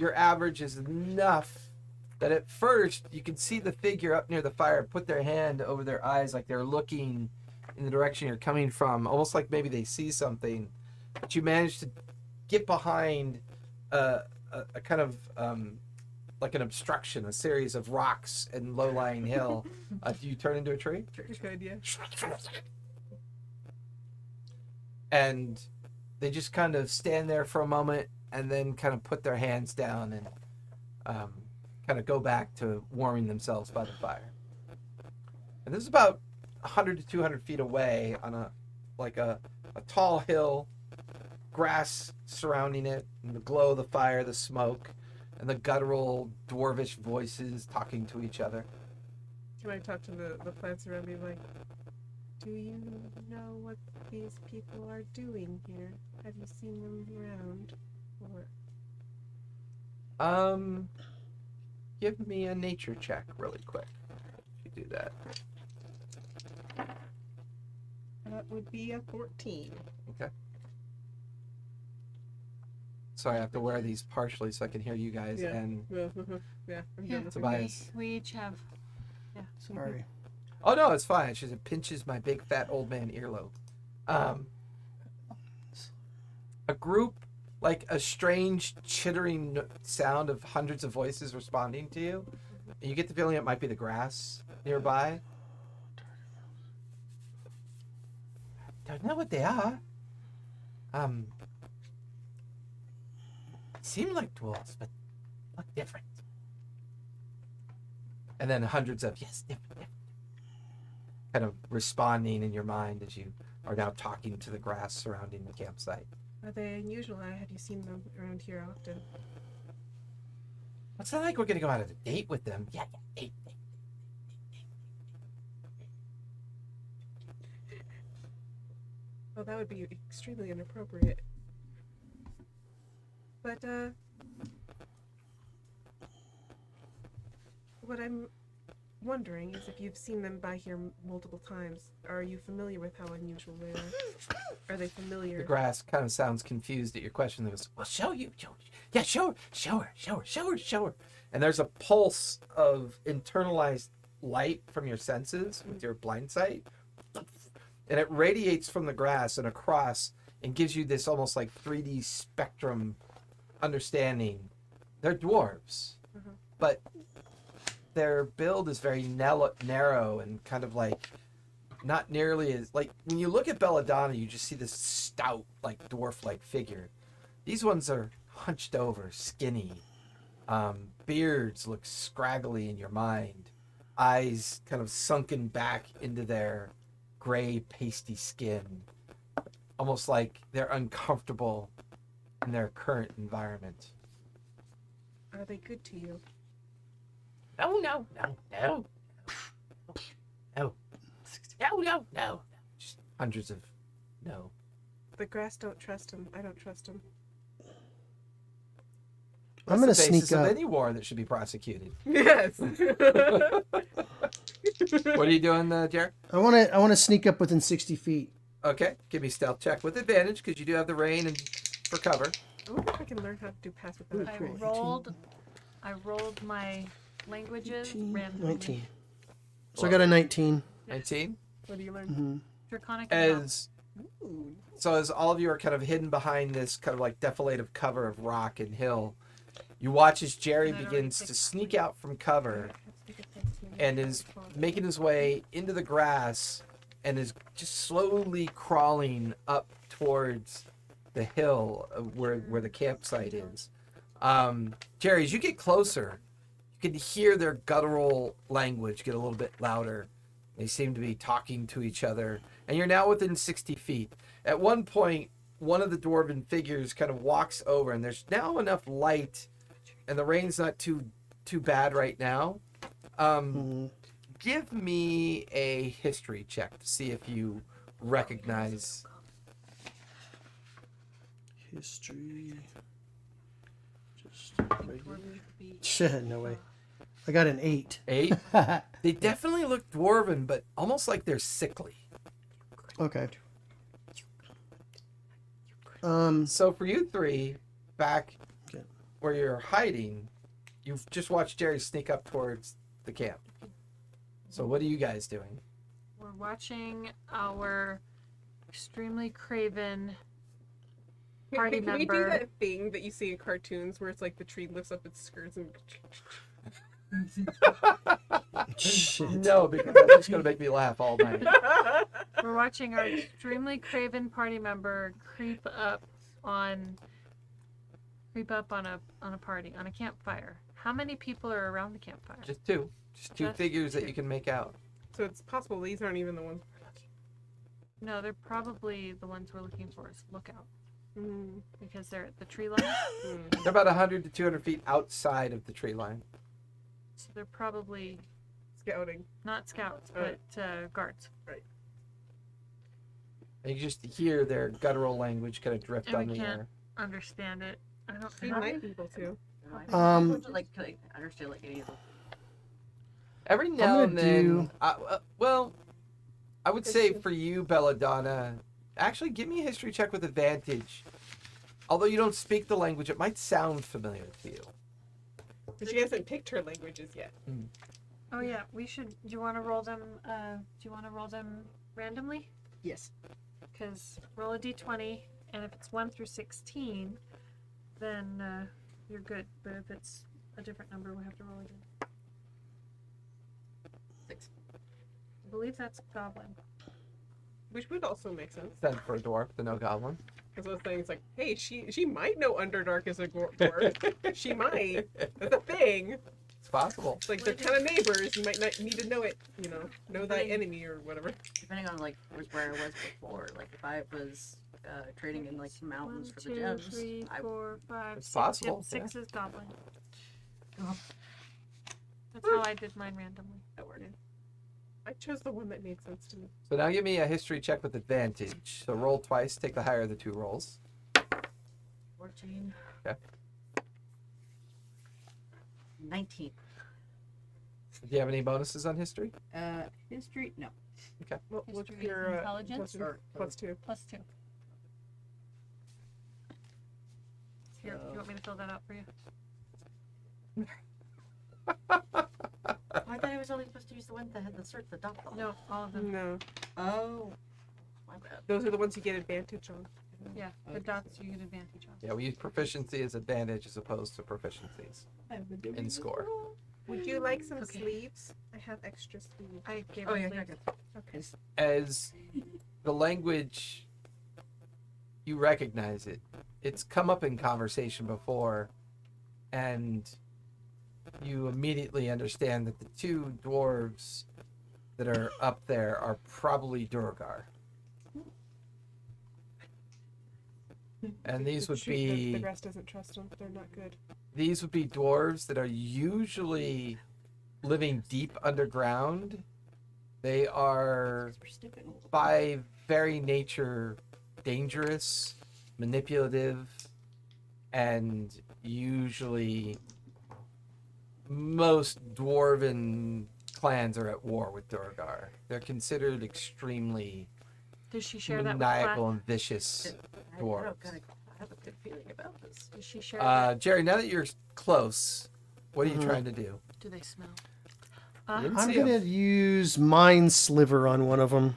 your average is enough that at first you can see the figure up near the fire put their hand over their eyes like they're looking in the direction you're coming from, almost like maybe they see something. But you manage to get behind a kind of like an obstruction, a series of rocks and low-lying hill. Do you turn into a tree? Good idea. And they just kind of stand there for a moment and then kind of put their hands down and kind of go back to warming themselves by the fire. And this is about 100 to 200 feet away on a tall hill, grass surrounding it, and the glow of the fire, the smoke, and the guttural dwarvish voices talking to each other. Can I talk to the plants around me like, do you know what these people are doing here? Have you seen them around? Or Give me a nature check really quick. If you do that. that would be a 14. Okay. Sorry, I have to wear these partially so I can hear you guys Yeah. and Yeah, I'm Yeah. done with Tobias. We each have. Sorry. Oh no, it's fine. She just pinches my big fat old man earlobe. A group, like a strange chittering sound of hundreds of voices responding to you. And you get the feeling it might be the grass nearby. Don't know what they are. Seem like dwarves, but look different. And then hundreds of yes, different. Kind of responding in your mind as you are now talking to the grass surrounding the campsite. Are they unusual? Have you seen them around here often? It's not like we're gonna go out on a date with them. Yeah, date. Well, that would be extremely inappropriate. But, what I'm wondering is if you've seen them by here multiple times. Are you familiar with how unusual they are? Are they The familiar? grass kind of sounds confused at your question. It goes, well, show her. And there's a pulse of internalized light from your senses with your blind sight. And it radiates from the grass and across and gives you this almost like 3D spectrum understanding. They're dwarves, but their build is very narrow and kind of like not nearly as like when you look at Belladonna, you just see this stout, like dwarf-like figure. These ones are hunched over, skinny. Beards look scraggly in your mind. Eyes kind of sunken back into their gray, pasty skin. Almost like they're uncomfortable in their current environment. Are they good to you? No. Just hundreds of no. The grass don't trust him. I don't trust him. I'm That's gonna the basis sneak of up. any war that should be prosecuted. Yes. What are you doing, Jared? I want to sneak up within 60 feet. Okay, give me a stealth check with advantage because you do have the rain and for cover. I wonder if I can learn how to do pass without a I trace. rolled my languages 18, randomly. 19. So I got a 19. 19. What do you learn? Mm-hmm. Draconic and As all of you are kind of hidden behind this kind of like deflative cover of rock and hill, you watch as Jerry And I'd already begins to picked sneak out from cover and is making his way into the grass and is just slowly crawling up towards the hill where the campsite is. Jerry, as you get closer, you can hear their guttural language get a little bit louder. They seem to be talking to each other, and you're now within 60 feet. At one point, one of the dwarven figures kind of walks over, and there's now enough light, and the rain's not too bad right now. Give me a history check to see if you recognize. History. Just shit. No way. I got an 8. 8. They definitely look dwarven, but almost like they're sickly. Okay. So for you three, back Okay. where you're hiding, you've just watched Jerry sneak up towards the camp. So what are you guys doing? We're watching our extremely craven party Can we member. do that thing that you see in cartoons where it's like the tree lifts up its skirts and Shit. No, because that's just going to make me laugh all night. We're watching our extremely craven party member creep up on a party, on a campfire. How many people are around the campfire? Just two. Just two Just figures that two. you can make out. So it's possible these aren't even the ones. No, they're probably the ones we're looking for as lookout Mm. because they're at the tree line. Mm. They're about 100 to 200 feet outside of the tree line. So they're probably Scouting. not scouts, Alright. but guards. And you just hear their guttural language kind of drift And on we the can't- air. Understand it. I don't We know. might be able to. Like, can I understand like any of them? Every now gonna and then, do- well, I would say for you, Belladonna, actually give me a history check with advantage. Although you don't speak the language, it might sound familiar to you. But she hasn't picked her languages yet. Oh yeah, we should. Do you want to roll them? Do you want to roll them randomly? Yes. Because roll a d20, and if it's 1 through 16, then you're good. But if it's a different number, we have to roll again. 6. I believe that's goblin. Which would also make sense. Send for a dwarf, the no goblin. Because those things like, hey, she might know Underdark is a dwarf. She might. That's a thing. It's possible. It's like they're kind of neighbors. You might not need to know it. Know thy enemy or whatever. Depending on like where I was before, like if I was trading in like mountains 1, for the 2, gems, 3, I 4, 5, It's 6. possible, Yep, 6 is goblin. Oh. That's how I did mine randomly. that word. I chose the one that made sense to me. So now give me a history check with advantage. So roll twice, take the higher of the two rolls. 14. Okay. 19. Do you have any bonuses on history? History? No. What's History is your intelligence? +2? +2. Here, do you want me to fill that out for you? I thought I was only supposed to use the one that had the cert, the dot. No, all of them. No, Oh. My bad. those are the ones you get advantage on. Yeah, the dots you get advantage on. Yeah, we use proficiency as advantage as opposed to proficiencies in score. Would you like some Okay. sleeves? I have extra sleeves. I gave Oh her yeah, sleeves. okay. As the language, you recognize it. It's come up in conversation before, and you immediately understand that the two dwarves that are up there are probably Durgar. And these would be The rest doesn't trust them. They're not good. these would be dwarves that are usually living deep underground. They are by very nature dangerous, manipulative, and usually most dwarven clans are at war with Durgar. They're considered extremely Does she share that with maniacal Flat? and vicious I dwarves. have a good feeling about this. Does she share that? Jerry, now that you're close, what are you Mhm. trying to do? Do they smell? didn't I'm see gonna 'em. use Mind Sliver on one of them,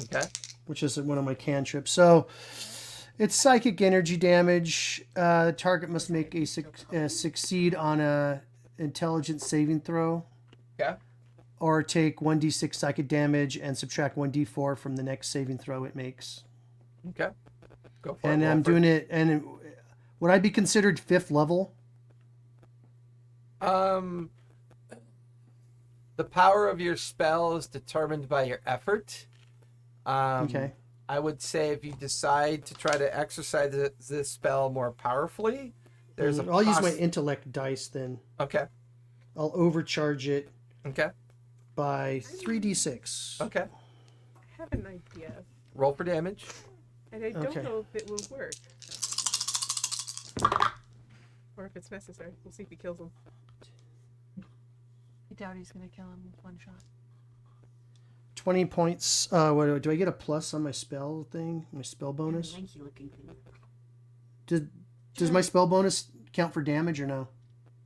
Okay. which is one of my cantrips. So it's psychic energy damage. The target must make a succeed on a intelligence saving throw. Okay. Or take 1d6 psychic damage and subtract 1d4 from the next saving throw it makes. Okay. Go for And it. I'm doing it. And would I be considered 5th level? The power of your spell is determined by your effort. Okay. I would say if you decide to try to exercise this spell more powerfully, there's a I'll use my intellect dice then. Okay. I'll overcharge it Okay. by 3d6. Okay. I have an idea, Roll for damage. and I don't Okay. know if it will work. Or if it's necessary. We'll see if he kills him. I doubt he's gonna kill him with one shot. 20 points. What do I get a plus on my spell thing? My spell bonus? Lanky looking thing. Does my spell bonus count for damage or no?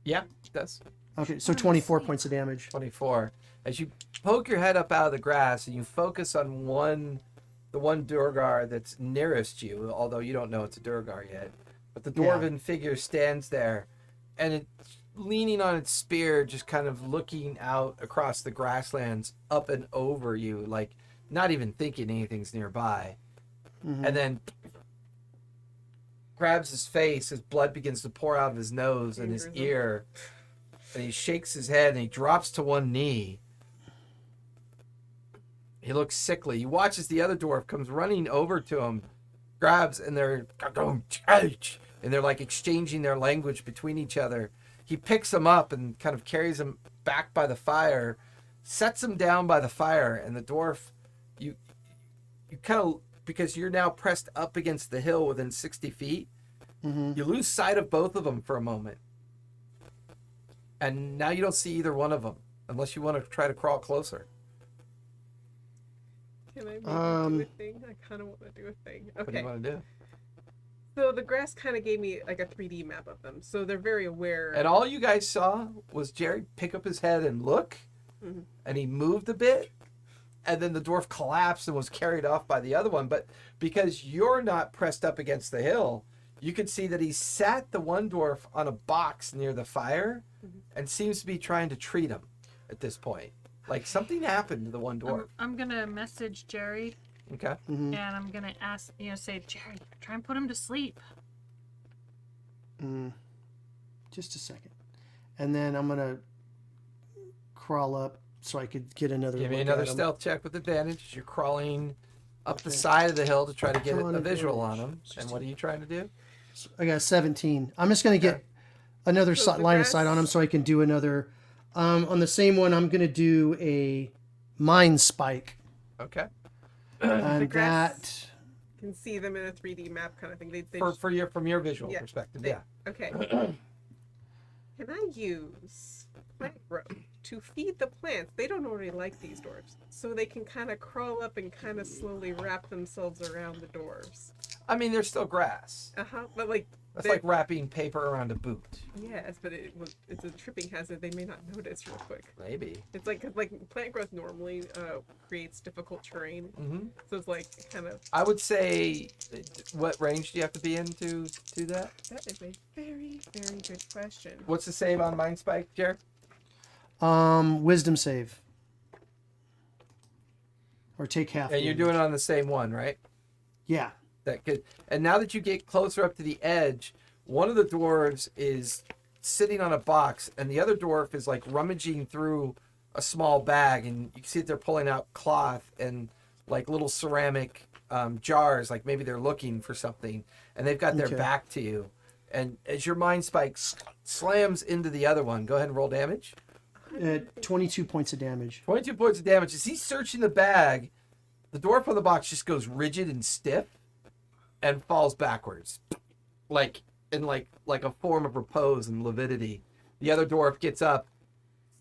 Yeah, it does. Okay, so 24 points of damage. 24. As you poke your head up out of the grass and you focus on the one Durgar that's nearest you, although you don't know it's a Durgar yet, but the dwarven figure stands there, and it's leaning on its spear, just kind of looking out across the grasslands up and over you, like not even thinking anything's nearby. And then grabs his face, his blood begins to pour out of his nose and his ear, and he shakes his head and he drops to one knee. He looks sickly. He watches the other dwarf comes running over to him, grabs, and they're like exchanging their language between each other. He picks him up and kind of carries him back by the fire, sets him down by the fire, and the dwarf, you kind of, because you're now pressed up against the hill within 60 feet, you lose sight of both of them for a moment. And now you don't see either one of them, unless you want to try to crawl closer. Can I maybe do a thing? I kind of want to do a thing. Okay. What do you want to do? So the grass kind of gave me like a 3D map of them, so they're very aware. And all you guys saw was Jerry pick up his head and look, and he moved a bit, and then the dwarf collapsed and was carried off by the other one. But because you're not pressed up against the hill, you could see that he sat the one dwarf on a box near the fire and seems to be trying to treat him at this point. Like something happened to the one dwarf. I'm gonna message Jerry, Okay. and I'm gonna ask, say, Jerry, try and put him to sleep. Just a second. And then I'm going to crawl up so I could get another Give me look another at him. stealth check with advantage. You're crawling up the side of the hill to try to get Come on, a visual on advantage. him. And what are you trying to do? I got 17. I'm just going to get another So the line of grass- sight on him so I can do another. On the same one, I'm going to do a mind spike. Okay. And grass- that. Can see them in a 3D map kind of thing. They From your visual Yeah, perspective, they- yeah. Okay. Can I use plant growth to feed the plants? They don't already like these dwarves, so they can kind of crawl up and kind of slowly wrap themselves around the dwarves. I mean, they're still grass. But like That's they're- like wrapping paper around a boot. yes, but it's a tripping hazard. They may not notice real quick. Maybe. It's like plant growth normally creates difficult terrain, Mm-hmm. so it's like kind of. I would say, what range do you have to be in to do that? That is a very very good question. What's the save on Mind Spike, Jared? Wisdom save. Or take half. And you're doing it on the same one, right? Yeah. That could. And now that you get closer up to the edge, one of the dwarves is sitting on a box, and the other dwarf is like rummaging through a small bag, and you can see that they're pulling out cloth and like little ceramic jars, like maybe they're looking for something, and they've got their Okay. back to you. And as your mind spike slams into the other one, go ahead and roll damage. 22 points of damage. 22 points of damage. As he's searching the bag, the dwarf on the box just goes rigid and stiff and falls backwards, like in like a form of repose and lividity. The other dwarf gets up,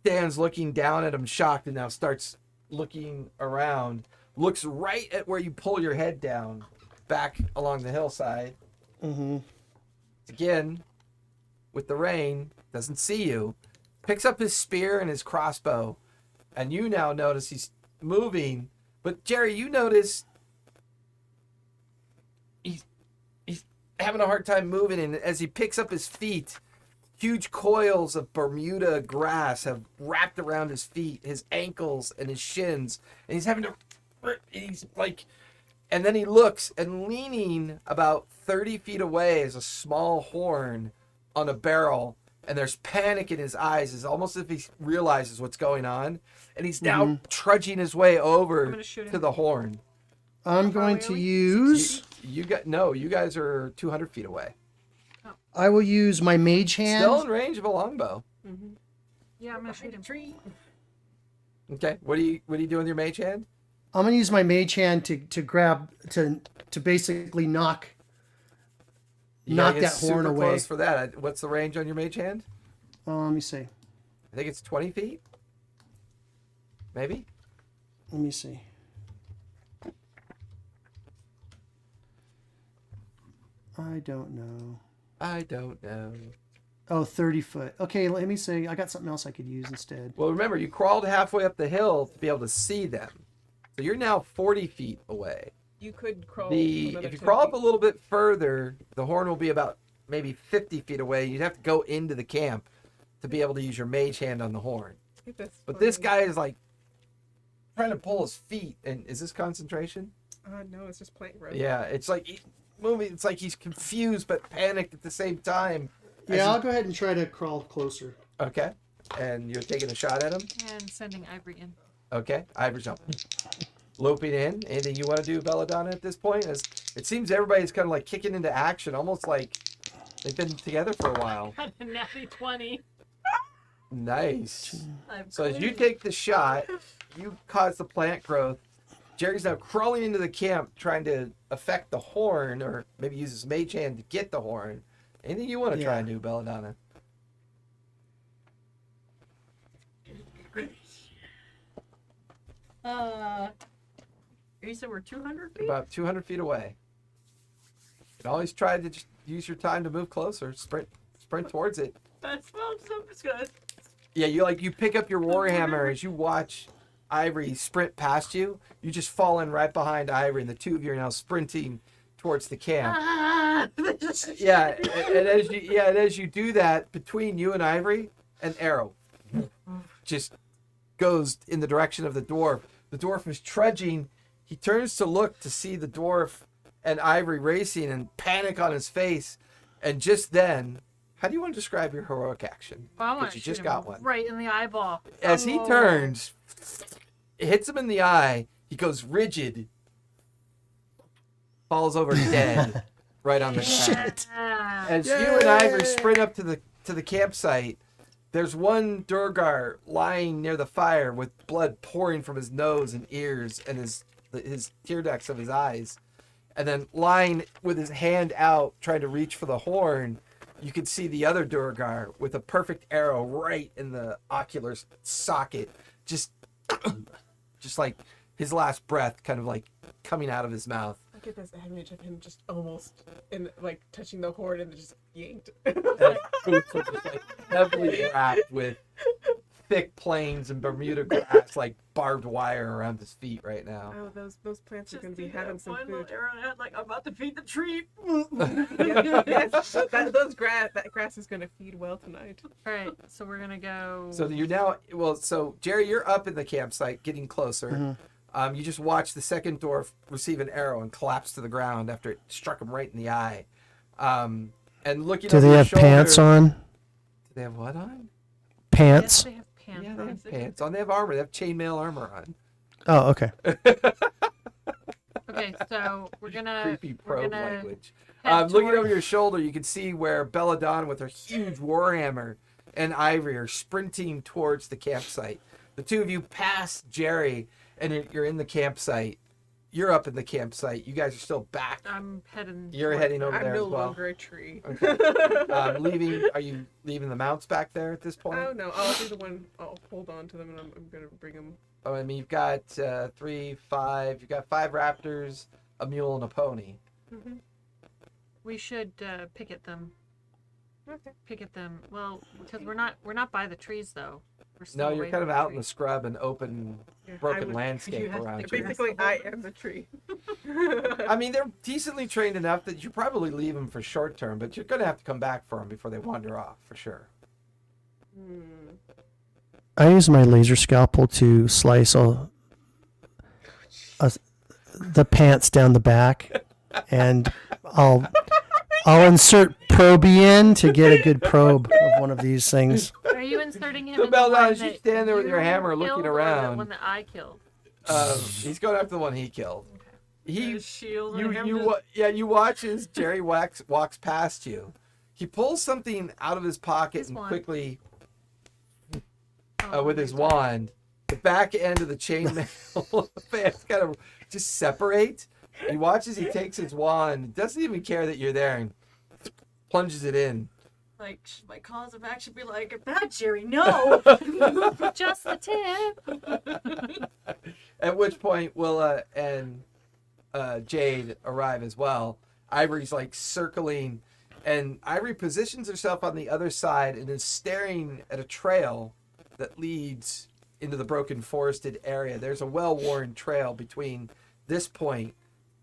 stands looking down at him, shocked, and now starts looking around. Looks right at where you pull your head down, back along the hillside. Mm-hmm. Again, with the rain, doesn't see you. Picks up his spear and his crossbow, and you now notice he's moving. But Jerry, you notice he's having a hard time moving, and as he picks up his feet, huge coils of Bermuda grass have wrapped around his feet, his ankles, and his shins, and he's having to. He's like, and then he looks, and leaning about 30 feet away is a small horn on a barrel. And there's panic in his eyes. It's almost as if he realizes what's going on. And he's now trudging his way over gonna shoot to him. the horn. I'm going to use. You guys are 200 feet away. I will use my mage hand. Still in range of a longbow. Yeah, I'm gonna shoot him. Tree. Okay. What do you do with your mage hand? I'm going to use my mage hand to grab to basically knock You gotta that get horn super away. close for that. What's the range on your mage hand? Let me see. I think it's 20 feet. Maybe. Let me see. I don't know. I don't know. Oh, 30 foot. Okay, let me say, I got something else I could use instead. Well, remember, you crawled halfway up the hill to be able to see them. So you're now 40 feet away. You could crawl. If another you 10 crawl up a feet. little bit further, the horn will be about maybe 50 feet away. You'd have to go into the camp to be able to use your mage hand on the horn. That's But this fine. guy is like trying to pull his feet. And is this concentration? No, it's just plant growth. Yeah, it's like moving. It's like he's confused but panicked at the same time. Yeah, I'll go ahead and try to crawl closer. Okay, and you're taking a shot at him. And sending Ivory in. Okay, Ivor's up. Loping in. Anything you want to do, Belladonna, at this point? As it seems everybody's kind of like kicking into action, almost like they've been together for a while. Got a natty 20. Nice. I'm So as you clean. take the shot, you cause the plant growth. Jerry's now crawling into the camp, trying to affect the horn, or maybe use his mage hand to get the horn. Anything you want to try Yeah. and do, Belladonna? You said we're 200 feet? About 200 feet away. You can always try to just use your time to move closer. Sprint towards it. That smells so good. Yeah, you pick up your warhammer as you watch Ivory sprint past you. You just fall in right behind Ivory, and the two of you are now sprinting towards the camp. Ah! Yeah, and as you do that, between you and Ivory, an arrow just goes in the direction of the dwarf. The dwarf is trudging. He turns to look to see the dwarf and Ivory racing, and panic on his face. And just then, how do you want to describe your heroic action? Well, I want Because to you shoot just him got one. right in the eyeball. As he Oh. turns, it hits him in the eye. He goes rigid, falls over dead, right on the ground. Shit. Ah. As you and Ivory sprint up to the campsite, there's one Durgar lying near the fire with blood pouring from his nose and ears and his tear ducts of his eyes. And then lying with his hand out trying to reach for the horn, you can see the other Durgar with a perfect arrow right in the ocular socket, just like his last breath kind of like coming out of his mouth. I get this image of him just almost in like touching the horn and just yanked. And his boots are just like heavily wrapped with thick plains and Bermuda grass, like barbed wire around his feet right now. Oh, those plants are Just gonna be do that having some one food. little arrowhead, like I'm about to feed the tree. Yes, that grass is gonna feed well tonight. All right, so we're gonna go. So you're now so Jerry, you're up in the campsite, getting closer. You just watched the second dwarf receive an arrow and collapse to the ground after it struck him right in the eye. And looking Do over they your have pants shoulder- on? Do they have what on? Yes, Pants? they have pants. Yeah, they on. have pants on. They have armor. They have chainmail armor on. Oh, okay. Okay, so we're gonna. Creepy we're probe gonna language. head Looking toward- over your shoulder, you can see where Belladonna with her huge warhammer and Ivory are sprinting towards the campsite. The two of you pass Jerry, and you're in the campsite. You're up in the campsite. You guys are still back. I'm heading. You're towards heading over I'm there no as well. longer a tree. Leaving? Are you leaving the mounts back there at this point? Oh no, I'll be the one. I'll hold on to them and I'm gonna bring them. Oh, I mean, you've got 3, 5. You've got 5 raptors, a mule, and a pony. We should picket them. Okay. Picket them. Well, because we're not by the trees though. We're still No, you're away kind from of out in the trees. scrub and open, Yeah, I broken would- landscape you have to around be- you. Basically, I am the tree. I mean, they're decently trained enough that you probably leave them for short term, but you're going to have to come back for them before they wander off, for sure. I use my laser scalpel to slice the pants down the back, and I'll insert proby in to get a good probe of one of these things. Are you inserting him? So in the Belladonna, one as you that stand there with your you hammer looking killed, or around- the one that I killed. He's going after the one he killed. He, His shield and you, him you, just- wa- yeah, you watch as Jerry walks past you. He pulls something out of his pocket His and wand. quickly, Oh, with his wand, the back end of the chainmail fans kind of just separate. He watches, he takes his wand, doesn't even care that you're there, and plunges it in. Like, should my cause of action be like, that, Jerry, no! just the tip. At which point Willa and Jade arrive as well. Ivory's like circling And Ivory positions herself on the other side and is staring at a trail that leads into the broken forested area. There's a well-worn trail between this point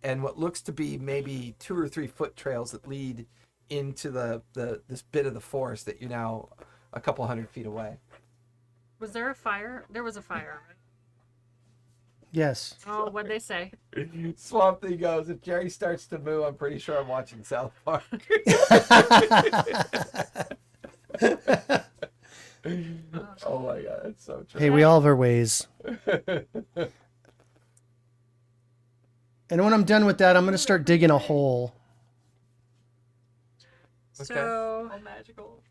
and what looks to be maybe 2 or 3 foot trails that lead into this bit of the forest that you're now a couple hundred feet away. Was there a fire? There was a fire, right? Yes. Oh, what'd they say? Swamp Thing goes, if Jerry starts to move, I'm pretty sure I'm watching South Park. Oh my god, that's so true. Hey, we all have our ways. And when I'm done with that, I'm going to start digging a hole. Okay. So, Oh, magical.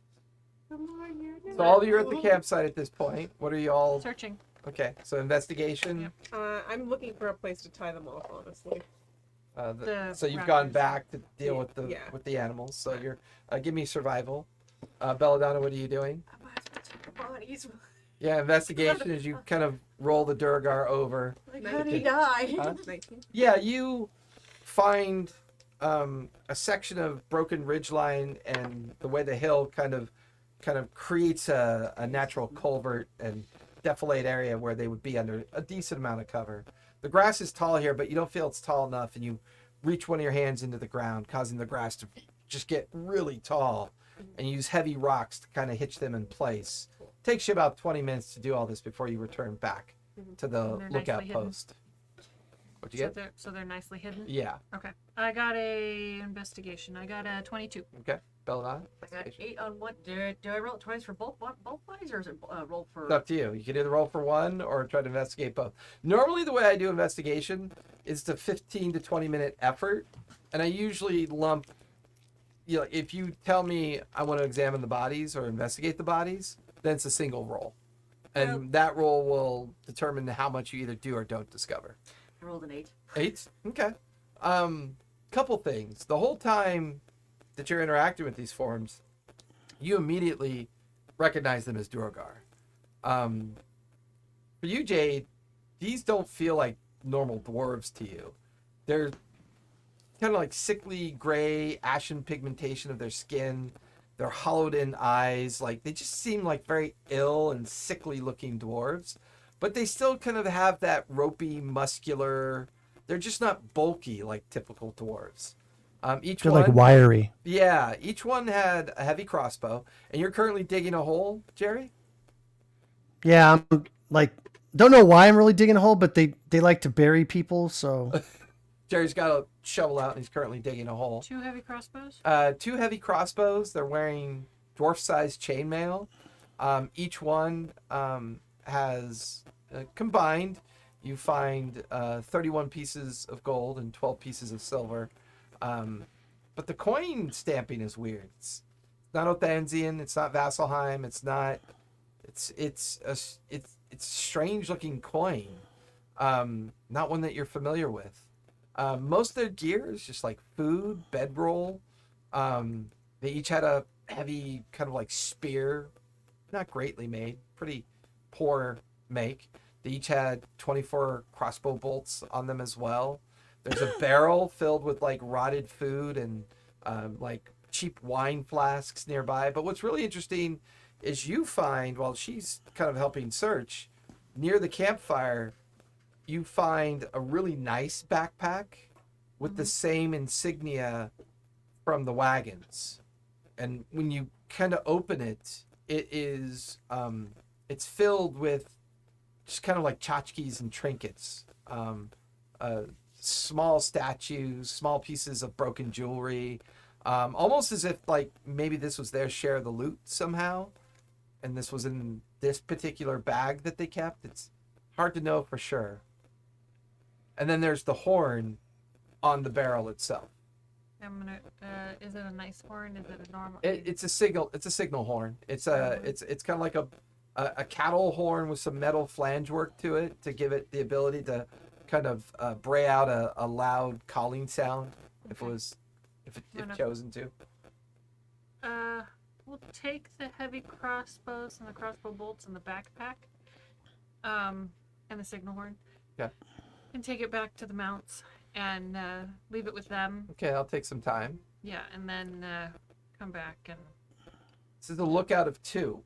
So all of you are at the campsite at this point. What are you all? searching. Okay, so investigation. I'm looking for a place to tie them off, honestly. So you've raptors. gone back to deal with the Yeah. with the animals. So you're give me survival. Belladonna, what are you doing? I might as well check the bodies. Yeah, investigation as you kind of roll the Durgar over. Like, how did he die? Huh? 19. Yeah, you find a section of broken ridgeline, and the way the hill kind of creates a natural culvert and defilade area where they would be under a decent amount of cover. The grass is tall here, but you don't feel it's tall enough, and you reach one of your hands into the ground, causing the grass to just get really tall, and you use heavy rocks to kind of hitch them in place. Takes you about 20 minutes to do all this before you return back to the And they're lookout nicely hidden. post. What'd you So get? they're nicely hidden. Yeah. Okay. I got a investigation. I got a 22. Okay. Belladonna? I got 8 on what? Do I roll it twice for both bodies, or is it roll for? It's up to you. You can either roll for one or try to investigate both. Normally, the way I do investigation is a 15 to 20 minute effort, and I usually lump. If you tell me I want to examine the bodies or investigate the bodies, then it's a single roll, and that roll will determine how much you either do or don't discover. I rolled an 8. 8? Okay. Couple things. The whole time that you're interacting with these forms, you immediately recognize them as Duergar. For you, Jade, these don't feel like normal dwarves to you. They're kind of like sickly gray, ashen pigmentation of their skin. Their hollowed in eyes, like they just seem like very ill and sickly looking dwarves, but they still kind of have that ropey, muscular. They're just not bulky like typical dwarves. Each They're one, like wiry. yeah, each one had a heavy crossbow, and you're currently digging a hole, Jerry. Yeah, I'm like, don't know why I'm really digging a hole, but they like to bury people, so. Jerry's got a shovel out, and he's currently digging a hole. 2 heavy crossbows. 2 heavy crossbows. They're wearing dwarf-sized chainmail. Each one has combined. You find 31 pieces of gold and 12 pieces of silver. But the coin stamping is weird. It's not Othanzian. It's not Vasselheim. It's not. It's a strange-looking coin. Not one that you're familiar with. Most of their gear is just like food, bedroll. They each had a heavy kind of like spear, not greatly made, pretty poor make. They each had 24 crossbow bolts on them as well. There's a barrel filled with like rotted food and like cheap wine flasks nearby. But what's really interesting is you find, while she's kind of helping search, near the campfire, you find a really nice backpack with the same insignia from the wagons. And when you kind of open it, it is it's filled with just kind of like tchotchkes and trinkets, small statues, small pieces of broken jewelry, almost as if like maybe this was their share of the loot somehow, and this was in this particular bag that they kept. It's hard to know for sure. And then there's the horn on the barrel itself. I'm gonna. Is it a nice horn? Is it a normal? It's a signal. It's a signal horn. It's it's kind of like a cattle horn with some metal flange work to it to give it the ability to kind of bray out a loud calling sound if chosen to. We'll take the heavy crossbows and the crossbow bolts in the backpack, and the signal horn. Yeah. And take it back to the mounts and leave it with them. Okay, I'll take some time. Yeah, and then come back and This is a lookout of 2.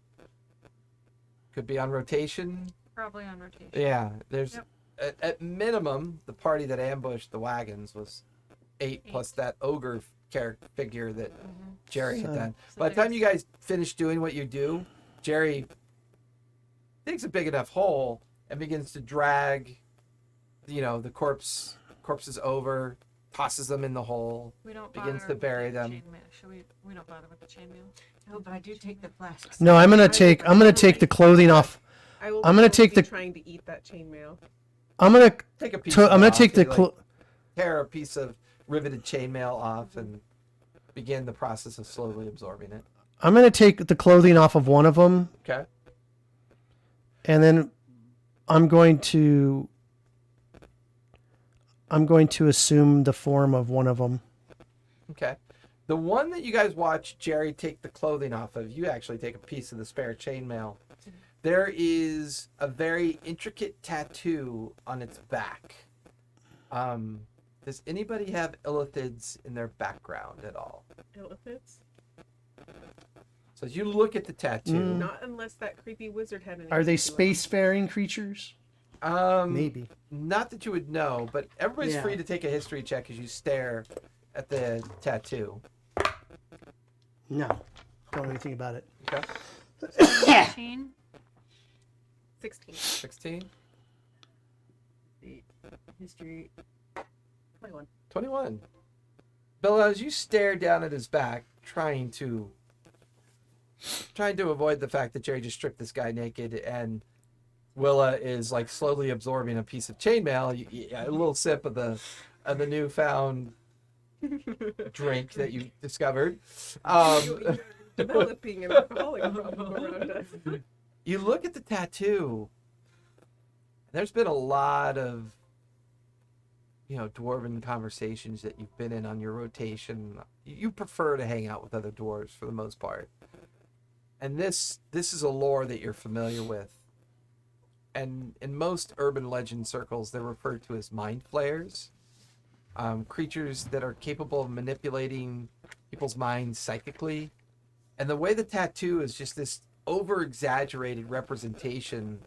Could be on rotation. probably on rotation. Yeah, there's Yep. at minimum the party that ambushed the wagons was 8 plus that ogre character figure that Jerry had So- done. So By the time there's- you guys finish doing what you do, Jerry digs a big enough hole and begins to drag, the corpses over, tosses them in the hole. We don't begins bother to bury with the them. chainmail. Should we? We don't bother with the chainmail. No, but I do take the flasks. No, I'm gonna take the clothing off. I will I'm gonna totally take be the- trying to eat that chainmail. I'm gonna Take a piece. I'm of it gonna off, take the you, tear a piece of riveted chainmail off and begin the process of slowly absorbing it. I'm gonna take the clothing off of one of them, Okay. and then I'm going to assume the form of one of them. Okay. The one that you guys watch Jerry take the clothing off of, you actually take a piece of the spare chainmail. There is a very intricate tattoo on its back. Does anybody have illithids in their background at all? Illithids? So as you look at the tattoo, Not unless that creepy wizard had an. Are they spacefaring creatures? Maybe. Not that you would know, but everybody's Yeah. free to take a history check as you stare at the tattoo. No. Don't know anything about it. Okay. 16. 16. 16, History. 21. 21. Bella, as you stare down at his back, trying to avoid the fact that Jerry just stripped this guy naked, and Willa is like slowly absorbing a piece of chainmail. A little sip of the newfound drink that you discovered. You're developing an alcoholic problem around us. You look at the tattoo. There's been a lot of, dwarven conversations that you've been in on your rotation. You prefer to hang out with other dwarves for the most part. And this is a lore that you're familiar with. And in most urban legend circles, they're referred to as mind flayers. Creatures that are capable of manipulating people's minds psychically. And the way the tattoo is just this over-exaggerated representation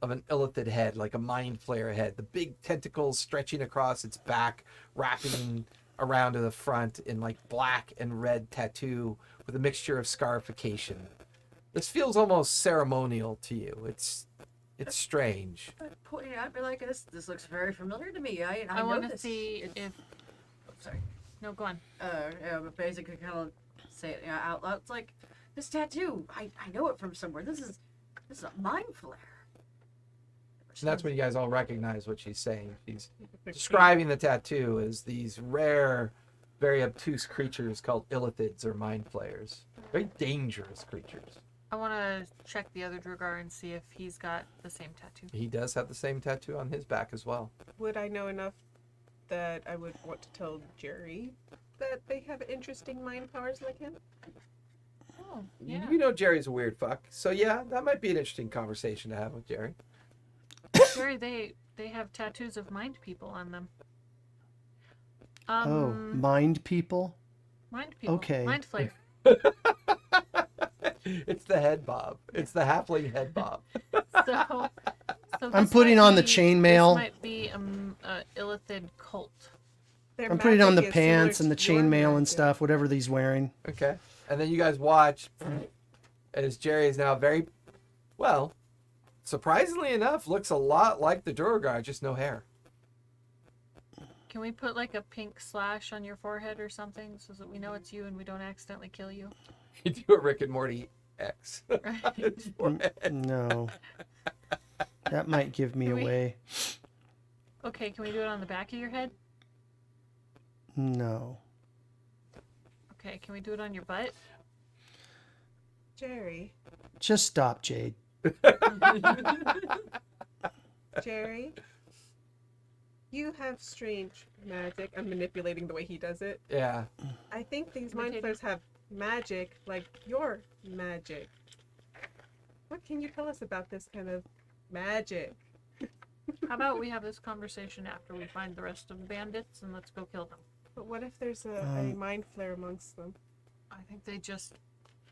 of an illithid head, like a mind flayer head. The big tentacles stretching across its back, wrapping around to the front in like black and red tattoo with a mixture of scarification. This feels almost ceremonial to you. It's strange. But pointing out, be like, this looks very familiar to me. I I know want to this. see It's- if. oh, sorry. No, go on. Yeah, but basically kind of say it out loud. It's like, this tattoo, I know it from somewhere. This is a mind flare. And that's when you guys all recognize what she's saying. She's describing the tattoo as these rare, very obtuse creatures called illithids or mind flayers. Very dangerous creatures. I want to check the other Drugar and see if he's got the same tattoo. He does have the same tattoo on his back as well. Would I know enough that I would want to tell Jerry that they have interesting mind powers like him? Oh, yeah. You know Jerry's a weird fuck. So yeah, that might be an interesting conversation to have with Jerry. Jerry, they have tattoos of mind people on them. Oh, mind people? Mind people. okay. Mind flayer. It's the head bob. It's the halfling head bob. So I'm this putting might on the be- chainmail. This might be a illithid cult. Their I'm putting on the magic is similar pants and the to your chainmail and magic. stuff, whatever he's wearing. Okay. And then you guys watch as Jerry is now very, well, surprisingly enough, looks a lot like the Duergar, just no hair. Can we put like a pink slash on your forehead or something so that we know it's you and we don't accidentally kill you? You do a Rick and Morty X. Right. No. That might give me Can we- away. Okay, can we do it on the back of your head? No. Okay, can we do it on your butt? Jerry, Just stop, Jade. Jerry, you have strange magic. I'm manipulating the way he does it. Yeah. I think these Can we mind take- flayers have magic like your magic. What can you tell us about this kind of magic? How about we have this conversation after we find the rest of the bandits and let's go kill them? But what if there's a mind flare amongst them? I think they just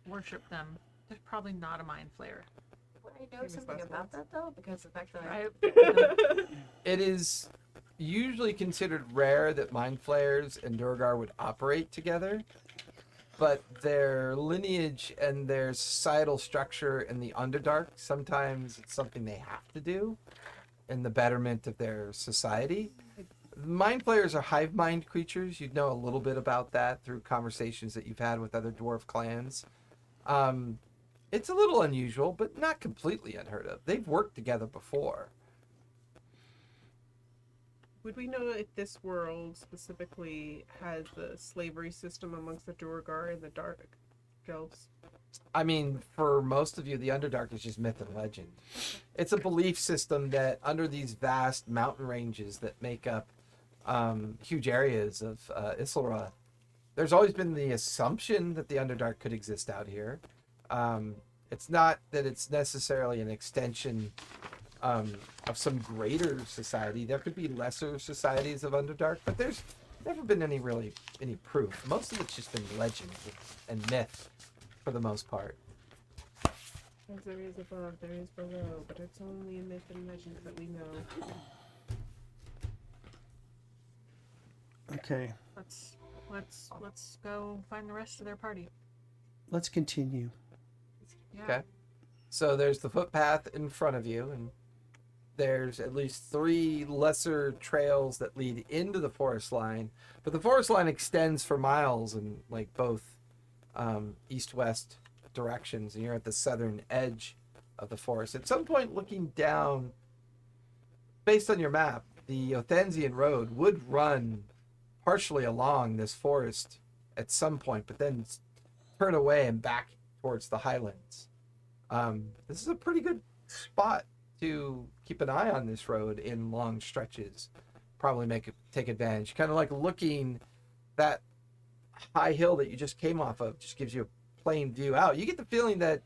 worship them. They're probably not a mind flayer. Would I know Famous something last about words. that though? Because the fact that Right? It is usually considered rare that mind flayers and Durgar would operate together, but their lineage and their societal structure in the Underdark, sometimes it's something they have to do in the betterment of their society. Mind flayers are hive mind creatures. You'd know a little bit about that through conversations that you've had with other dwarf clans. It's a little unusual, but not completely unheard of. They've worked together before. Would we know if this world specifically has the slavery system amongst the Duergar and the Dark Elves? I mean, for most of you, the Underdark is just myth and legend. It's a belief system that under these vast mountain ranges that make up huge areas of Issylra, there's always been the assumption that the Underdark could exist out here. It's not that it's necessarily an extension of some greater society. There could be lesser societies of Underdark, but there's never been any proof. Most of it's just been legend and myth for the most part. As there is above, there is below, but it's only in myth and legend that we know. Okay, Let's go find the rest of their party. let's continue. Yeah. Okay. So there's the footpath in front of you, and there's at least 3 lesser trails that lead into the forest line. But the forest line extends for miles in like both east-west directions, and you're at the southern edge of the forest. At some point, looking down, based on your map, the Othanzian road would run partially along this forest at some point, but then turn away and back towards the highlands. This is a pretty good spot to keep an eye on this road in long stretches. Probably take advantage. Kind of like looking that high hill that you just came off of just gives you a plain view out. You get the feeling that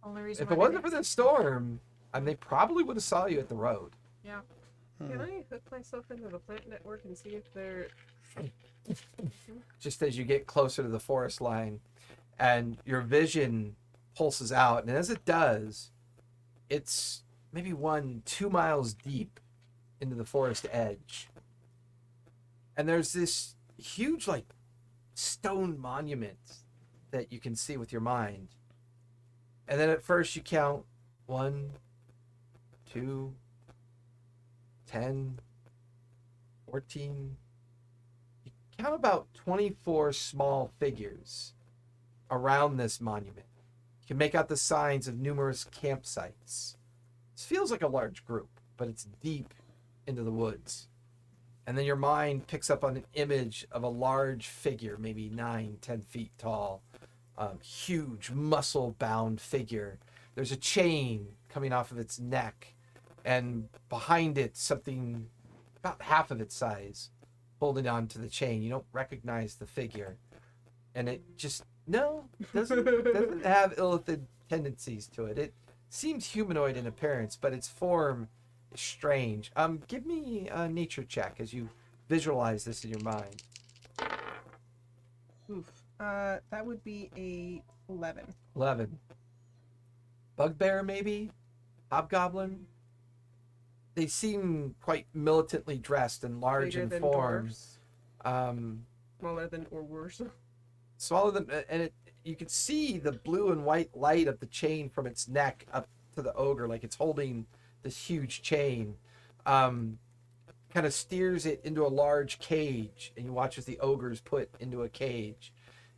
Only reason if why it they wasn't for didn't the see storm, they probably would have saw you at the road. me. Yeah. Can I hook myself into the plant network and see if they're... Just as you get closer to the forest line and your vision pulses out, and as it does, it's maybe 1-2 miles deep into the forest edge, and there's this huge like stone monument that you can see with your mind. And then at first you count 1, 2, 10, 14. You count about 24 small figures around this monument. You can make out the signs of numerous campsites. This feels like a large group, but it's deep into the woods. And then your mind picks up on an image of a large figure, maybe 9-10 feet tall, huge muscle-bound figure. There's a chain coming off of its neck, and behind it, something about half of its size holding on to the chain. You don't recognize the figure, and it just doesn't have illithid tendencies to it. It seems humanoid in appearance, but its form is strange. Give me a nature check as you visualize this in your mind. Oof. That would be a 11. 11. Bugbear, maybe? Hobgoblin? They seem quite militantly dressed and large Bigger in than form. dwarfs. Um, Smaller than or worse. smaller than, and you can see the blue and white light of the chain from its neck up to the ogre, like it's holding this huge chain. Kind of steers it into a large cage, and you watch as the ogre's put into a cage,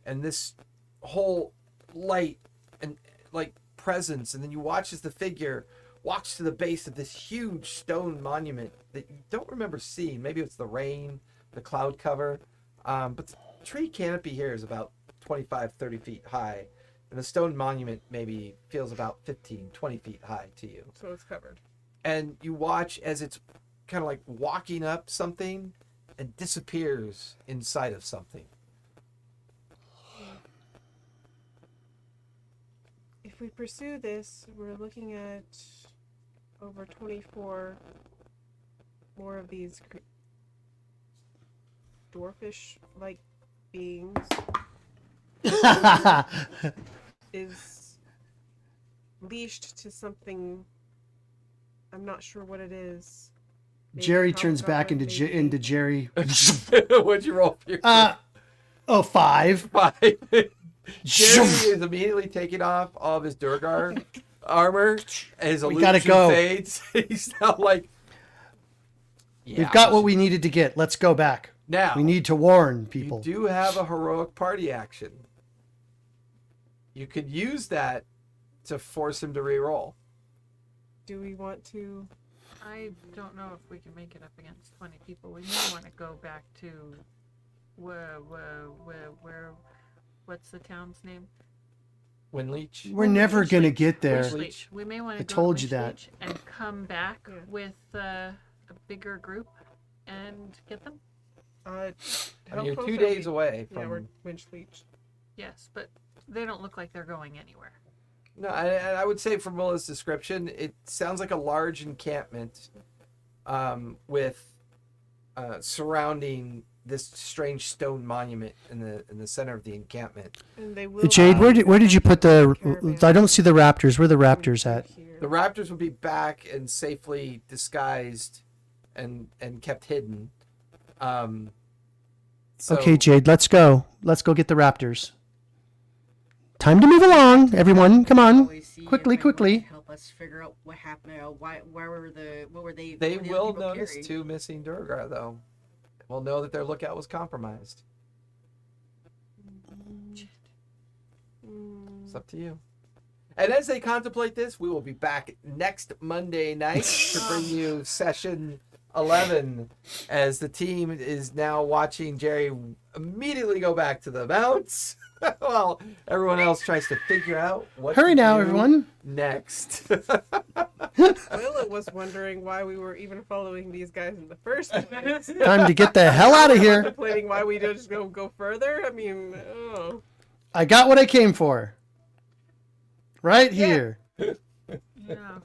and this whole light and like presence, and then you watch as the figure walks to the base of this huge stone monument that you don't remember seeing. Maybe it's the rain, the cloud cover, but the tree canopy here is about 25-30 feet high, and the stone monument maybe feels about 15-20 feet high to you. So it's covered. And you watch as it's kind of like walking up something and disappears inside of something. If we pursue this, we're looking at over 24 more of these dwarfish-like beings. is leashed to something. I'm not sure what it is. Maybe Jerry a turns back hobgoblin, into maybe- into Jerry. What'd you roll for your 5. 5? Jerry is immediately taking off all of his Durgar armor. His We illusion gotta go. fades. He's now like, We've got what we needed to get. Let's go back. now. We need to warn You people. do have a heroic party action. You could use that to force him to re-roll. Do we want to? I don't know if we can make it up against 20 people. We may want to go back to where what's the town's name? Winleech. We're never going to get there. Wishleach. We may want to I go told to you that. Wishleach and come back Yeah. with a bigger group and get them. I How mean, you're close 2 are days we? away Yeah, we're from. Winch Leech. Yes, but they don't look like they're going anywhere. No, I would say from Willa's description, it sounds like a large encampment with surrounding this strange stone monument in the center of the encampment. And they will. Jade, where did you put the? I don't see the raptors. Where are the raptors at? The raptors would be back and safely disguised and kept hidden. So, Okay, Jade, let's go. Let's go get the raptors. Time to move along, everyone. Come on. Always see if Quickly, anyone quickly. can help us figure out what happened. What were they? They what were the other will people notice carrying? 2 missing Durgar, though. Will know that their lookout was compromised. It's up to you. And as they contemplate this, we will be back next Monday night to bring you session 11 as the team is now watching Jerry immediately go back to the mounts while everyone else tries to figure out what Hurry to now, do everyone. next. Willa was wondering why we were even following these guys in the first place. Time to get the hell out of here. Contemplating why we just go further. I mean, oh. I got what I came for. Right here. Yeah.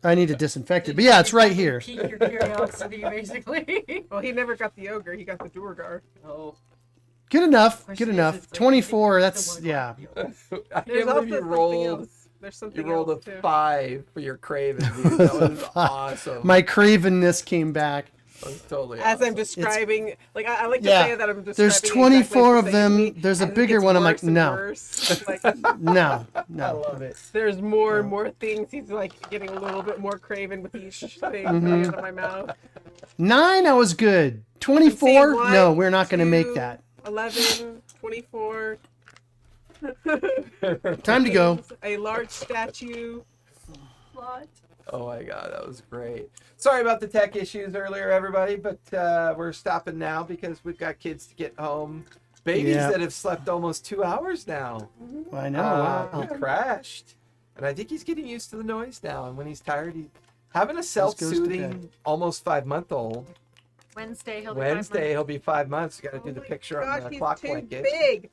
I need to disinfect it. But yeah, it's right here. Pique your curiosity, basically. Well, he never got the ogre. He got the Durgar. Oh. Good enough. Question Good is, enough. it's like, 24. I That's still wanna yeah. go out with you. I There's can't also believe you something rolled. else. There's something You rolled a else too. 5 for your Craven. Dude. That was awesome. My cravenness came back. That was totally As awesome. I'm describing, like I like to Yeah. say that I'm describing. There's exactly 24 what of you're them. saying to me, There's a and it bigger gets one. I'm like, worse and no. worse. Like, No. I No. love it. there's more and more things. He's like getting a little bit more craven with each thing Mm-hmm. coming out of my mouth. 9, I was good. 24? See, No, 1, we're not going to make 2, that. 11, 24. Time to go. A large statue. Oh my god, that was great. Sorry about the tech issues earlier, everybody, but we're stopping now because we've got kids to get home. Babies Yeah. that have slept almost 2 hours now. I know. He Wow. crashed, and I think he's getting used to the noise now. And when he's tired, he's having a goes to self-soothing, bed. almost 5-month-old. Wednesday he'll be Wednesday, he'll be 5 months. You got to do Oh the my picture gosh, on the he's clock too blanket. big.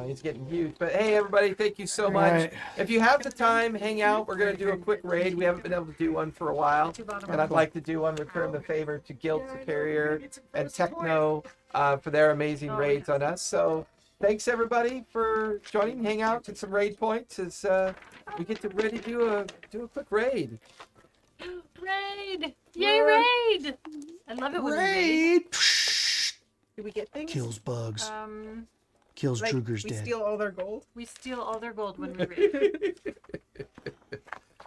He's getting huge. But hey, everybody, thank you so much. Right. If you have the time, hang out. We're going to do a quick raid. We haven't been able to do one for a while. And I'd like to do one, return the favor to Guild Superior and Techno for their amazing raids on us. So thanks, everybody, for joining. Hang out, get some raid points as we get to ready to do a quick raid. Raid! Yay, raid! I love it when we raid. Raid. Do we get things? Kills bugs. Um, Kills Like, Druger's we dead. steal all their gold. we steal all their gold when we raid.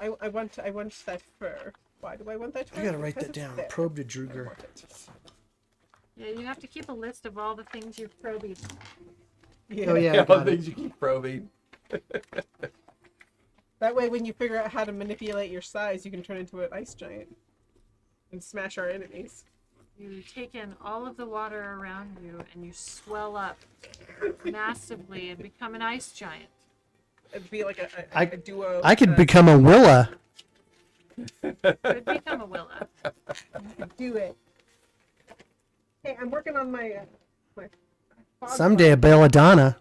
I want that fur. Why do I want that fur? I gotta write Because that it's down. there. Probe to I Druger. want it. Yeah, you have to keep a list of all the things you've probed. Oh yeah, I All got the it. things you keep probing. That way, when you figure out how to manipulate your size, you can turn into an ice giant and smash our enemies. You take in all of the water around you and you swell up massively and become an ice giant. It'd be like I- a duo. I could become a Willa. Could become a Willa. do it. Hey, I'm working on my fog Someday a cloud. belladonna.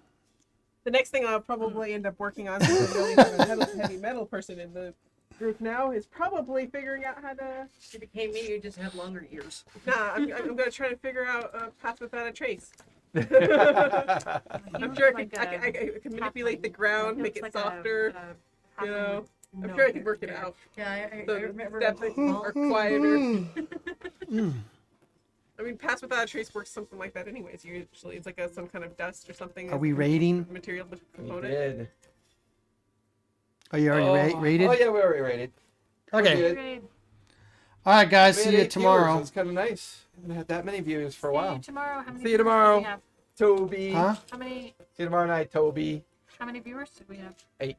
The next thing I'll probably end up working on, since I'm the only heavy metal person in the group now, is probably figuring out how to. If you became me, you just have longer ears. Nah, I'm gonna try to figure out a path without a trace. I'm sure I Like can manipulate the ground, make it Looks softer. halfling You know, with I'm no sure I can hair. work it out. Yeah, I The remember. steps are quieter. I mean, pass without a trace works something like that anyways. Usually it's like some kind of dust or something. Are we rating? Material We component. did. Are you already rated? Oh yeah, we already rated. Okay. Good. Great. All right, guys. We See had you 8 viewers. tomorrow. It's kind of nice. We haven't had that many viewers for a See while. you tomorrow. How many See you viewers did tomorrow. we have? Toby. Huh? How many See you tomorrow night, Toby. viewers did we have?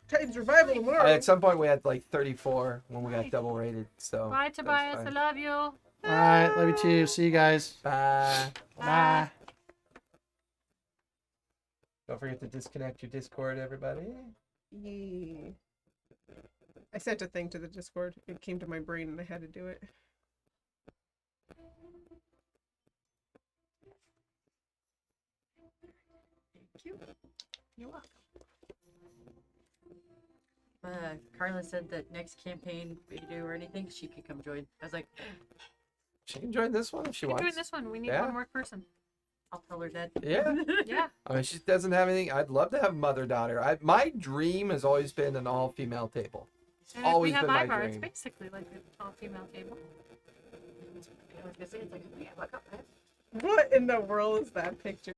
Titan's revival tomorrow. At some point, we had like 34 when we got double rated. So. Bye, that's Tobias. I fine. love you. All right. Love you too. See you guys. Bye. Bye. Don't forget to disconnect your Discord, everybody. Yeah. I sent a thing to the Discord. It came to my brain and I had to do it. Thank you. You're welcome. Carla said that next campaign we do or anything, she could come join. I was like, She can join this one if she We're wants. doing this one. We need Yeah. one more person. I'll tell her that. Yeah. Yeah. I mean, she doesn't have anything. I'd love to have mother-daughter. My dream has always been an all-female table. And Always if we have been my Ivar, it's dream. basically like an all-female table. I was gonna say it's like, yeah, look up, right? What in the world is that picture?